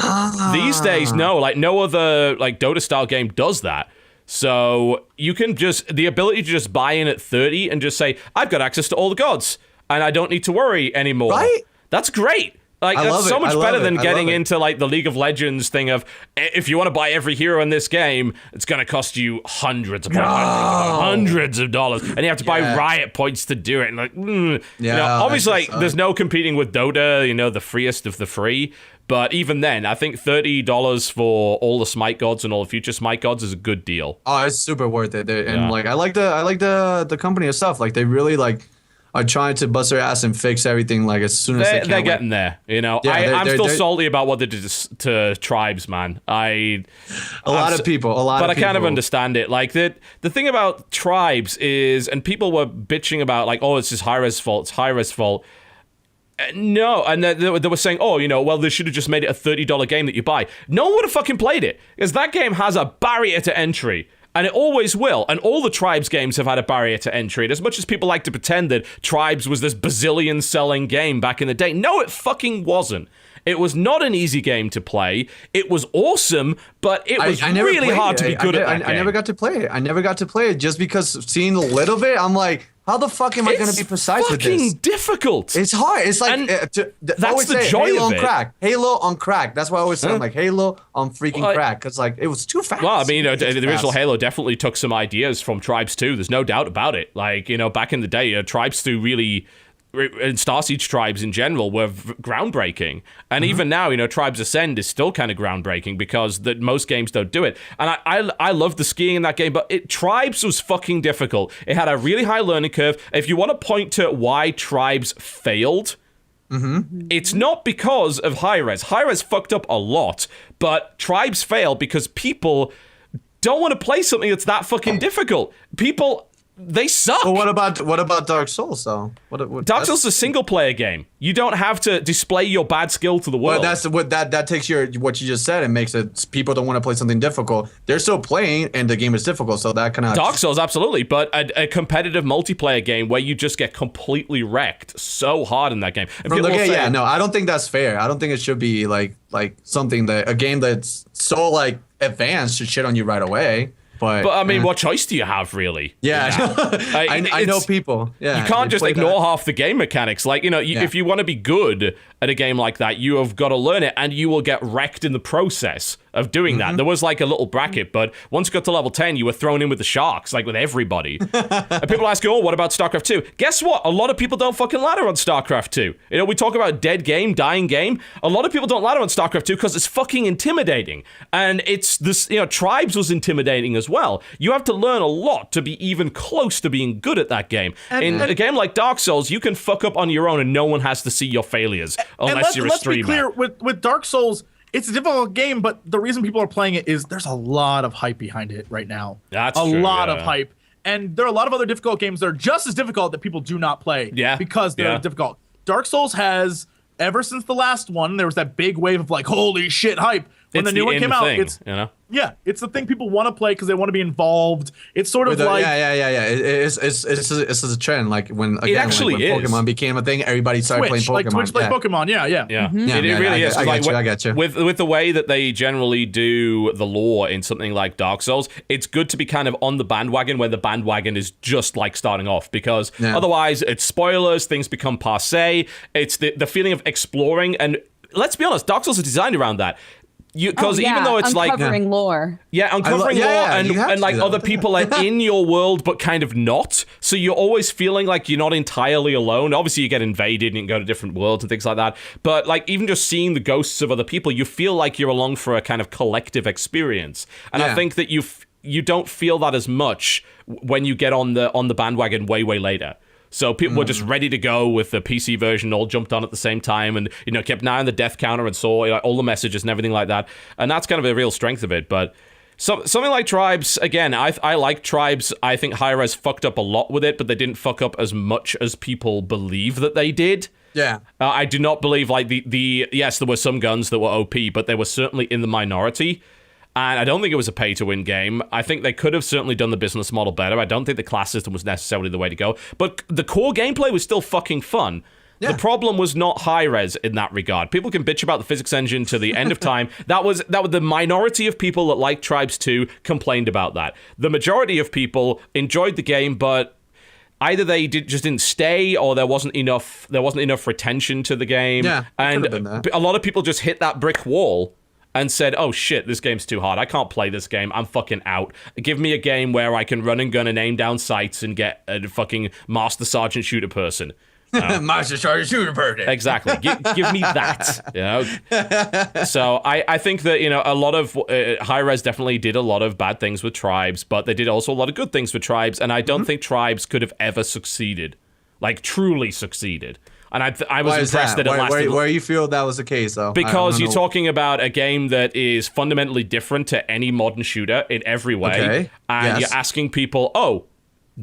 These days, no. Like no other like Dota style game does that. So you can the ability to just buy in at 30 and just say I've got access to all the gods and I don't need to worry anymore. Right? That's great. Like that's so much better than getting into like the League of Legends thing of if you want to buy every hero in this game, it's going to cost you hundreds of dollars, and you have to buy Riot points to do it. And like, obviously, like, there's no competing with Dota, the freest of the free. But even then, I think $30 for all the Smite gods and all the future Smite gods is a good deal. Oh, it's super worth it. And like I like the company itself. Like they really like are trying to bust their ass and fix everything like as soon as they can. They're getting there, Yeah, I'm still they're- salty about what they did to tribes, man. A lot of people. But I kind of understand it. Like the thing about tribes is, and people were bitching about like, oh, it's just Hi-Res fault. It's Hi-Res fault. No, and they were saying, oh, well, they should have just made it a $30 game that you buy. No one would have fucking played it because that game has a barrier to entry. And it always will. And all the Tribes games have had a barrier to entry. And as much as people like to pretend that Tribes was this bazillion selling game back in the day, no, it fucking wasn't. It was not an easy game to play. It was awesome, but it was really hard to be good at that game. I never got to play it. I never got to play it just because seeing a little bit, I'm like, how the fuck am I going to be precise with this? It's fucking difficult. It's hard. It's like, that's the joy Halo of it. on crack. Halo on crack. That's why I always say, I'm like, Halo on freaking crack. Because, like, it was too fast. Well, I mean, the original Halo definitely took some ideas from Tribes 2. There's no doubt about it. Like, back in the day, Tribes 2 really... and Star Siege Tribes in general were groundbreaking, and even now, Tribes Ascend is still kind of groundbreaking because most games don't do it. And I love the skiing in that game, but Tribes was fucking difficult. It had a really high learning curve. If you want to point to why Tribes failed, it's not because of Hi-Rez. Hi-Rez fucked up a lot, but Tribes failed because people don't want to play something that's that fucking difficult. They suck. Well, what about Dark Souls though? Dark Souls is a single player game. You don't have to display your bad skill to the world. But that takes what you just said and makes it people don't want to play something difficult. They're still playing and the game is difficult, so that kind of Dark Souls, absolutely, but a competitive multiplayer game where you just get completely wrecked so hard in that game. And no, I don't think that's fair. I don't think it should be like something that a game that's so like advanced should shit on you right away. But I mean, what choice do you have, really? Yeah, I know people. Yeah, you can't just ignore half the game mechanics. Like, if you want to be good at a game like that, you have got to learn it, and you will get wrecked in the process of doing that. There was like a little bracket, but once you got to level 10, you were thrown in with the sharks, like with everybody. And people ask, what about StarCraft 2? Guess what? A lot of people don't fucking ladder on StarCraft 2. We talk about dead game, dying game. A lot of people don't ladder on StarCraft 2 because it's fucking intimidating. And it's this, Tribes was intimidating as well. You have to learn a lot to be even close to being good at that game. In a game like Dark Souls, you can fuck up on your own and no one has to see your failures unless you're a streamer. Let's be clear, with Dark Souls, it's a difficult game, but the reason people are playing it is there's a lot of hype behind it right now. That's true, a lot of hype. And there are a lot of other difficult games that are just as difficult that people do not play because they're difficult. Dark Souls has, ever since the last one, there was that big wave of like, holy shit hype. When the new one came out, it's the thing people want to play because they want to be involved. It's sort of like It's a trend. Like when Pokemon became a thing, everybody started playing Pokemon. Like Twitch played Pokemon. It really is. I get you. With the way that they generally do the lore in something like Dark Souls, it's good to be kind of on the bandwagon when the bandwagon is just like starting off, because otherwise it's spoilers, things become passé. It's the feeling of exploring, and let's be honest, Dark Souls is designed around that. Because even though it's uncovering lore. Uncovering lore and like other people are in your world but kind of not. So you're always feeling like you're not entirely alone. Obviously you get invaded and you can go to different worlds and things like that. But like even just seeing the ghosts of other people, you feel like you're along for a kind of collective experience. And I think that you don't feel that as much when you get on the bandwagon way later. So people were just ready to go with the PC version, all jumped on at the same time, and kept an eye on the death counter and saw all the messages and everything like that. And that's kind of a real strength of it. But something like Tribes, again, I like Tribes. I think Hi-Rez fucked up a lot with it, but they didn't fuck up as much as people believe that they did. Yeah. I do not believe like yes, there were some guns that were OP, but they were certainly in the minority. And I don't think it was a pay-to-win game. I think they could have certainly done the business model better. I don't think the class system was necessarily the way to go. But the core gameplay was still fucking fun. Yeah. The problem was not Hi-Rez in that regard. People can bitch about the physics engine to the end of time. That was the minority of people that liked Tribes 2 complained about that. The majority of people enjoyed the game, but either they just didn't stay, or there wasn't enough retention to the game. Yeah, and been that. A lot of people just hit that brick wall and said, oh shit, this game's too hard. I can't play this game. I'm fucking out. Give me a game where I can run and gun and aim down sights and get a fucking Master Sergeant shooter person. Master Sergeant shooter person. Exactly. Give me that. So I think that, a lot of Hi-Rez definitely did a lot of bad things with Tribes, but they did also a lot of good things with Tribes, and I don't think Tribes could have ever succeeded. Like, truly succeeded. And I was impressed that it lasted. Where you feel that was the case, though? Because you're talking about a game that is fundamentally different to any modern shooter in every way. Okay. And you're asking people,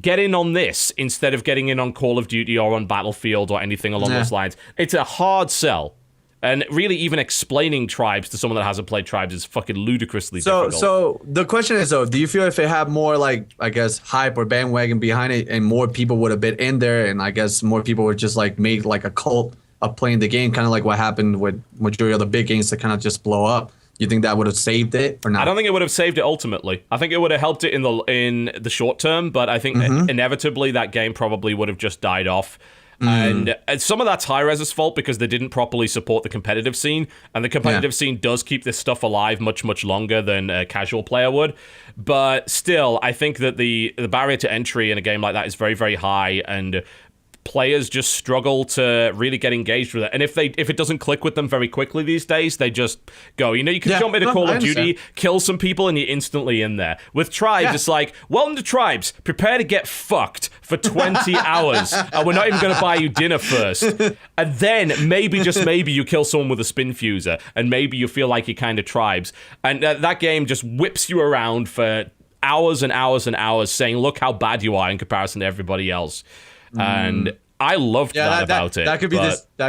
get in on this instead of getting in on Call of Duty or on Battlefield or anything along those lines. It's a hard sell. And really, even explaining Tribes to someone that hasn't played Tribes is fucking ludicrously difficult. So the question is, though, do you feel if it had more, like, I guess, hype or bandwagon behind it, and more people would have been in there, and I guess more people would just, like, make, like, a cult of playing the game, kind of like what happened with majority of the big games that kind of just blow up. You think that would have saved it or not? I don't think it would have saved it ultimately. I think it would have helped it in the short term, but I think inevitably that game probably would have just died off. And some of that's Hi-Res's fault because they didn't properly support the competitive scene, and the competitive scene does keep this stuff alive much, much longer than a casual player would. But still, I think that the barrier to entry in a game like that is very, very high, and players just struggle to really get engaged with it. And if it doesn't click with them very quickly these days, they just go. You can jump into Call of Duty, kill some people, and you're instantly in there. With Tribes, it's like, welcome to Tribes. Prepare to get fucked for 20 hours. And we're not even going to buy you dinner first. And then, maybe, just maybe, you kill someone with a spin fuser. And maybe you feel like you're kind of Tribes. And that game just whips you around for hours and hours and hours, saying, look how bad you are in comparison to everybody else. And I loved that about it. That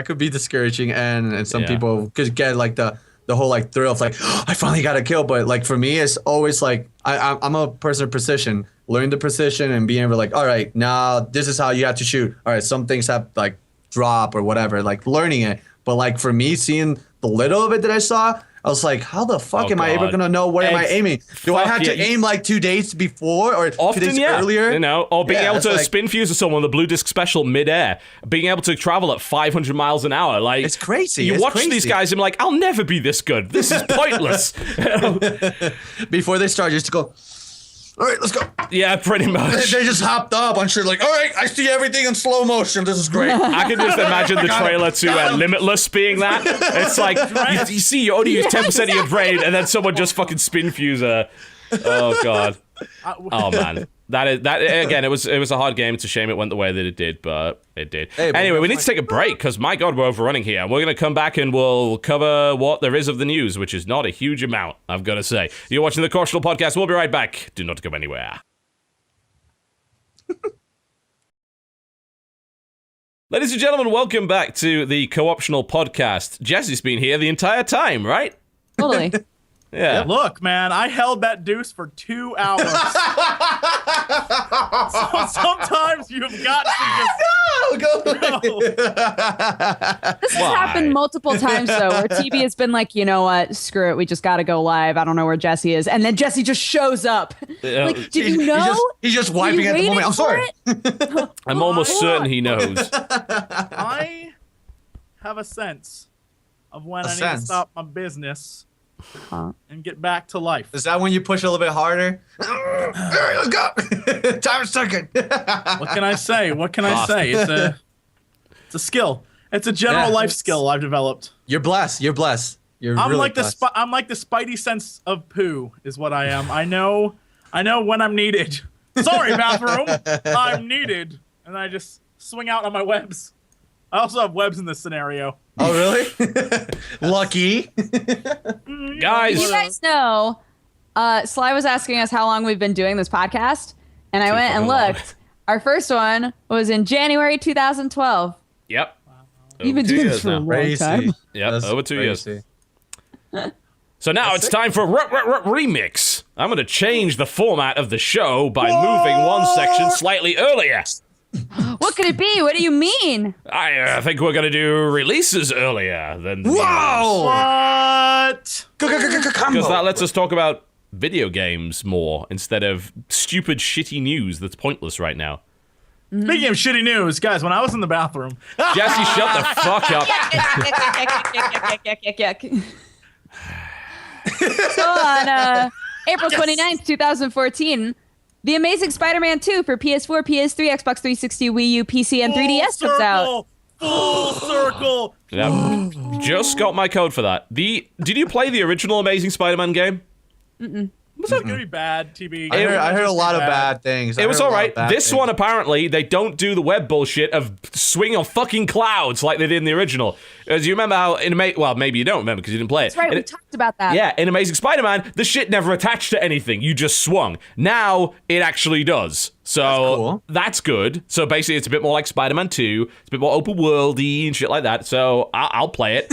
could be discouraging, and some people could get like the whole like thrill of like, oh, I finally got a kill. But like for me, it's always like I'm a person of precision, learning the precision and being able to like, all right, now this is how you have to shoot. All right, some things have like drop or whatever, like learning it. But like for me, seeing the little of it that I saw, I was like, how the fuck am I ever going to know where am I aiming? Do I have to aim like 2 days before or often, 2 days earlier? Or being able to spin fuse with someone with a blue disc special midair, being able to travel at 500 miles an hour. Like, it's crazy. You watch these guys and I'm like, I'll never be this good. This is pointless. Before they start, just to go, all right, let's go. Yeah, pretty much. They just hopped up on shit like, all right, I see everything in slow motion. This is great. I can just imagine the trailer to Limitless being that. It's like, you see, you only use 10% of your brain, and then someone just fucking spin fuse her. Oh, God. Oh, man. That again, it was a hard game. It's a shame it went the way that it did, but it did. Hey, anyway, we need to take a break because, my God, we're overrunning here. We're going to come back and we'll cover what there is of the news, which is not a huge amount, I've got to say. You're watching the Cautional Podcast. We'll be right back. Do not go anywhere. Ladies and gentlemen, welcome back to the Co-Optional Podcast. Jesse's been here the entire time, right? Totally. Yeah. Look, man, I held that deuce for 2 hours. So sometimes you've got to just go. This has happened multiple times, though, where TB has been like, you know what, screw it, we just got to go live. I don't know where Jesse is. And then Jesse just shows up. Like, did you know? He's just wiping at the moment. I'm sorry. I'm almost certain he knows. I have a sense of when I need to stop my business and get back to life. Is that when you push a little bit harder? All right, let's go. Time's ticking. What can I say? It's a skill. It's a general life skill I've developed. You're blessed. I'm like the spidey sense of poo is what I am. I know when I'm needed. Sorry, bathroom. I'm needed. And I just swing out on my webs. I also have webs in this scenario. Oh, really? Lucky. Guys. You guys know, Sly was asking us how long we've been doing this podcast, and I went and looked. Our first one was in January 2012. Yep. You've been doing this for a long time. Yep, over 2 years. So now it's time for remix. I'm going to change the format of the show by moving one section slightly earlier. What could it be? What do you mean? I think we're going to do releases earlier than the What? Because that lets us talk about video games more instead of stupid, shitty news that's pointless right now. Speaking of shitty news, guys, when I was in the bathroom... Jesse, shut the fuck up. So on April 29th, 2014... The Amazing Spider-Man 2 for PS4, PS3, Xbox 360, Wii U, PC, and 3DS comes out. Full circle. Yep. Just got my code for that. Did you play the original Amazing Spider-Man game? Mm-mm. Was it going to be bad, TB? I heard a lot of bad things. It was all right. This one, apparently, they don't do the web bullshit of swing on fucking clouds like they did in the original. As you remember how well, maybe you don't remember because you didn't play it. That's right, we talked about that. Yeah, in Amazing Spider-Man, the shit never attached to anything. You just swung. Now, it actually does. So that's good. So basically, it's a bit more like Spider-Man 2. It's a bit more open worldy and shit like that. So I'll play it.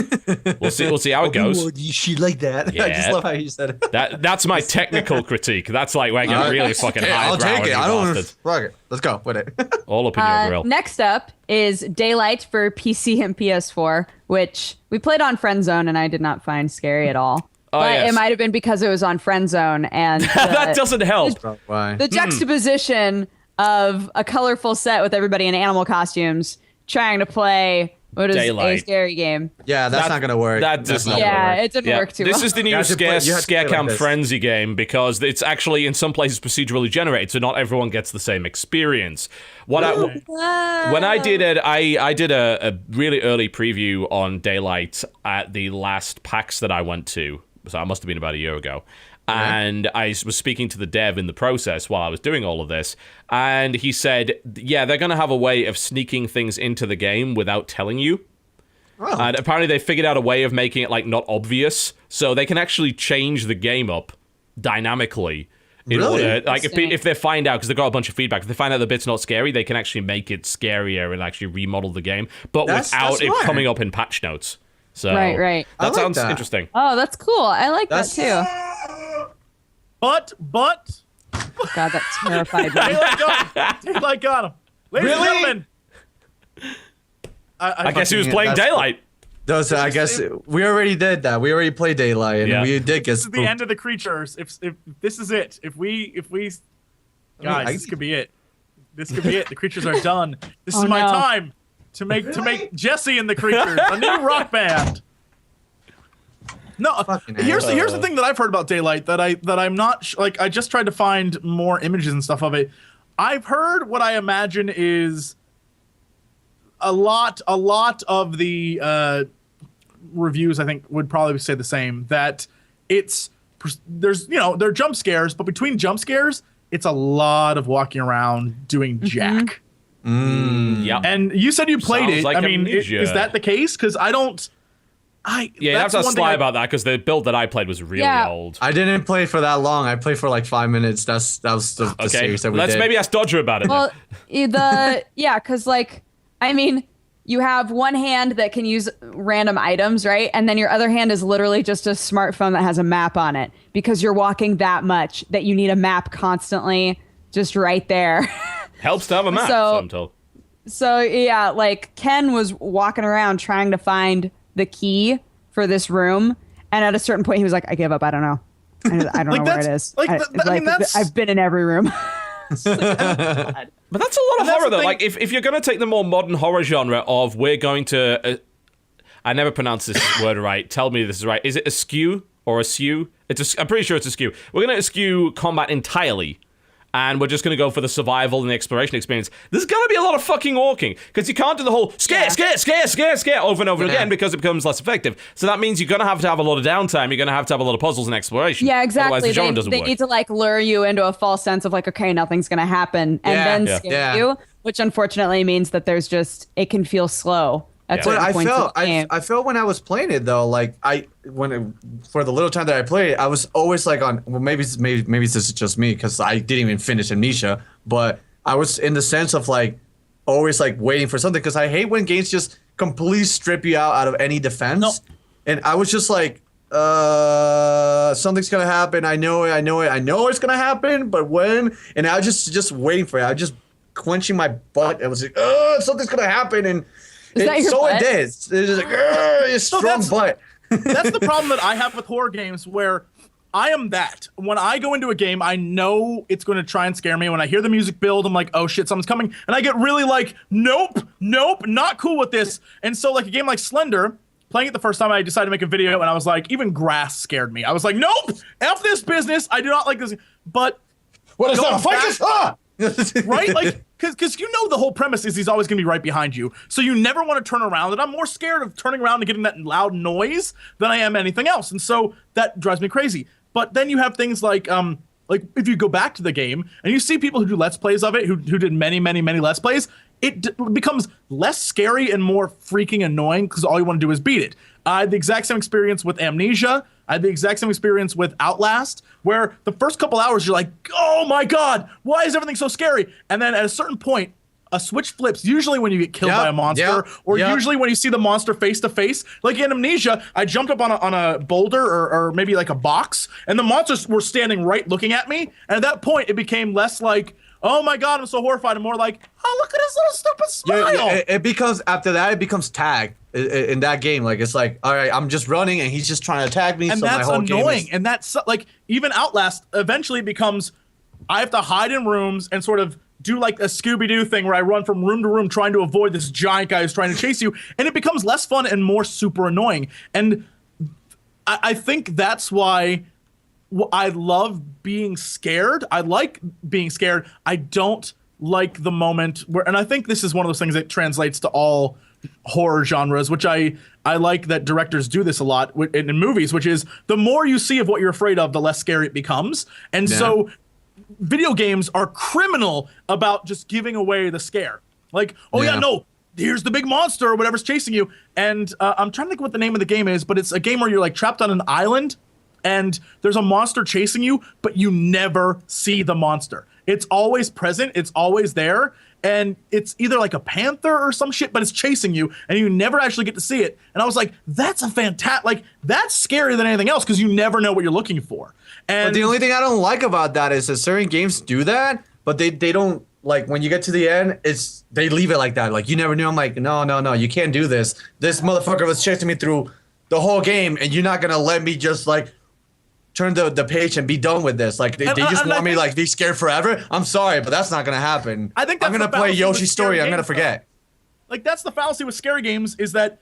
We'll see how it goes. Open worldy shit like that. Yeah. I just love how you said it. That's my tech technical critique. That's like where I get really fucking high. I'll take it. I don't. Fuck it. Let's go with it. All up in your grill. Next up is Daylight for PC and PS4, which we played on Friend Zone, and I did not find scary at all. But yes. it might have been because it was on Friend Zone, and That doesn't help. Why? the juxtaposition of a colorful set with everybody in animal costumes trying to play what is Daylight. a scary game. Yeah, that's not gonna work. That does not Yeah, work. it didn't work too This well. is the new You have to play Scare like Camp this. Frenzy game because it's actually in some places procedurally generated, so not everyone gets the same experience. When I did it, I did a really early preview on Daylight at the last PAX that I went to, so it must have been about a year ago. And I was speaking to the dev in the process while I was doing all of this, and he said, yeah, they're going to have a way of sneaking things into the game without telling you. Oh. And apparently they figured out a way of making it like not obvious, so they can actually change the game up dynamically. In Really? order, like if they find out, because they've got a bunch of feedback, if they find out the bit's not scary, they can actually make it scarier and actually remodel the game, but That's without it smart. coming up in patch notes. So Right. I That like sounds that. interesting. Oh, that's cool. I like That's- that too. But God, that terrified me. Daylight got him. Ladies and Really? gentlemen. I guess he was fucking- playing that's- Daylight. Those, I guess we already did that. We already played Daylight, and Yeah. we did get This is the end of the creatures. If this is it, if we guys, this could be it. This could be it. The creatures are done. This is Oh, my no. time to make Jesse and the Creatures a new rock band. No, Fucking here's hell. the thing that I've heard about Daylight that I'm not like I just tried to find more images and stuff of it. I've heard what I imagine is a lot of the reviews I think would probably say the same, that there's there are jump scares, but between jump scares it's a lot of walking around doing jack. Yeah. And you said you played Sounds it. like I mean, Amnesia. is that the case? Because I don't. Yeah, you have that's to ask one thing Sly about that because the build that I played was really Yeah. old. I didn't play for that long. I played for like 5 minutes. That was the Okay, series that we let's did. maybe ask Dodger about it. Well, because like, I mean, you have one hand that can use random items, right? And then your other hand is literally just a smartphone that has a map on it because you're walking that much that you need a map constantly just right there. Helps to have a map, so I'm told. So yeah, like Ken was walking around trying to find the key for this room, and at a certain point he was like, "I give up. I don't know. I don't know where it is. I mean, that's- I've been in every room." But that's a lot of that's horror, the though. thing- Like, if you're going to take the more modern horror genre of we're going to... I never pronounce this word right. Tell me this is right. Is it eschew or eschew? I'm pretty sure it's eschew. We're going to eschew combat entirely. And we're just going to go for the survival and the exploration experience. There's going to be a lot of fucking walking. Because you can't do the whole scare over and over again because it becomes less effective. So that means you're going to have a lot of downtime. You're going to have a lot of puzzles and exploration. Yeah, exactly. Otherwise the genre doesn't They work. need to like lure you into a false sense of like, okay, nothing's gonna happen, and Yeah, then yeah. scare Yeah. you, which unfortunately means that there's just it can feel slow at Yeah. But certain I points felt of the game. I felt when I was playing it though, like for the little time that I played, I was always like on. Well, maybe this is just me because I didn't even finish Amnesia, but I was in the sense of like always like waiting for something because I hate when games just completely strip you out of any defense. No. And I was just like, something's gonna happen. I know it's gonna happen, but when? And I was just waiting for it. I was just clenching my butt. I was like, something's gonna happen, and that your so butt? it did. It's just like, it's strong that's- butt. That's the problem that I have with horror games, where I am that. When I go into a game, I know it's going to try and scare me. When I hear the music build, I'm like, oh shit, something's coming. And I get really like, nope, not cool with this. And so like a game like Slender, playing it the first time, I decided to make a video, and I was like, even grass scared me. I was like, nope, F this business. I do not like this. But What is going that? Fight back- this! Ah! right? Like, because you know the whole premise is he's always going to be right behind you. So you never want to turn around. And I'm more scared of turning around and getting that loud noise than I am anything else. And so that drives me crazy. But then you have things like if you go back to the game and you see people who do Let's Plays of it, who did many Let's Plays, it becomes less scary and more freaking annoying because all you want to do is beat it. I had the exact same experience with Amnesia. I had the exact same experience with Outlast, where the first couple hours you're like, oh my God, why is everything so scary? And then at a certain point, a switch flips usually when you get killed by a monster, or usually when you see the monster face to face. Like in Amnesia, I jumped up on a boulder or maybe like a box, and the monsters were standing right looking at me. And at that point, it became less like, oh my god, I'm so horrified, and more like, oh, look at his little stupid smile. Yeah, it becomes, after that, it becomes tag in that game. Like, it's like, all right, I'm just running, and he's just trying to tag me. And so that's my whole annoying. Game is, and that's like, even Outlast eventually becomes, I have to hide in rooms and sort of do like a Scooby-Doo thing where I run from room to room trying to avoid this giant guy who's trying to chase you, and it becomes less fun and more super annoying. And I think that's why I love being scared. I like being scared. I don't like the moment where, and I think this is one of those things that translates to all horror genres, which I like that directors do this a lot in movies, which is the more you see of what you're afraid of, the less scary it becomes. And so video games are criminal about just giving away the scare. Like, no, here's the big monster or whatever's chasing you. And I'm trying to think what the name of the game is, but it's a game where you're like trapped on an island and there's a monster chasing you, but you never see the monster. It's always present. It's always there. And it's either like a panther or some shit, but it's chasing you and you never actually get to see it. And I was like, that's a fantastic, like, that's scarier than anything else because you never know what you're looking for. And but the only thing I don't like about that is that certain games do that, but they don't, like, when you get to the end, they leave it like that. Like, you never knew. I'm like, no, you can't do this. This motherfucker was chasing me through the whole game, and you're not going to let me just, like, turn the page and be done with this. Like, they just want me, like, be scared forever. I'm sorry, but that's not going to happen. I think that's I'm going to play Yoshi's Story. I'm going to forget. Like, that's the fallacy with scary games, is that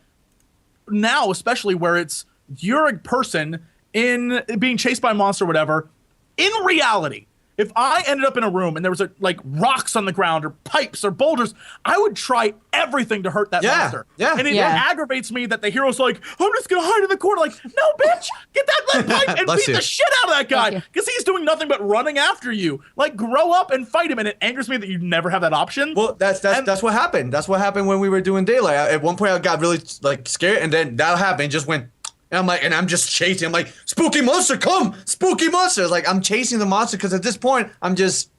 now, especially where it's, you're a person in being chased by a monster or whatever, in reality, if I ended up in a room and there was like rocks on the ground or pipes or boulders, I would try everything to hurt that monster. Yeah. And it aggravates me that the hero's like, I'm just gonna hide in the corner. Like, no, bitch, get that lead pipe and beat the shit out of that guy because he's doing nothing but running after you. Like, grow up and fight him. And it angers me that you never have that option. Well, that's what happened. That's what happened when we were doing Daylight. At one point, I got really like scared, and then that happened. Just went. And I'm like, and I'm just chasing. I'm like, spooky monster, come! Spooky monster! Like, I'm chasing the monster because at this point, I'm just,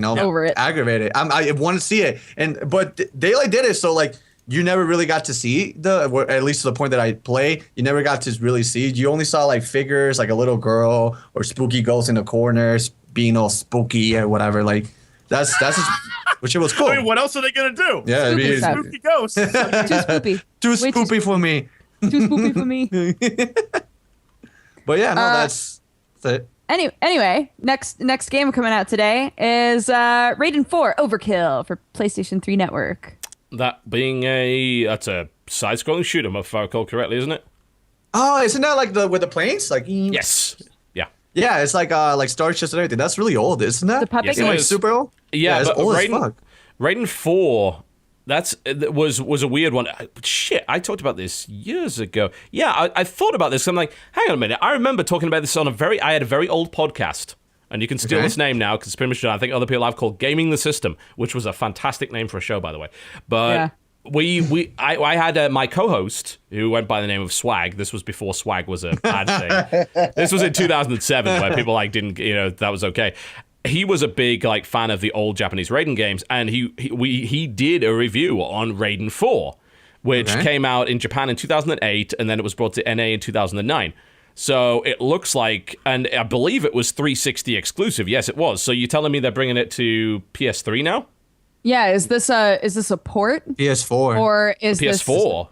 over it, aggravated. I want to see it, but Daylight did it, so like, you never really got to see at least to the point that I play. You never got to really see. You only saw like figures, like a little girl or spooky ghosts in the corners being all spooky or whatever. Like, that's just, which it was cool. I mean, what else are they gonna do? Yeah, spooky ghosts. Too spoopy. Too spoopy for me. Too spoopy for me. But yeah, no, that's it. Anyway, next game coming out today is Raiden 4 Overkill for PlayStation 3 Network. That being that's a side-scrolling shoot 'em, if I recall correctly, isn't it? Oh, isn't that like with the planes? Like, yes. Yeah. Yeah, it's like starships and everything. That's really old, isn't that? The puppet Yes, game. Like super old? Yeah, it's but old as fuck. Raiden 4, was a weird one. Shit, I talked about this years ago. Yeah, I thought about this. I'm like, hang on a minute. I remember talking about this on I had a very old podcast, and you can steal this name now because it's pretty much done. I think other people have called Gaming the System, which was a fantastic name for a show, by the way. But I had my co-host who went by the name of Swag. This was before Swag was a bad thing. This was in 2007 where people like didn't, that was okay. He was a big like fan of the old Japanese Raiden games, and he did a review on Raiden 4, which came out in Japan in 2008, and then it was brought to NA in 2009. So it looks like, and I believe it was 360 exclusive. Yes, it was. So you're telling me they're bringing it to PS3 now? Yeah, is this a port? PS4 or is PS4?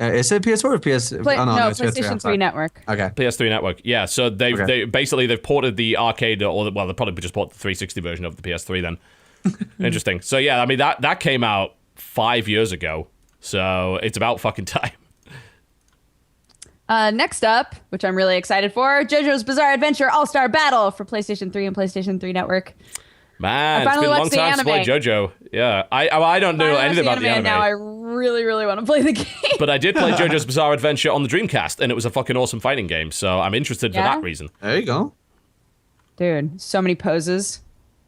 Is it PS4 or PS? No, it's PlayStation 3 Network. Okay. PS3 Network. Yeah, so they've ported the arcade, they probably just ported the 360 version of the PS3 then. Interesting. So yeah, I mean that came out 5 years ago, so it's about fucking time. Next up, which I'm really excited for, JoJo's Bizarre Adventure All-Star Battle for PlayStation 3 and PlayStation 3 Network. Man, it's been a long time to play JoJo. Yeah, I don't know anything about the anime. Now I really, really want to play the game. But I did play JoJo's Bizarre Adventure on the Dreamcast, and it was a fucking awesome fighting game. So I'm interested for that reason. There you go, dude. So many poses.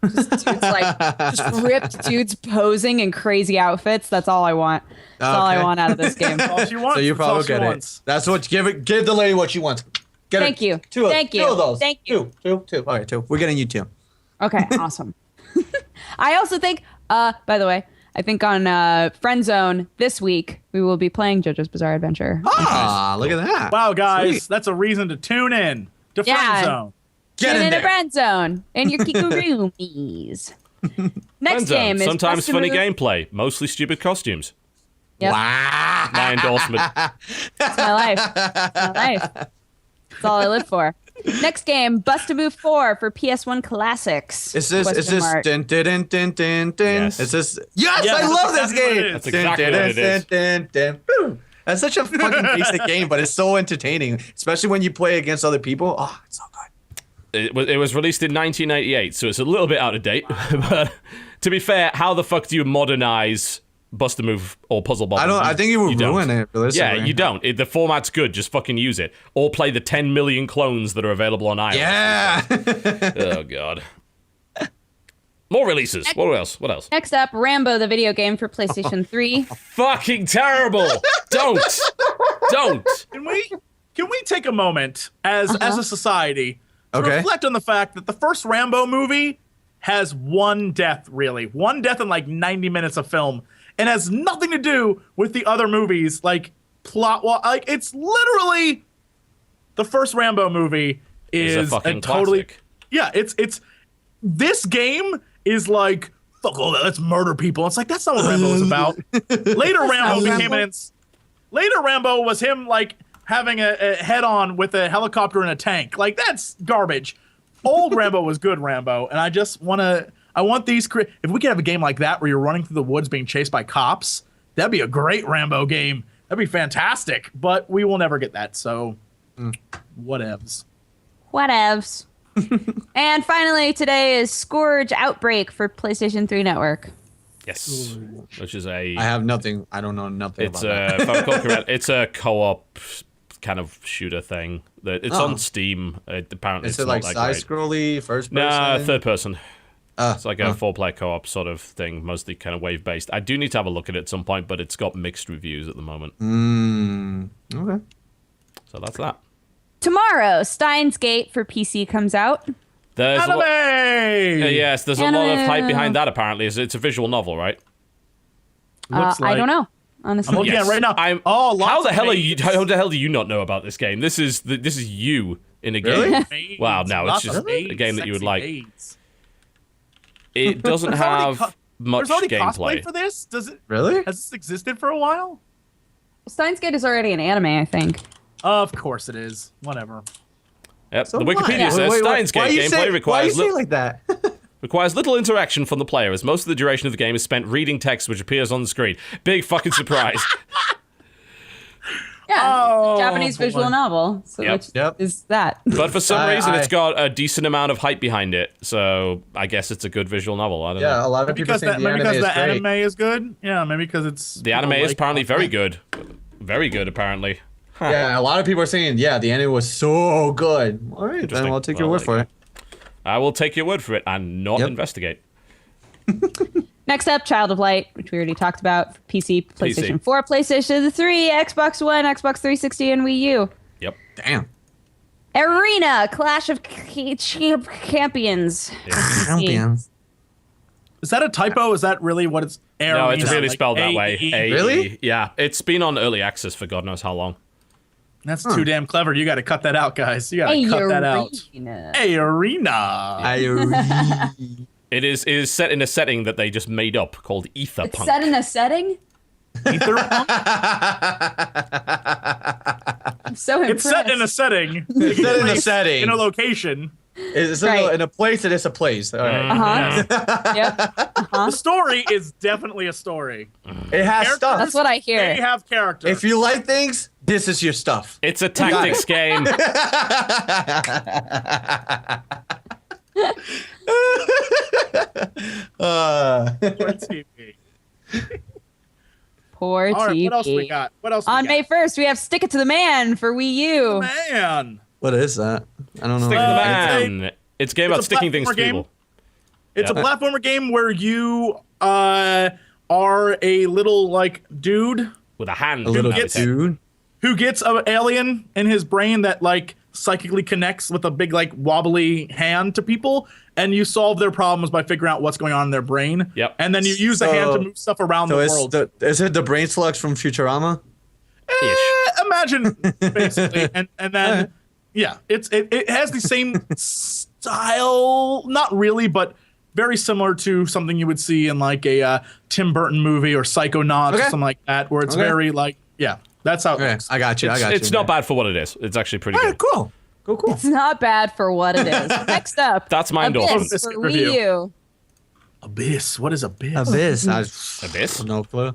Just ripped dudes posing in crazy outfits. That's all I want. That's all I want out of this game. That's all she wants. So you probably get it. That's what give the lady what she wants. Thank you. Two of those. Thank you. Two. All right, two. We're getting you two. Okay, awesome. I also think, by the way, I think on Friend Zone this week, we will be playing JoJo's Bizarre Adventure. Ah, look at that. Wow, guys, Sweet. that's a reason to tune in to Yeah. Friend Zone. Get Tune in into there. Friend Zone and your Kikurumis. Next Friend Zone. game is Sometimes Bust a funny Move. gameplay, mostly stupid costumes. Yep. Wow. My endorsement. It's my life. It's my life. That's all I live for. Next game, Bust a Move 4 for PS1 Classics. Is this Question mark. dun, dun, dun, dun, dun, dun. Yes. Is this Yes, Yeah, I that's love this exactly what it game. is. That's exactly Dun, what dun, it is. dun, dun, dun. Boom. That's such a fucking basic game, but it's so entertaining, especially when you play against other people. Oh, it's so good. It was released in 1998, so it's a little bit out of date. But to be fair, how the fuck do you modernize Bust a Move or Puzzle Bobble? I think you would don't. ruin it. Yeah, Realistically. you don't. The format's good. Just fucking use it. Or play the 10 million clones that are available on iOS. Yeah. Oh, God. More releases. What else? What else? Next up, Rambo, the video game for PlayStation 3. Fucking terrible. Don't. Can we take a moment as a society to Okay. reflect on the fact that the first Rambo movie has one death in like 90 minutes of film, and has nothing to do with the other movies, like plot. Like it's literally the first Rambo movie It's a is fucking totally classic. yeah. It's this game is like fuck all that. Let's murder people. It's like that's not what Rambo was about. Later Rambo became an. Later Rambo was him like having a head-on with a helicopter and a tank. Like that's garbage. Old Rambo was good Rambo, and I just want these. If we could have a game like that where you're running through the woods being chased by cops, that'd be a great Rambo game. That'd be fantastic. But we will never get that. So, whatevs. Whatevs. And finally, today is Scourge Outbreak for PlayStation 3 Network. Yes. Which is a... I have nothing. I don't know nothing It's about that. if I recall correct, it's a co-op kind of shooter thing. It's Oh. on Steam. Apparently, Is it's it like not that great. side-scrolly, first person? Nah, third person. It's like a oh. four-player co-op sort of thing, mostly kind of wave-based. I do need to have a look at it at some point, but it's got mixed reviews at the moment. Okay. So that's that. Tomorrow, Steins Gate for PC comes out. There's a Anime. yes, there's a lot of hype Anime. behind that. Apparently, it's a visual novel, right? Looks I like- don't know, honestly. I'm looking at it right now. I'm, Lots how the of hell are you? maids. How the hell do you not know about this game? This is you in a game. Really? Maids, Wow, no, it's lots just of a maids, game that you would sexy like. maids. It doesn't There's already have much There's already gameplay. cosplay for this. Does it? Really? Has this existed for a while? Steins Gate is already an anime, I think. Of course it is. Whatever. Yep. So the what? Wikipedia says Steins why Gate you gameplay say, why you requires say like that? requires little interaction from the player, as most of the duration of the game is spent reading text which appears on the screen. Big fucking surprise. Yeah, Oh, Japanese boy. visual novel. So Yep. which Yep. is that? But for some I- reason, I- it's got a decent amount of hype behind it. So I guess it's a good visual novel. I don't Yeah, know. a lot of people Because think that, the maybe anime because is the great. anime is good. Yeah, maybe because it's The anime is apparently very good. Very good, apparently. Yeah, a lot of people are saying, yeah, the anime was so good. All right, then Interesting. I'll take your Well, word for there it. I will take your word for it and not Yep. investigate. Next up, Child of Light, which we already talked about. For PC, PlayStation PC. 4, PlayStation 3, Xbox One, Xbox 360, and Wii U. Yep. Damn. Arena, Clash of Champions. Champions. Is that a typo? Is that really what it's? No, it's Arena, really like spelled that way. AE? Really? Yeah. It's been on early access for God knows how long. That's too damn clever. You got to cut that out, guys. You got to cut that out. Arena. Hey, Arena. It is set in a setting that they just made up called Ether It's Punk. set in a setting? Etherpunk? I'm so impressed. It's set in a setting. It's set in a setting. In a location. It's Right. in a place that is a place. All right. Uh-huh. Yep. The story is definitely a story. It has stuff. That's what I They hear. have character. If you like things, this is your stuff. It's a tactics game. Poor TV. Poor All right, TV. what else we got? What else On we May got? 1st, we have Stick It to the Man for Wii U. Man. What is that? I don't know. Stick to the it's man. It's a game about it's a sticking things to platformer game. people. It's Yeah. a platformer game where you are a little like dude With a hand. A little coming out of his head. dude. who gets an alien in his brain that like psychically connects with a big like wobbly hand to people, and you solve their problems by figuring out what's going on in their brain. Yep. And then you use the hand to move stuff around the world. Is it the brain slugs from Futurama? Imagine basically, and then yeah, it has the same style, not really, but very similar to something you would see in like a Tim Burton movie or Psychonauts or something like that, where it's very like that's how it looks. I got you. It's not bad for what it is. It's actually pretty All good. right, cool. Cool. It's not bad for what it is. Next up, That's my endorsement. Abyss for Review. Wii U. Abyss. What is Abyss? Abyss. Abyss? No clue.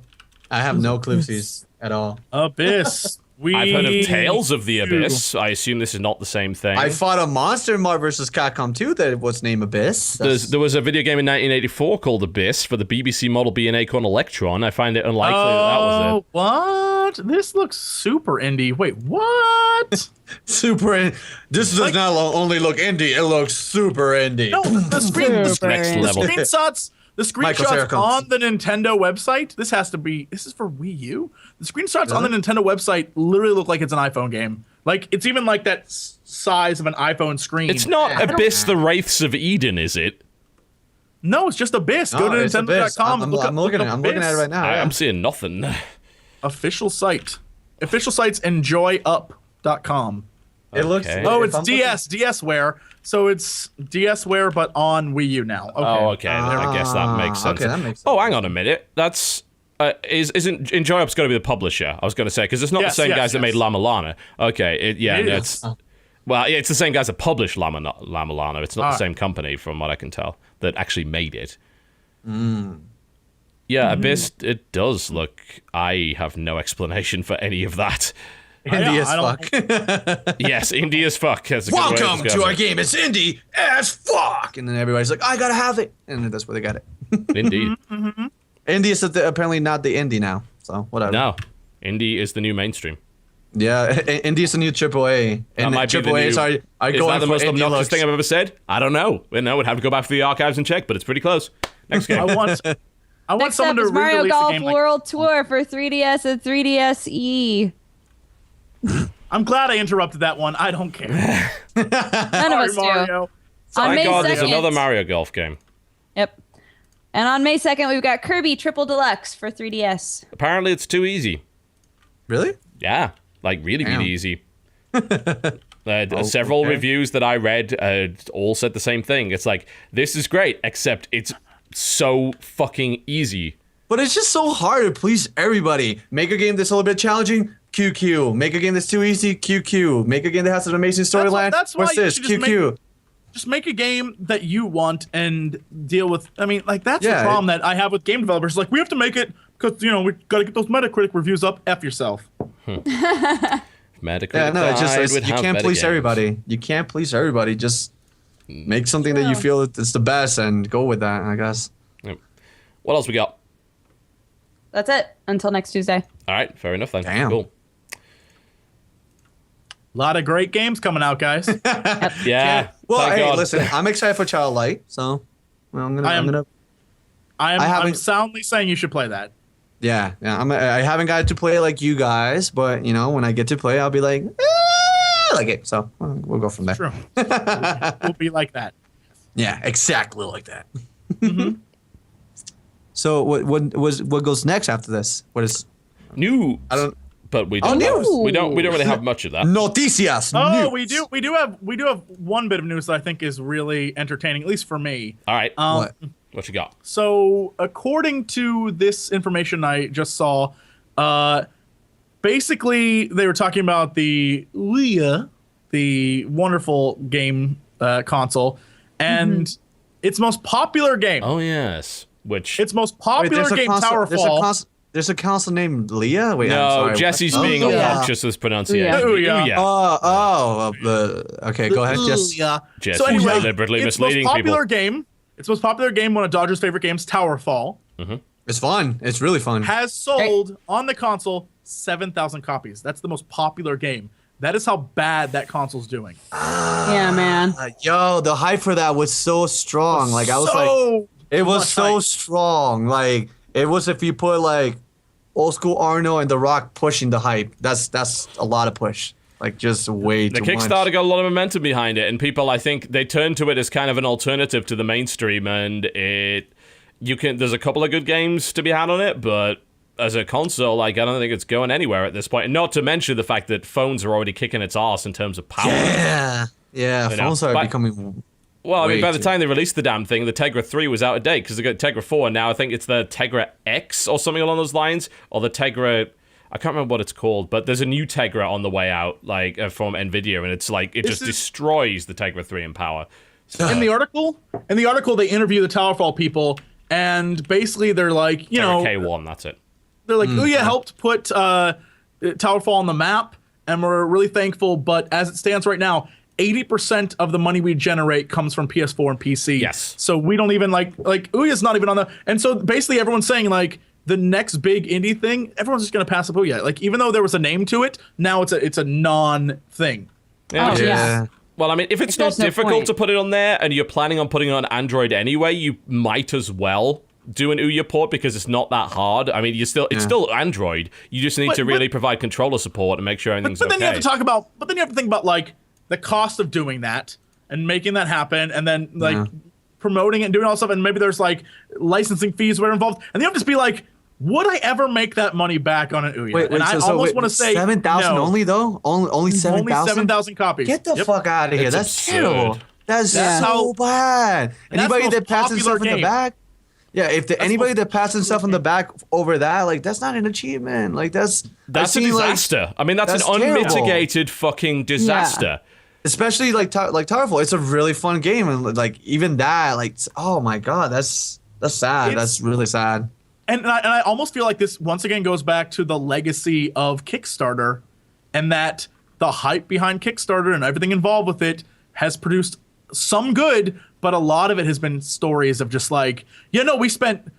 I have no clues at all. Abyss. I've heard of Tales of the Abyss. I assume this is not the same thing. I fought a monster in Marvel vs. Capcom 2 that was named Abyss. There was a video game in 1984 called Abyss for the BBC Model B and Acorn Electron. I find it unlikely that was it. What? This looks super indie. Wait, what? Super. This does not only look indie; it looks super indie. No, the Next level. screenshots. The Michael screenshots Sarah on the Nintendo website. This is for Wii U. The screenshots on the Nintendo website literally look like it's an iPhone game. Like it's even like that size of an iPhone screen. It's not Abyss the Wraiths of Eden, is it? No, it's just Abyss. Go to it's Abyss. Nintendo.com. I'm looking at it right now. I'm seeing nothing. Official site. Official site's enjoyup.com. It looks. Okay. Oh, it's DSware. So it's DSware, but on Wii U now. Okay. Oh, okay. I guess that makes sense. Okay, that makes sense. Oh, hang on a minute. That's isn't EnjoyUp's going to be the publisher? I was going to say because it's not the same guys that made Lama Lana. Okay, it's it's the same guys that published Lama Lana. It's not the same company, from what I can tell, that actually made it. Yeah, Abyss. It does look. I have no explanation for any of that. Indie as fuck. Yes, indie as fuck. That's a good way Welcome to describe our it. game. It's indie as fuck. And then everybody's like, I gotta have it. And that's where they got it. Indeed. Indie is apparently not the indie now. So whatever. No, indie is the new mainstream. Yeah, indie is the new AAA. And might be the AAAs new- are Is going that the for most indie obnoxious looks. thing I've ever said? I don't know. No, would have to go back through the archives and check, but it's pretty close. Next game. I want Next someone up to is Mario re-release a Golf game like. World Tour for 3DS and 3DSe. I'm glad I interrupted that one. I don't care. None of us do. Mario. On Thank May God, there's 2nd. another Mario Golf game. Yep. And on May 2nd, we've got Kirby Triple Deluxe for 3DS. Apparently, it's too easy. Really? Yeah, like really Damn. easy. Several reviews that I read all said the same thing. It's like, this is great, except it's so fucking easy. But it's just so hard to please everybody. Make a game that's a little bit challenging, QQ. Make a game that's too easy, QQ. Make a game that has an amazing storyline. That's why What's you this? should just QQ. Just make a game that you want and deal with. I mean, like that's Yeah, the problem that I have with game developers. Like we have to make it because we got to get those Metacritic reviews up. F yourself. Metacritic Yeah, no, it's just died it's, with you how can't better please games. everybody. You can't please everybody. Just make something that you feel it's the best and go with that, I guess. Yep. What else we got? That's it. Until next Tuesday. All right, fair enough then. Damn. Cool. A lot of great games coming out, guys. Yeah. Well, thank hey, God. listen, I'm excited for Child Light, so well, I'm gonna. I'm haven't- soundly saying you should play that. Yeah. I haven't got to play like you guys, but when I get to play, I'll be like, I like it. So we'll go from there. True. We'll be like that. Yeah, exactly like that. So what goes next after this? What is? News. I don't. But we Oh, don't. news. We don't really have much of that. Noticias. Oh, news. we do have one bit of news that I think is really entertaining, at least for me. All right. What? What you got? So, according to this information I just saw, basically they were talking about the Ouya, the wonderful game console, and its most popular game. Oh yes. Which Its most popular game, Towerfall. There's a console named Leah. Wait, I'm no, sorry. Jesse's Oh, being Ouya. obnoxious with pronunciation. Ouya. Ouya. Okay, go ahead. Just Jesse So anyway, deliberately its misleading most popular people. game. Its most popular game, one of Dodger's favorite games, Towerfall, it's fun. It's really fun. has sold on the console 7,000 copies. That's the most popular game. That is how bad that console's doing. Yeah, man. Yo, the hype for that was so strong. Like I was like, it was much so hype. strong. Like it was if you put like old school Arno and The Rock pushing the hype. That's a lot of push. Like just way The too Kickstarter much. got a lot of momentum behind it, and people, I think, they turned to it as kind of an alternative to the mainstream, and there's a couple of good games to be had on it, but as a console, like, I don't think it's going anywhere at this point. And not to mention the fact that phones are already kicking its ass in terms of power. Yeah, phones are becoming. Well, I mean, by the too- time they released the damn thing, the Tegra 3 was out of date, because they got Tegra 4, and now I think it's the Tegra X or something along those lines, or the Tegra... I can't remember what it's called, but there's a new Tegra on the way out, like, from NVIDIA, and it's like, it just destroys the Tegra 3 in power. So, In the article, they interview the Towerfall people, and basically they're like, you know, Tegra K1, that's it. they're like, Ouya helped put Towerfall on the map, and we're really thankful. But as it stands right now, 80% of the money we generate comes from PS4 and PC. Yes. So we don't even like Ouya's not even on the. And so basically everyone's saying like the next big indie thing, everyone's just gonna pass up Ouya. Like even though there was a name to it, now it's a non thing. Yeah, Oh, which is- yeah. Well, I mean, if it's not There's no difficult point. to put it on there, and you're planning on putting it on Android anyway, you might as well do an Ouya port, because it's not that hard. I mean, it's still Android. You just need to really provide controller support and make sure everything's But then okay. you have to talk about. But then you have to think about like the cost of doing that and making that happen, and then like promoting it and doing all this stuff, and maybe there's like licensing fees that are involved, and you have to just be like, would I ever make that money back on an Ouya? Wait, and I almost want to say 7,000 no. only though. Only 7,000. Only 7,000 copies. Get the Yep. fuck out of here. It's That's absurd. terrible. That's That's so how- bad. and that's the Anybody most that passes popular stuff in the game. back. Yeah, if anybody most that passes stuff in the back over that, like that's not an achievement. Like that's That's a disaster. I mean, that's an that's terrible. unmitigated fucking disaster. especially like Towerfall. It's a really fun game, and like even that, like oh my god, that's sad. It's- That's really sad. And I almost feel like this once again goes back to the legacy of Kickstarter, and that the hype behind Kickstarter and everything involved with it has produced some good, but a lot of it has been stories of just like, we spent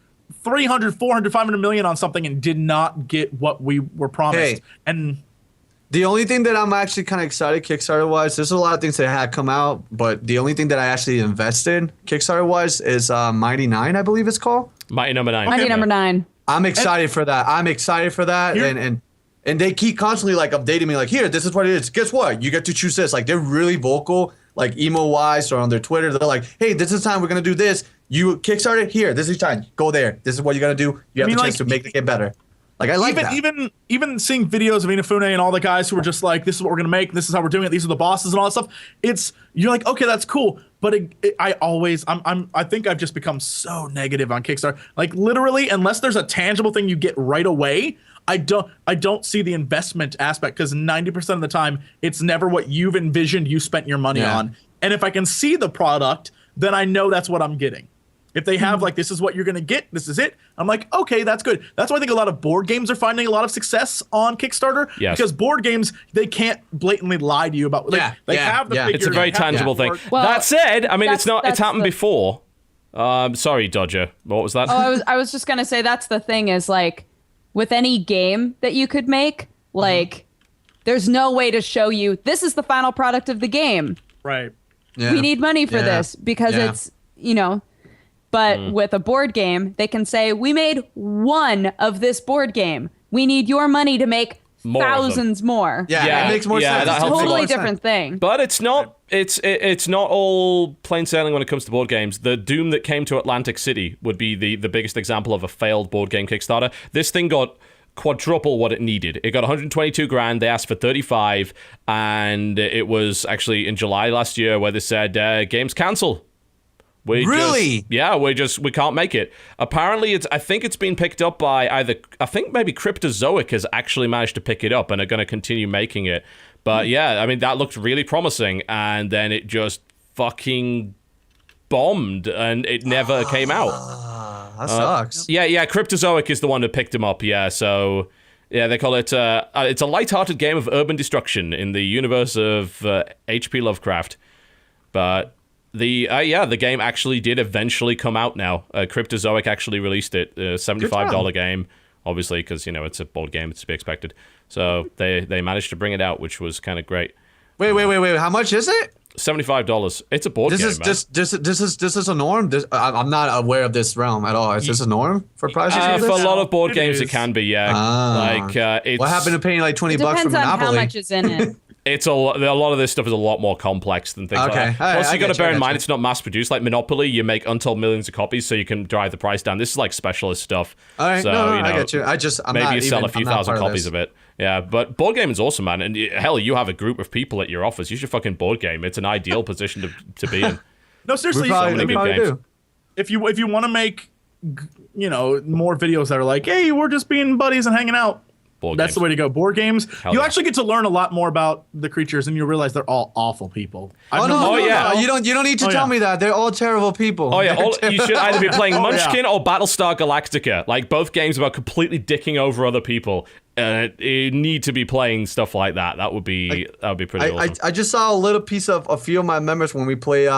300, 400, 500 million on something and did not get what we were promised. Hey. And The only thing that I'm actually kind of excited Kickstarter-wise, there's a lot of things that had come out, but the only thing that I actually invested Kickstarter-wise is Mighty 9, I believe it's called. Mighty number 9. Mighty number 9. I'm excited for that. Here- And they keep constantly like updating me like, here, this is what it is. Guess what? You get to choose this. Like they're really vocal, like emo-wise or on their Twitter. They're like, hey, this is time we're gonna do this. You Kickstarter here. This is time. Go there. This is what you gotta do. You have mean, the chance like, to make the game better. Like I like that. even seeing videos of Inafune and all the guys who are just like, this is what we're gonna make, this is how we're doing it, these are the bosses and all that stuff. You're like, okay, that's cool. But I think I've just become so negative on Kickstarter. Like literally, unless there's a tangible thing you get right away, I don't see the investment aspect, because 90% of the time it's never what you've envisioned you spent your money Yeah. on. And if I can see the product, then I know that's what I'm getting. If they have like, this is what you're gonna get, this is it, I'm like, okay, that's good. That's why I think a lot of board games are finding a lot of success on Kickstarter. Yes. Because board games, they can't blatantly lie to you about. Like, Yeah, they yeah, have the yeah. figure, It's a very they have the tangible thing. artwork. Well, that said, I mean, it's that's happened the- before. Sorry, Dodger. What was that? Oh, I was just gonna say that's the thing is like with any game that you could make, like there's no way to show you this is the final product of the game. Right. Yeah. We need money for Yeah. this because Yeah. it's but with a board game, they can say we made one of this board game. We need your money to make More of them. thousands more. Yeah, Yeah. it makes more Yeah, sense. that It's helps a lot. Totally more sense. different thing. But it's not. It's not all plain sailing when it comes to board games. The Doom that came to Atlantic City would be the biggest example of a failed board game Kickstarter. This thing got quadruple what it needed. It got 122 grand. They asked for 35, and it was actually in July last year where they said game's cancel. We can't make it. Apparently, I think it's been picked up by I think maybe Cryptozoic has actually managed to pick it up and are going to continue making it. But yeah, I mean, that looked really promising, and then it just fucking bombed, and it never came out. That sucks. Yeah, Cryptozoic is the one that picked him up, yeah, so... Yeah, they call it, it's a light-hearted game of urban destruction in the universe of H.P. Lovecraft. But... The game actually did eventually come out now. Cryptozoic actually released it, a $75 game, obviously, because, it's a board game, it's to be expected. So they managed to bring it out, which was kind of great. Wait. How much is it? $75. It's a board game, man. This is a norm. I'm not aware of this realm at all. Is this a norm for prices? like For a this? lot of board It games, it is. can be, yeah. Ah. Like, it's... What happened to paying like $20 for Depends on Monopoly? how much is in it. It's a lot of this stuff is a lot more complex than things like that. Plus, you got to bear in mind it's not mass produced. Like Monopoly, you make untold millions of copies, so you can drive the price down. This is like specialist stuff. All right, so, I get you. I'm maybe not you sell even, a few I'm not thousand part of copies this. of it. Yeah, but board game is awesome, man. And hell, you have a group of people at your office. You should fucking board game. It's an ideal position to be in. No, seriously, We probably, many we good probably games. do. if you want to make, more videos that are like, hey, we're just being buddies and hanging out. Board That's games. the way to go. Board games. Hell you yeah. actually get to learn a lot more about the creatures, and you realize they're all awful people. yeah. You don't need to tell me that. They're all terrible people. Oh yeah, you should either be playing Munchkin yeah. or Battlestar Galactica. Like both games about completely dicking over other people. You need to be playing stuff like that. That would be pretty awesome. I just saw a little piece of a few of my members when we play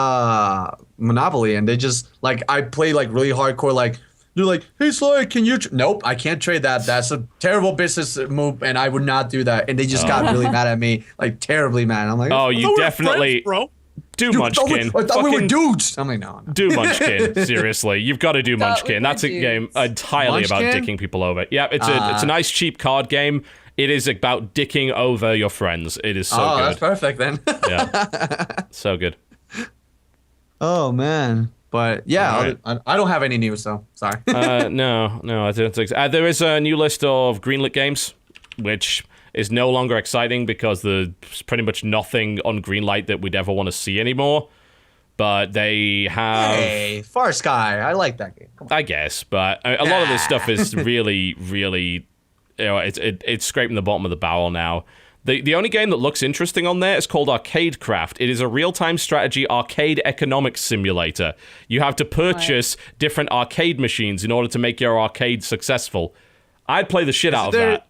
Monopoly, and they just like I play like really hardcore. Like they're like, "Hey Sly, can you?" Nope, I can't trade that. That's a terrible business move, and I would not do that. And they just got really mad at me, like terribly mad. I'm like, Oh, I you thought we were definitely friends, bro. do Dude, Munchkin. I thought we were Fucking dudes. I'm like, no. do Munchkin. Seriously, you've got to do Thought we Munchkin. were That's a dudes. game entirely about Munchkin? dicking people over. Yeah, it's a nice cheap card game. It is about dicking over your friends. It is so Oh, good. that's perfect then. Yeah, so good. Oh man, but yeah, All right. I don't have any news, so sorry. No, I don't think so. There is a new list of greenlit games, which is no longer exciting because there's pretty much nothing on greenlight that we'd ever want to see anymore. But they have, Hey, Far Sky, I like that game. Come on. I guess, but a lot of this stuff is really, really, it's scraping the bottom of the barrel now. The only game that looks interesting on there is called Arcade Craft. It is a real-time strategy arcade economics simulator. You have to purchase different arcade machines in order to make your arcade successful. I'd play the shit out of that.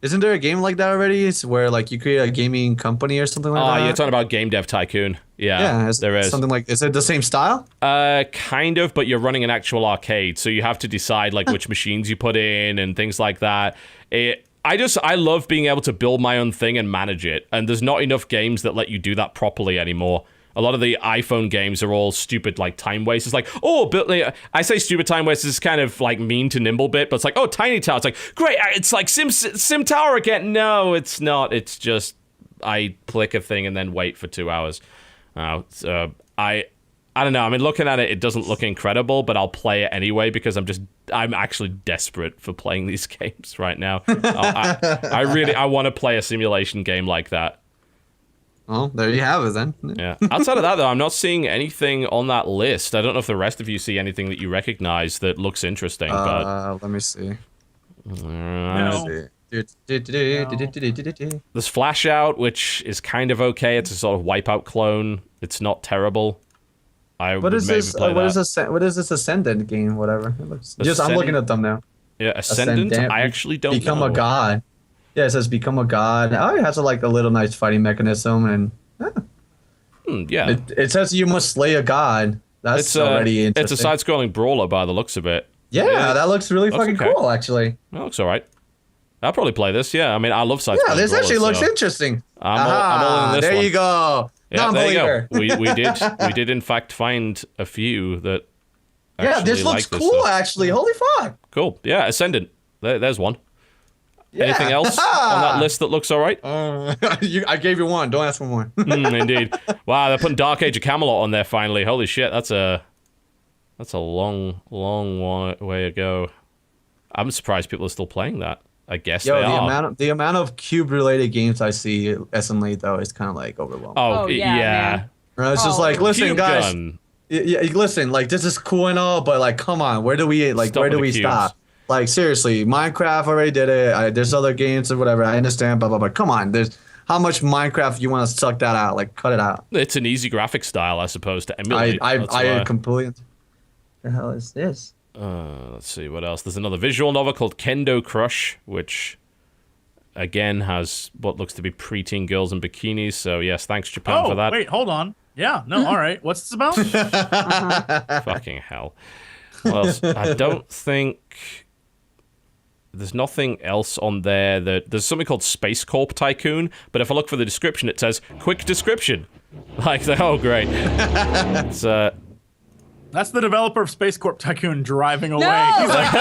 Isn't there a game like that already? It's where like you create a gaming company or something like that. You're talking about Game Dev Tycoon. Yeah, there is. something like. Is it the same style? Kind of, but you're running an actual arcade, so you have to decide like which machines you put in and things like that. I love being able to build my own thing and manage it, and there's not enough games that let you do that properly anymore. A lot of the iPhone games are all stupid, like time wasters. Like, I say stupid time wasters is kind of like mean to Nimblebit, but it's like, oh, Tiny Tower. It's like, great, it's like Sim Tower again. No, it's not. It's just I click a thing and then wait for 2 hours. So I don't know. I mean, looking at it, it doesn't look incredible, but I'll play it anyway because I'm actually desperate for playing these games right now. I want to play a simulation game like that. Oh, there you have it then. Yeah. Outside of that, though, I'm not seeing anything on that list. I don't know if the rest of you see anything that you recognize that looks interesting, but Let me see. No. there's Flash Out, which is kind of okay. It's a sort of Wipeout clone. It's not terrible. I What would is maybe this? play What that. what is this Ascendant game? Whatever. It looks, I'm looking at them now. Yeah, Ascendant. I actually don't become know. a god. Yeah, it says become a god. Oh, it has a little nice fighting mechanism, and Yeah. it says you must slay a god. That's already interesting. It's a side-scrolling brawler by the looks of it. Yeah, that looks really fucking okay. cool, actually. That looks all right. I'll probably play this. Yeah, I mean, I love side-scrolling Yeah, this brawlers, actually looks so interesting. I'm all in this there one. you go. Yeah, there you Non-believer. go. We did in fact find a few that. Yeah, this actually looks like cool, stuff. actually. Holy fuck. Cool. Yeah, Ascendant. There's one. Yeah. Anything else on that list that looks all right? I gave you one. Don't ask for more. Indeed. Wow, they're putting Dark Age of Camelot on there finally. Holy shit, that's a long way to go. I'm surprised people are still playing that. I guess Yo, they are. the amount of cube-related games I see recently, though, is kind of like overwhelming. Oh, Oh, yeah, yeah. man. It's just like, listen, Cube guys. gun. Yeah, listen, like this is cool and all, but like, come on, where do we Stop with the cubes. stop? Like, seriously, Minecraft already did it. There's other games or whatever. I understand, blah blah blah. Come on, there's how much Minecraft you want to suck that out? Like, cut it out. It's an easy graphic style, I suppose, to emulate. That's I why. completely. The hell is this? Let's see what else. There's another visual novel called Kendo Crush, which again has what looks to be preteen girls in bikinis. So yes, thanks Japan for that. Wait, hold on. Yeah, no, all right. What's this about? Fucking hell. What else? I don't think there's nothing else on there. There's something called Space Corp Tycoon, but if I look for the description, it says quick description. Like, oh great. It's That's the developer of Space Corp Tycoon driving away. No! He's like,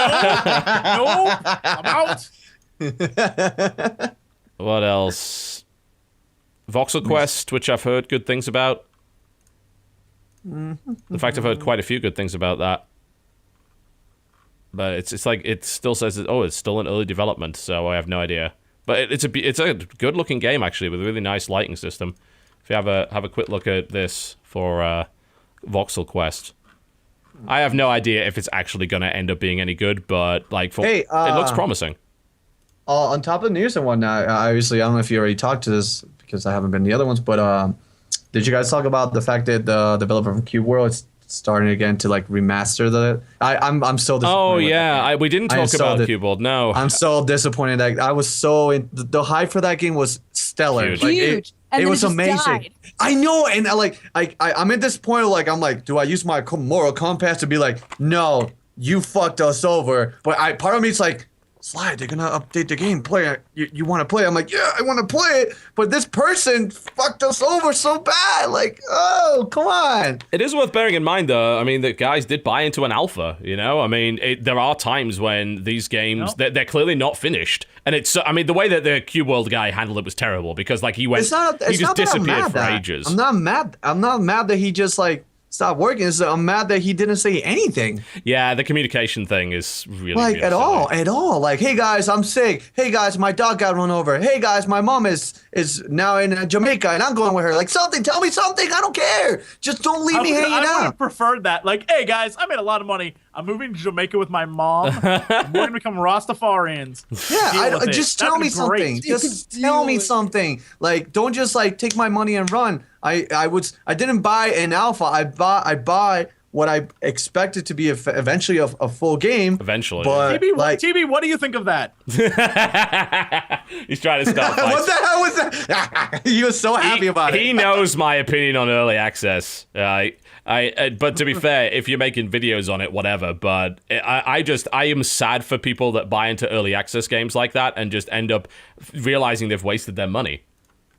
no, I'm out. what else? Voxel Quest, which I've heard good things about. In fact, I've heard quite a few good things about that. But it's like it still says that, it's still in early development, so I have no idea. But it's a good looking game actually with a really nice lighting system. If you have a quick look at this for Voxel Quest, I have no idea if it's actually going to end up being any good, but like it looks promising. On top of the news and whatnot, obviously I don't know if you already talked to this because I haven't been in the other ones, but did you guys talk about the fact that the developer from Cube World is starting again to like remaster the? I'm so disappointed. Oh yeah, we didn't talk about Cube World. No, I'm so disappointed. Like I was the hype for that game was stellar. Huge. Like, Huge. It was just amazing. died. I know, and I'm at this point where I'm like, do I use my moral compass to be like, no, you fucked us over? But part of me is like, Sly, they're gonna update the game. Play it. You want to play? I'm like, yeah, I want to play it. But this person fucked us over so bad. Like, oh, come on. It is worth bearing in mind, though. I mean, the guys did buy into an alpha. You know, I mean, there are times when these games they're clearly not finished, and it's. I mean, the way that the Cube World guy handled it was terrible because like he just disappeared for ages. I'm not mad. I'm not mad that he just like stopped working. I'm mad that he didn't say anything. Yeah, the communication thing is really like really at all. Like, hey guys, I'm sick. Hey guys, my dog got run over. Hey guys, my mom is now in Jamaica and I'm going with her. Like something, tell me something. I don't care. Just don't leave me hanging out. I would have preferred that. Like, hey guys, I made a lot of money. I'm moving to Jamaica with my mom. We're gonna become Rastafarians. Yeah, just tell me something. Just tell me something. Like, don't just like take my money and run. I didn't buy an alpha. I buy what I expected to be eventually a full game. Eventually. But TB, what do you think of that? He's trying to stop. What the hell was that? He was so happy about it. He knows my opinion on early access. But to be fair, if you're making videos on it, whatever. But I am sad for people that buy into early access games like that and just end up realizing they've wasted their money.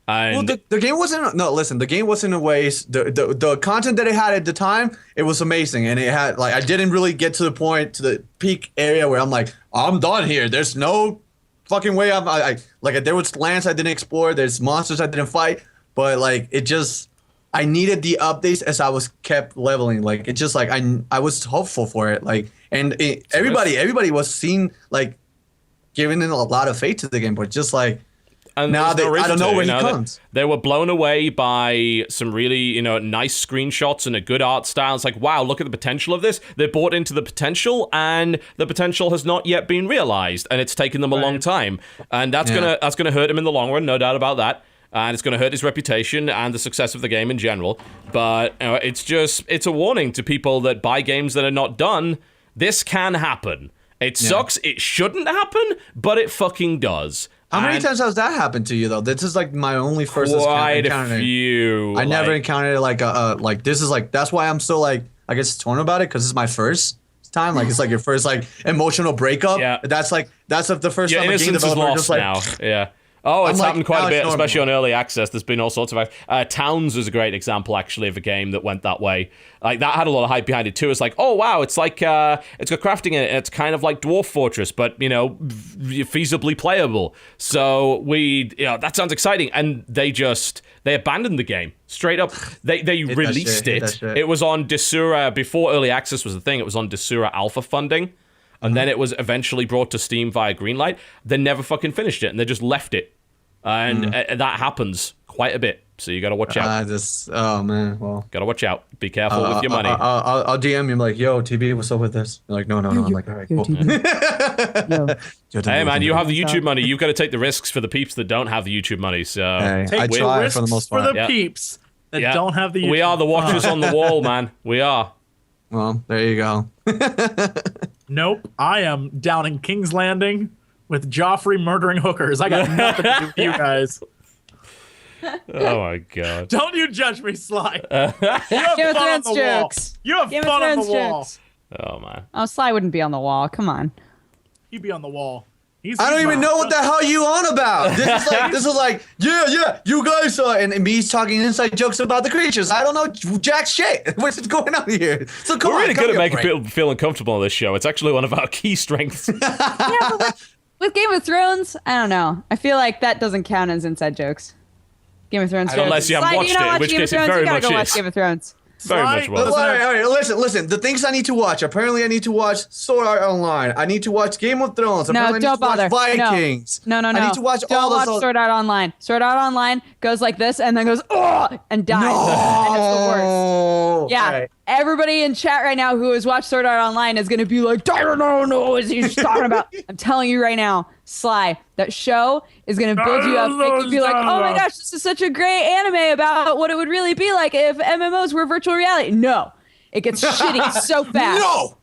And the game wasn't. No, listen. The game wasn't a waste. The content that it had at the time, it was amazing, and it had I didn't really get to the point, to the peak area where I'm like, I'm done here. There's no fucking way. There was lands I didn't explore. There's monsters I didn't fight, but I needed the updates as I was kept leveling. It just I was hopeful for it. Everybody was giving in a lot of faith to the game, but just and now I don't know when he comes. They were blown away by some really, nice screenshots and a good art style. It's like, wow, look at the potential of this. They bought into the potential, and the potential has not yet been realized, and it's taken them a long time. And that's gonna hurt him in the long run, no doubt about that. And it's gonna hurt his reputation and the success of the game in general. But it's a warning to people that buy games that are not done. This can happen. It sucks. It shouldn't happen, but it fucking does. How many times has that happened to you though? This is my only first quite encounter. A few. I never encountered this is that's why I'm still I guess torn about it, because it's my first time. It's your first emotional breakup. Yeah. That's the first time a game innocence is developer lost now. Yeah. Oh, it's happened quite a bit, especially on early access. There's been all sorts of... Towns is a great example, actually, of a game that went that way. That had a lot of hype behind it, too. It's oh, wow, it's it's got crafting in it, and it's kind of like Dwarf Fortress, but, feasibly playable. So that sounds exciting. And they abandoned the game. Straight up. They released it. It was on Desura, before early access was a thing, it was on Desura Alpha funding. And then it was eventually brought to Steam via Greenlight. They never fucking finished it, and they just left it. And that happens quite a bit, so you gotta watch out. Oh man, well, gotta watch out. Be careful with your money. I'll DM you. I'm like, yo, TB, what's up with this? You're like, no. I'm like, all right, cool. Hey man, you have the YouTube money. You've got to take the risks for the peeps that don't have the YouTube money. So I try for the most part. For the peeps that don't have the YouTube. We are the watchers on the wall, man. We are. Well, there you go. Nope, I am down in King's Landing with Joffrey murdering hookers. I got nothing to do with you guys. Oh my god! Don't you judge me, Sly. You have fun on the wall. You have fun on the wall. Oh man. Oh, Sly wouldn't be on the wall. Come on. He'd be on the wall. I don't even know what the hell you on about. This is yeah, you guys saw, and me's talking inside jokes about the creatures. I don't know jack shit. What's going on here? So we're really good at making people feel uncomfortable on this show. It's actually one of our key strengths. Yeah, but with Game of Thrones, I don't know. I feel like that doesn't count as inside jokes. Game of Thrones. Unless you haven't Sly, watched do you not it, in watch which Game of case it Thrones? very You gotta much go watch is. Game of Thrones. Very much Sly- well. All right, listen. The things I need to watch. Apparently, I need to watch Sword Art Online. I need to watch Game of Thrones. No, Apparently, I don't need to bother. watch Vikings. No. I need to watch Don't all watch those. Sword Art Online. Sword Art Online goes like this and then goes, oh, and dies. And it's the worst. Yeah. All right. Everybody in chat right now who has watched Sword Art Online is going to be like, I don't know what he's talking about. I'm telling you right now, Sly, that show is going to build you up, make you be like, oh my gosh, this is such a great anime about what it would really be like if MMOs were virtual reality. No, it gets shitty so fast. No,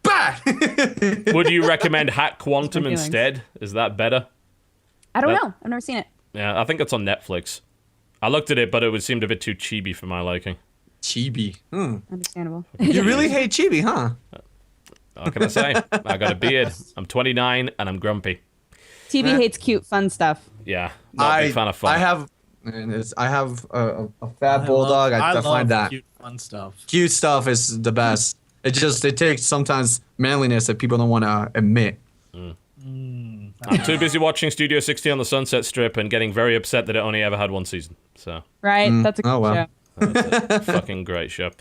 bad. Would you recommend Hack Quantum feelings. instead? Is that better? I don't That- know. I've never seen it. Yeah, I think it's on Netflix. I looked at it, but it seemed a bit too chibi for my liking. Chibi. Understandable. You really hate Chibi, huh? What can I say? I got a beard. I'm 29 and I'm grumpy. TV hates cute, fun stuff. Yeah, not a big fan of fun. I have a fat bulldog. I love find that cute, fun stuff. cute stuff is the best. It takes sometimes manliness that people don't want to admit. I'm too busy watching Studio 60 on the Sunset Strip and getting very upset that it only ever had one season. So, Right? That's a good Oh, well. show. fucking great show.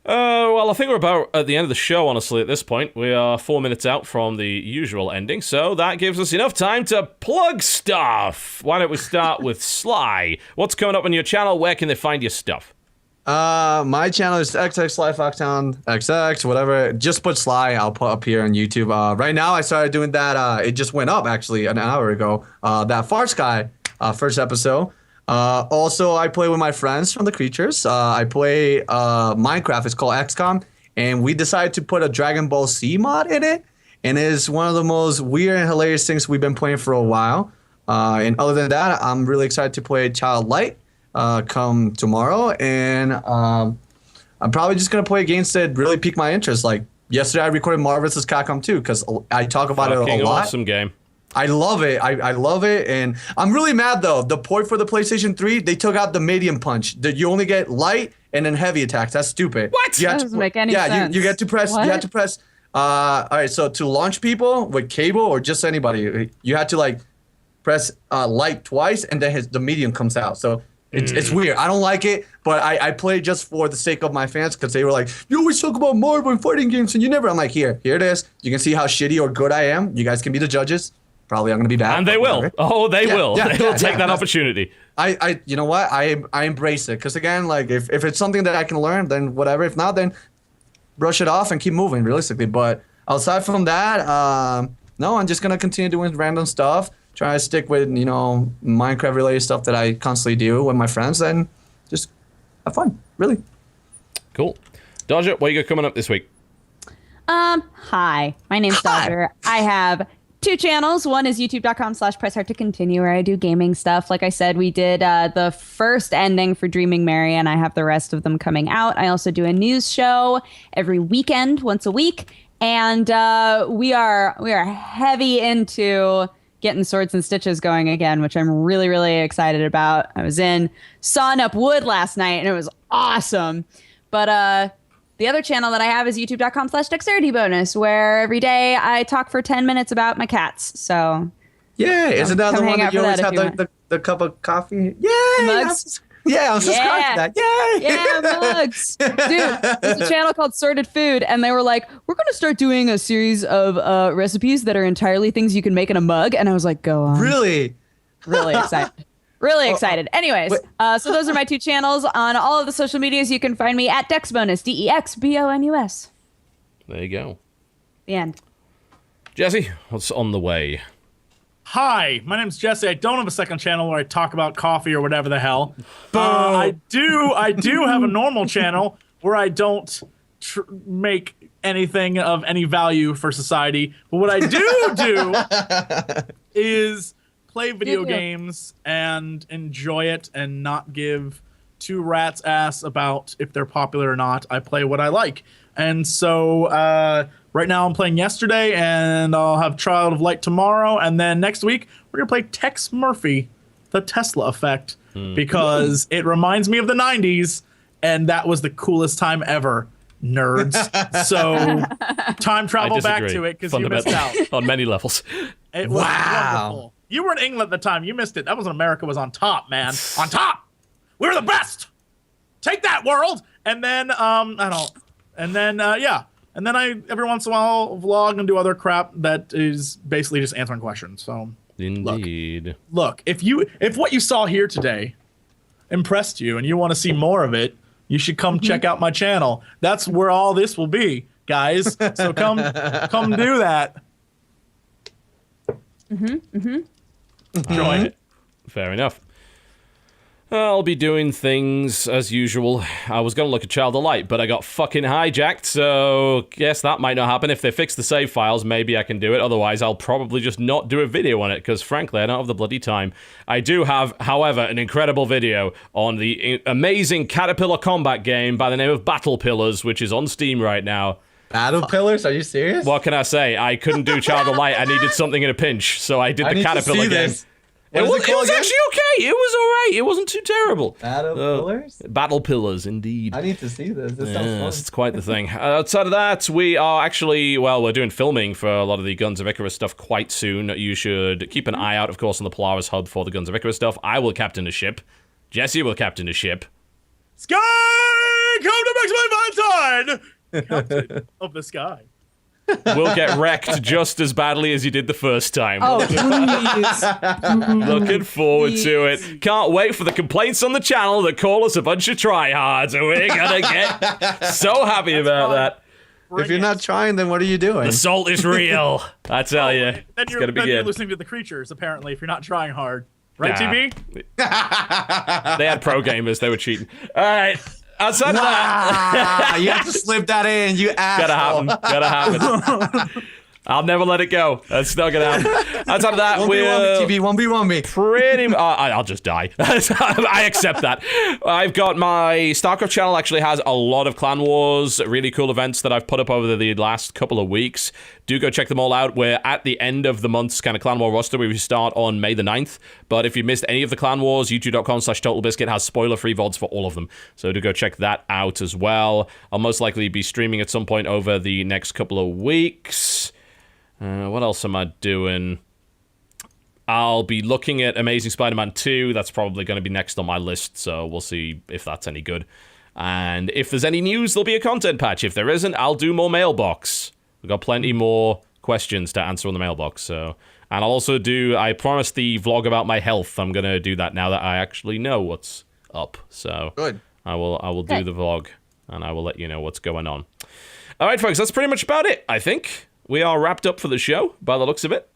Well, I think we're about at the end of the show, honestly, at this point. We are 4 minutes out from the usual ending, so that gives us enough time to plug stuff. Why don't we start with Sly? What's coming up on your channel? Where can they find your stuff? My channel is xXSlyFoxHoundXx, whatever. Just put Sly. I'll put up here on YouTube. Right now, I started doing that. It just went up actually an hour ago. That Far Sky first episode. Also, I play with my friends from the Creatures. I play Minecraft. It's called XCOM, and we decided to put a Dragon Ball Z mod in it. And it is one of the most weird and hilarious things we've been playing for a while. And other than that, I'm really excited to play Child Light come tomorrow. And I'm probably just going to play games that really pique my interest. Like yesterday, I recorded Marvel vs. Capcom 2 because I talk about it Fucking a lot. awesome game. I love it. I love it. And I'm really mad, though. The port for the PlayStation 3, they took out the medium punch. That you only get light and then heavy attacks. That's stupid. What? You have That to- doesn't make any yeah, sense. you get to press. What? You have to press. All right, so to launch people with cable or just anybody, you had to like press light twice, and then the medium comes out. So it's weird. I don't like it, but I play just for the sake of my fans because they were like, you always talk about Marvel and fighting games, and you never. I'm like, here it is. You can see how shitty or good I am. You guys can be the judges. Probably I'm gonna be bad. And they but will. whatever. Oh, they Yeah, will. yeah, They will yeah, take yeah. that opportunity. I you know what? I embrace it because again, like if it's something that I can learn, then whatever. If not, then brush it off and keep moving realistically. But outside from that, no, I'm just gonna continue doing random stuff. Try to stick with Minecraft related stuff that I constantly do with my friends and just have fun. Really. Cool. Dodger, what you got coming up this week? Hi, my name's Dodger. I have 2 channels. One is youtube.com/presshardtocontinue where I do gaming stuff. Like I said, we did the first ending for Dreaming Mary, and I have the rest of them coming out. I also do a news show every weekend, once a week, and we are heavy into getting Swords and Stitches going again, which I'm really, really excited about. I was in sawing up wood last night, and it was awesome. But the other channel that I have is youtube.com/dexteritybonus, where every day I talk for 10 minutes about my cats. So Yeah, isn't that the come one hang that out you for always that have if you the cup of coffee? Yay! Mugs? I'm subscribed to that. Yay! yeah, mugs. Dude, there's a channel called Sorted Food, and they were like, we're going to start doing a series of recipes that are entirely things you can make in a mug. And I was like, go on. Really? Really excited. Really excited. Anyways, so those are my 2 channels. On all of the social medias, you can find me at DexBonus, DEXBONUS. There you go. The end. Jesse, what's on the way? Hi, my name's Jesse. I don't have a second channel where I talk about coffee or whatever the hell. I do have a normal channel where I don't make anything of any value for society. But what I do is play video games and enjoy it and not give 2 rats ass about if they're popular or not. I play what I like. And so right now I'm playing Yesterday, and I'll have Child of Light tomorrow. And then next week, we're going to play Tex Murphy, The Tesla Effect, because it reminds me of the 90s, and that was the coolest time ever, nerds. So time I travel back disagree. to it because you missed out. On many levels. It was wonderful. You were in England at the time. You missed it. That was when America was on top, man. On top! we're the best. Take that, world. And then And then I every once in a while vlog and do other crap that is basically just answering questions. So Indeed. look, if what you saw here today impressed you and you want to see more of it, you should come check out my channel. That's where all this will be, guys. So come do that. Join it. Fair enough. I'll be doing things as usual. I was going to look at Child of Light, but I got fucking hijacked, so guess that might not happen. If they fix the save files, maybe I can do it. Otherwise, I'll probably just not do a video on it, because frankly, I don't have the bloody time. I do have, however, an incredible video on the amazing caterpillar combat game by the name of Battle Pillars, which is on Steam right now. Battle Pillars? Are you serious? What can I say? I couldn't do Child of Light. I needed something in a pinch, so I did the caterpillar game. It was actually okay. It was alright. It wasn't too terrible. Battle Pillars? Battle Pillars, indeed. I need to see this. This sounds fun. It's quite the thing. Outside of that, we are actually, we're doing filming for a lot of the Guns of Icarus stuff quite soon. You should keep an eye out, of course, on the Polaris hub for the Guns of Icarus stuff. I will captain a ship. Jesse will captain a ship. Sky, come to Max My Valentine! Captain of the sky. We'll get wrecked just as badly as you did the first time. Oh, please. Looking forward to it. Can't wait for the complaints on the channel that call us a bunch of tryhards, and we're gonna get so happy about that. If you're not trying, then what are you doing? The salt is real. I tell you. Then It's you're, gonna be then you're good. listening to the creatures, apparently, if you're not trying hard. Right, Nah. TV? They had pro gamers. They were cheating. All right. Outside of that, You have to slip that in, you asshole. gotta happen. I'll never let it go. That's still gonna happen. Outside of that, 1v1 we're me, TV, 1v1 me. pretty. I'll just die. I accept that. I've got my StarCraft channel. Actually, has a lot of Clan Wars, really cool events that I've put up over the last couple of weeks. Do go check them all out. We're at the end of the month's kind of Clan War roster. We start on May the 9th. But if you missed any of the Clan Wars, youtube.com/TotalBiscuit has spoiler-free VODs for all of them. So do go check that out as well. I'll most likely be streaming at some point over the next couple of weeks. What else am I doing? I'll be looking at Amazing Spider-Man 2. That's probably going to be next on my list, so we'll see if that's any good. And if there's any news, there'll be a content patch. If there isn't, I'll do more mailbox. We've got plenty more questions to answer on the mailbox, so... And I'll also do... I promised the vlog about my health. I'm going to do that now that I actually know what's up, so... Good. I will do the vlog, and I will let you know what's going on. All right, folks, that's pretty much about it, I think. We are wrapped up for the show, by the looks of it.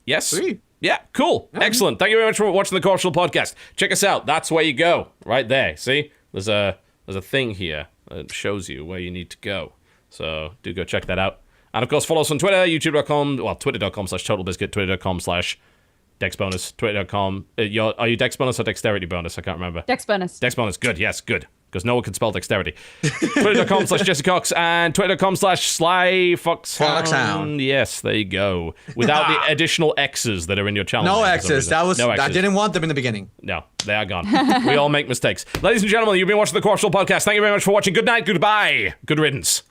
Yes? Sweet. Yeah, cool. Excellent. Thank you very much for watching the Cordial Podcast. Check us out. That's where you go. Right there. See? There's a thing here that shows you where you need to go. So do go check that out. And of course, follow us on Twitter, youtube.com, well, twitter.com/TotalBiscuit, twitter.com/DexBonus, twitter.com. Are you Dex Bonus or Dexterity Bonus? I can't remember. Dex bonus. Dex Bonus. Good. Yes, good. Because no one can spell dexterity. Twitter.com/Jesse Cox and Twitter.com/SlyFoxHound. Yes, there you go. Without the additional X's that are in your channel. No name for some X's. reason. I didn't want them in the beginning. No, they are gone. We all make mistakes. Ladies and gentlemen, you've been watching the Cordial Podcast. Thank you very much for watching. Good night, goodbye, good riddance.